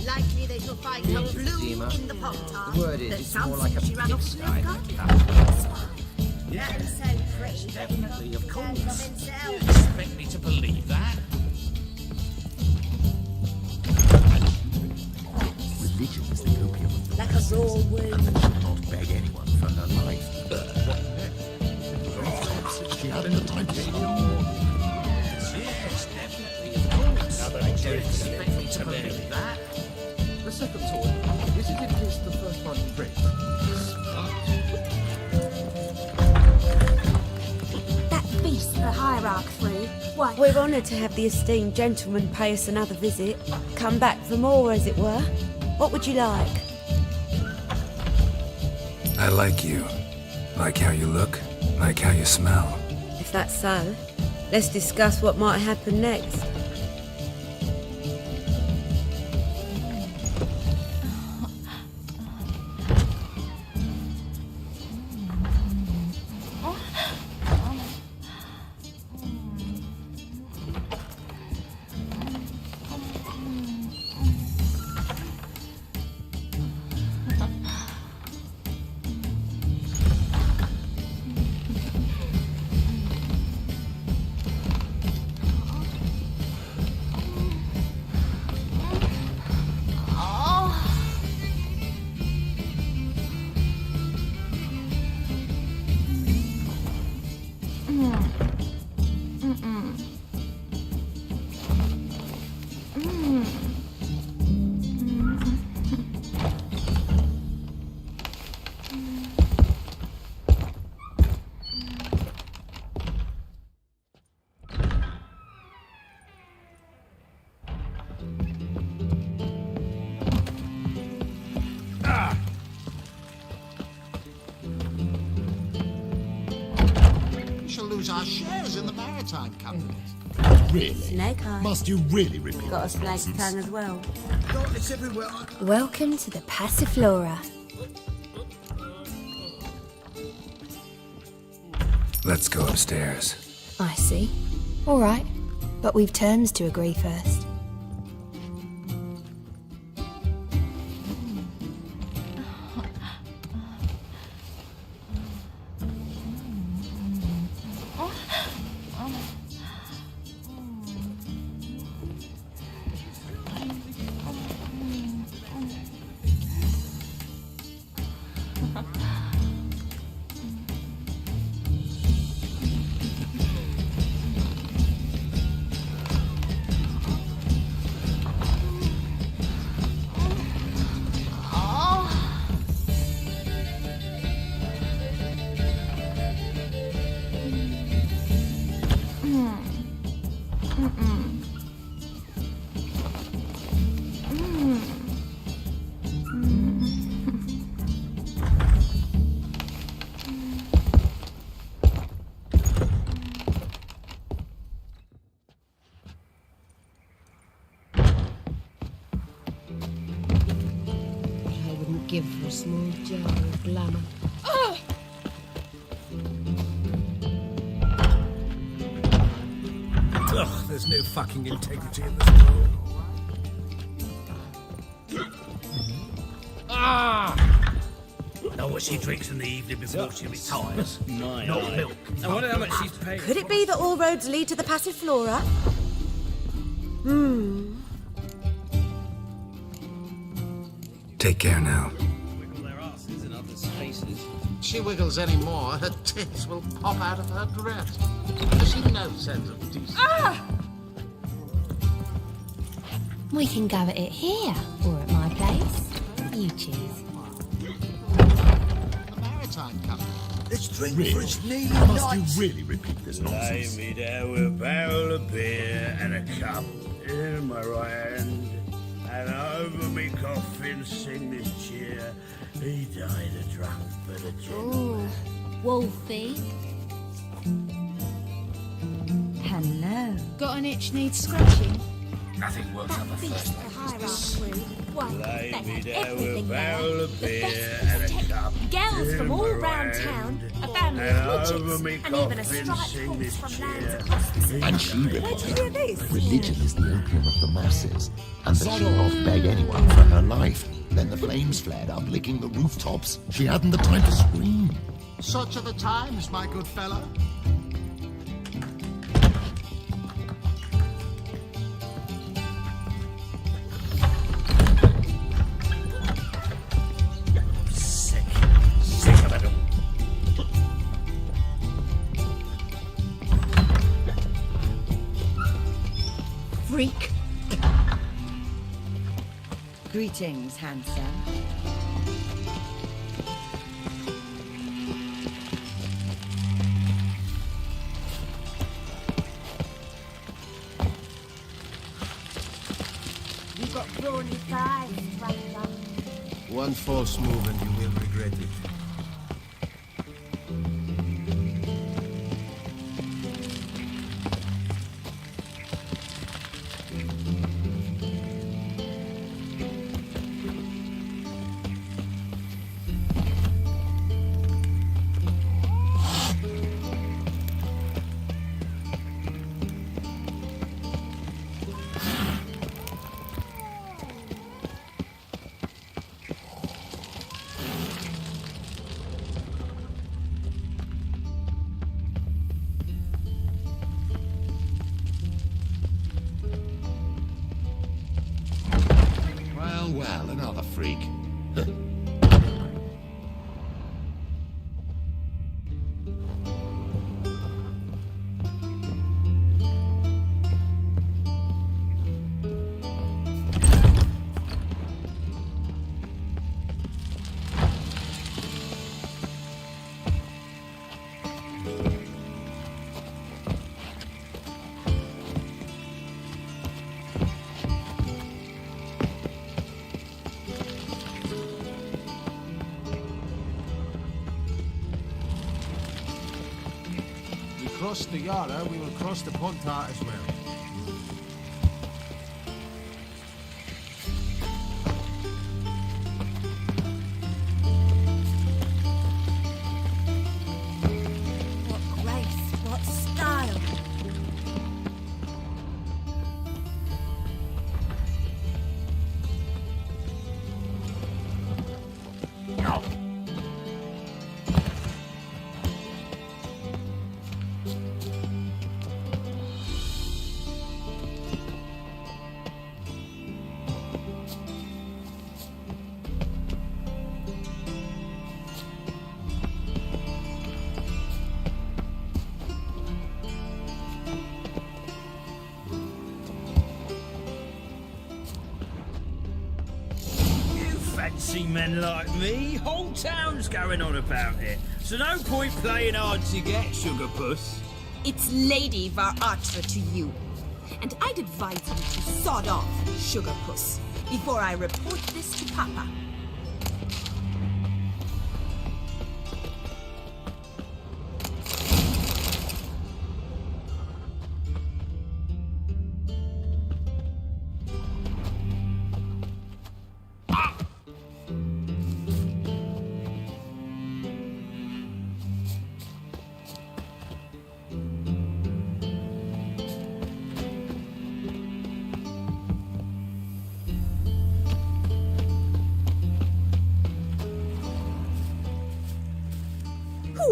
Likely they shall find her blue in the pot. The word is, That it's more sounds like a she ran off pigsty to than the a garden. Yes, So pretty. definitely. Of Stand for course. themselves. You expect me to believe that? Religion is the opium of the Like a raw wound. not beg anyone for her life. What next? She hadn't the time to say no. Yes, definitely. Of course. You expect me to believe that? The second sword, is it in case the first one breaks? That feast the Hierarch threw, why, We're honoured to have the esteemed gentleman pay us another visit. Come back for more, as it were. What would you like? I like you. Like how you look. Like how you smell. If that's so, let's discuss what might happen next. We shall lose our shares in the maritime companies. Really? Snake eye. Must you really repeat Got a this snake's nonsense? tongue as well. God, it's everywhere. welcome to the Passiflora. Let's go upstairs. I see. All right, but we've terms to agree first. give for a small jar of glamour. Ugh, there's no fucking integrity in this world. Know what she drinks in the evening before she retires? Not milk. I wonder how much she's paid. Could it be that all roads lead to the Passiflora? Take care now. Wiggle their asses in others' faces. She wiggles any more, her tits will pop out of her dress. Has she no sense of decency? We can go at it here or at my place. You choose. The maritime company. Let's drink for its nearly Must you really repeat this Lay nonsense? me down with a barrel of beer and a cup in my right hand, and over me coffin sing this cheer. He died a drunk, but a gentleman. Wolfie. Hello. Got an itch needs scratching? Nothing works up a first. Lay me down with a barrel of beer and a cup Girls in from my all right round hand, town, a family and of over widgets, me and even a coffin striped sing horse this from lands cheer. across the sea. And she Where'd you hear this? Religion is the opium of the masses, and that she'll not beg anyone for her life. Then the flames flared up, licking the rooftops. She hadn't the time to scream. Such are the times, my good fellow. Sick of it all. Freak. Greetings, handsome. You got brawny thighs, Stranger. One false move and you will regret it. Well, another freak. We cross the Yara, we will cross the Pontar as well. What grace, what style. Fancy men like me, whole town's going on about it. So no point playing hard to get, sugar puss. It's Lady Varatra to you. And I'd advise you to sod off, sugar puss, before I report this to Papa.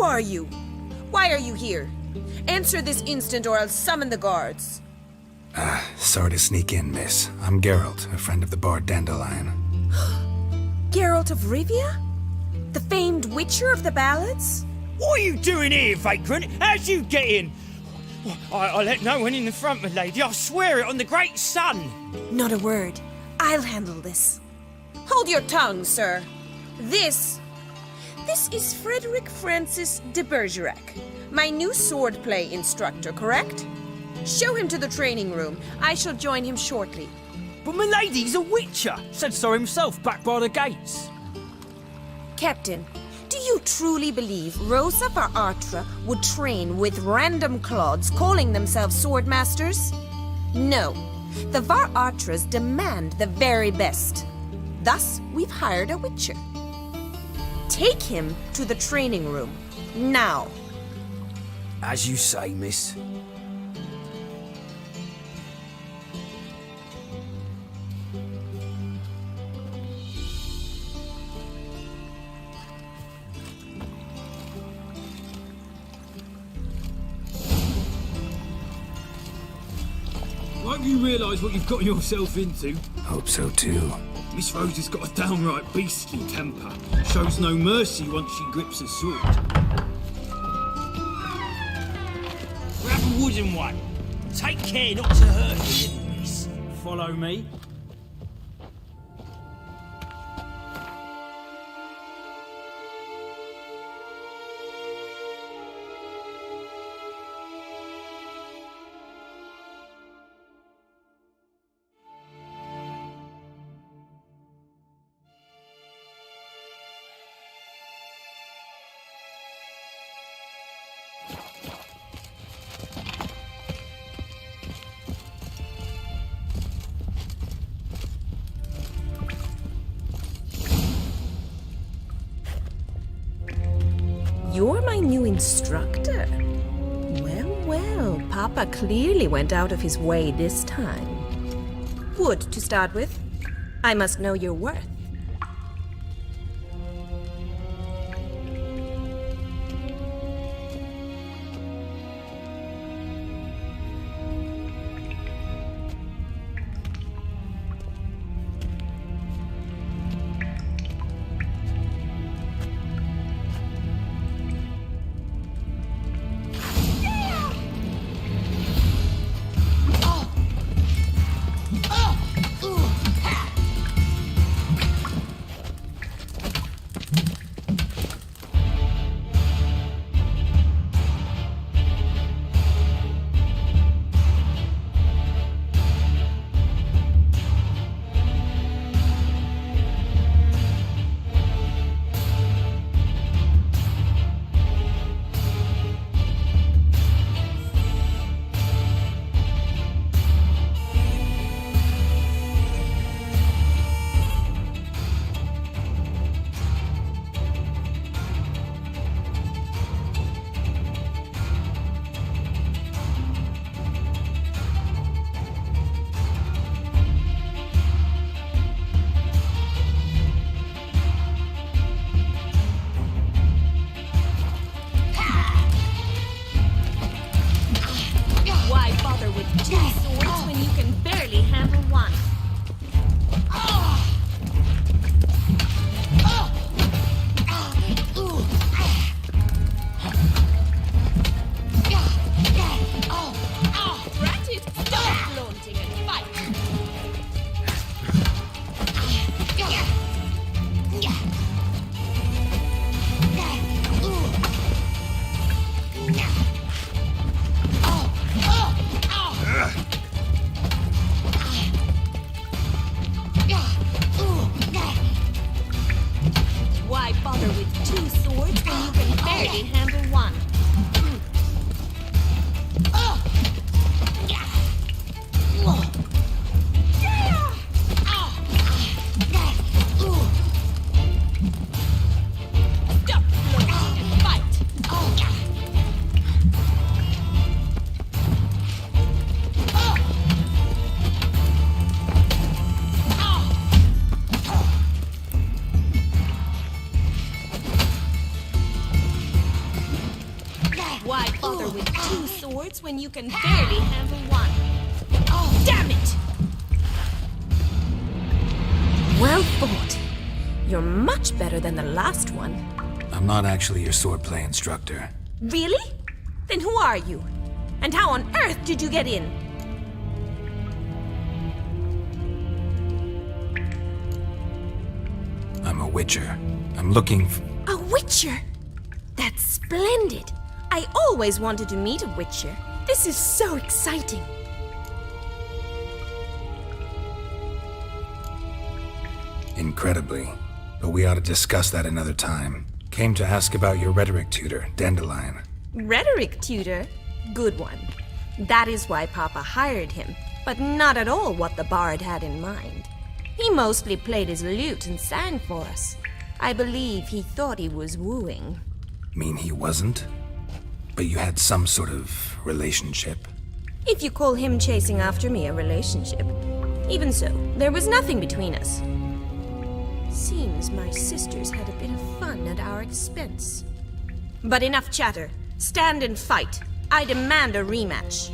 are you? Why are you here? Answer this instant or I'll summon the guards. Sorry to sneak in, miss. I'm Geralt, a friend of the bard Dandelion. Geralt of Rivia? The famed witcher of the ballads? What are you doing here, vagrant? How'd you get in? I let no one in the front, my lady. I swear it on the great sun. Not a word. I'll handle this. Hold your tongue, sir. This is Frederick Francis de Bergerac, my new swordplay instructor, correct? Show him to the training room. I shall join him shortly. But my lady's a witcher. Said so himself back by the gates. Captain, do you truly believe Rosa var Artra would train with random clods calling themselves swordmasters? No. The var Artras demand the very best. Thus, we've hired a witcher. Take him to the training room. Now. As you say, miss. Won't you realise what you've got yourself into? Hope so too. Miss Rose has got a downright beastly temper. Shows no mercy once she grips a sword. Grab a wooden one. Take care not to hurt the little miss. Follow me. You're my new instructor? Well, well, Papa clearly went out of his way this time. Wood, to start with. I must know your worth. bother with 2 swords when you can barely handle 1? Oh, damn it! Well fought. You're much better than the last one. I'm not actually your swordplay instructor. Really? Then who are you? And how on earth did you get in? I'm a witcher. I'm looking for... A witcher? That's splendid. I always wanted to meet a witcher. This is so exciting. Incredibly. But we ought to discuss that another time. Came to ask about your rhetoric tutor, Dandelion. Rhetoric tutor? Good one. That is why Papa hired him, but not at all what the bard had in mind. He mostly played his lute and sang for us. I believe he thought he was wooing. Mean he wasn't? But you had some sort of relationship? If you call him chasing after me a relationship. Even so, there was nothing between us. Seems my sisters had a bit of fun at our expense. But enough chatter. Stand and fight. I demand a rematch.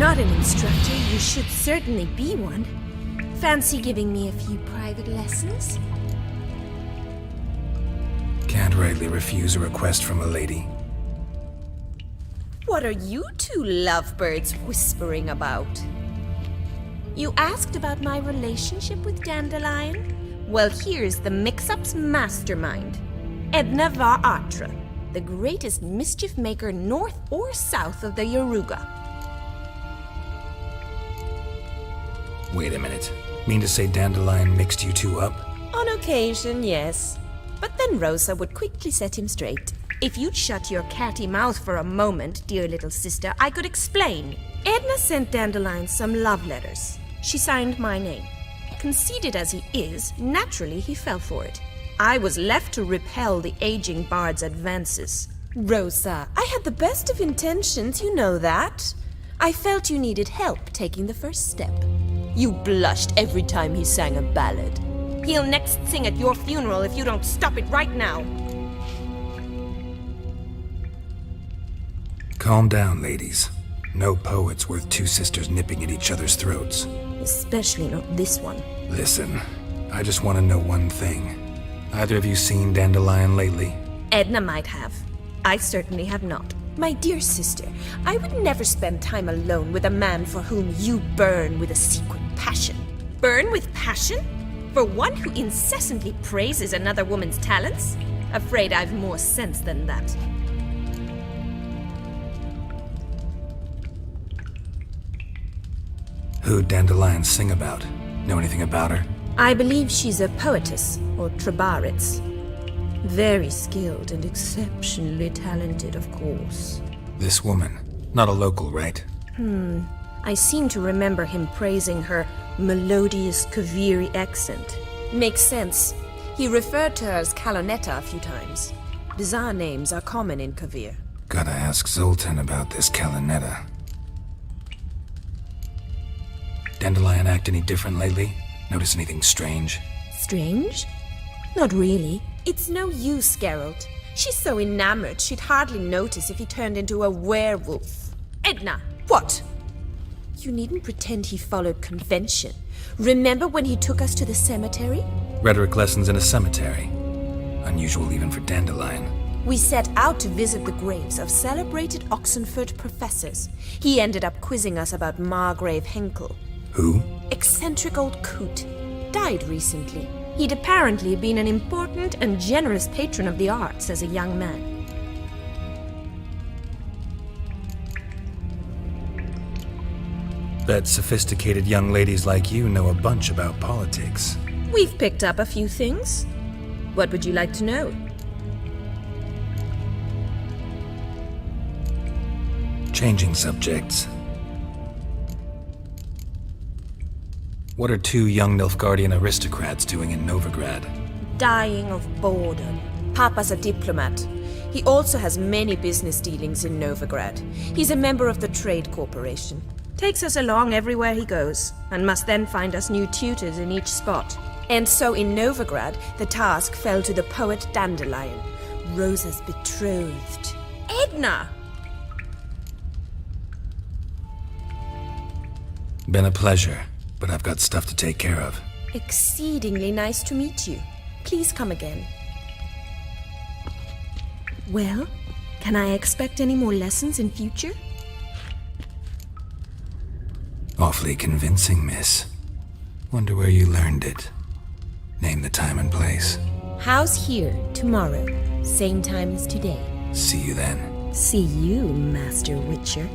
not an instructor, you should certainly be one. Fancy giving me a few private lessons? Can't rightly refuse a request from a lady. What are you two lovebirds whispering about? You asked about my relationship with Dandelion? Well, here's the mix-up's mastermind. Edna var Atra, the greatest mischief maker north or south of the Yaruga. Wait a minute. Mean to say Dandelion mixed you two up? On occasion, yes. But then Rosa would quickly set him straight. If you'd shut your catty mouth for a moment, dear little sister, I could explain. Edna sent Dandelion some love letters. She signed my name. Conceited as he is, naturally he fell for it. I was left to repel the aging bard's advances. Rosa, I had the best of intentions, you know that. I felt you needed help taking the first step. You blushed every time he sang a ballad. He'll next sing at your funeral if you don't stop it right now. Calm down, ladies. No poet's worth two sisters nipping at each other's throats. Especially not this one. Listen, I just want to know one thing. Either of you seen Dandelion lately? Edna might have. I certainly have not. My dear sister, I would never spend time alone with a man for whom you burn with a secret passion. Burn with passion? For one who incessantly praises another woman's talents? Afraid I've more sense than that. Who'd Dandelion sing about? Know anything about her? I believe she's a poetess, or Trebaritz. Very skilled and exceptionally talented, of course. This woman. Not a local, right? I seem to remember him praising her melodious Kaviri accent. Makes sense. He referred to her as Kalonetta a few times. Bizarre names are common in Kavir. Gotta ask Zoltan about this Kalonetta. Dandelion act any different lately? Notice anything strange? Strange? Not really. It's no use, Geralt. She's so enamored she'd hardly notice if he turned into a werewolf. Edna! What? You needn't pretend he followed convention. Remember when he took us to the cemetery? Rhetoric lessons in a cemetery. Unusual even for Dandelion. We set out to visit the graves of celebrated Oxenford professors. He ended up quizzing us about Margrave Henkel. Who? Eccentric old coot. Died recently. He'd apparently been an important and generous patron of the arts as a young man. Bet sophisticated young ladies like you know a bunch about politics. We've picked up a few things. What would you like to know? Changing subjects. What are two young Nilfgaardian aristocrats doing in Novigrad? Dying of boredom. Papa's a diplomat. He also has many business dealings in Novigrad. He's a member of the Trade Corporation. Takes us along everywhere he goes, and must then find us new tutors in each spot. And so in Novigrad, the task fell to the poet Dandelion, Rosa's betrothed. Edna! Been a pleasure, but I've got stuff to take care of. Exceedingly nice to meet you. Please come again. Well, can I expect any more lessons in future? Awfully convincing, miss. Wonder where you learned it. Name the time and place. House here, tomorrow. Same time as today. See you then. See you, Master Witcher.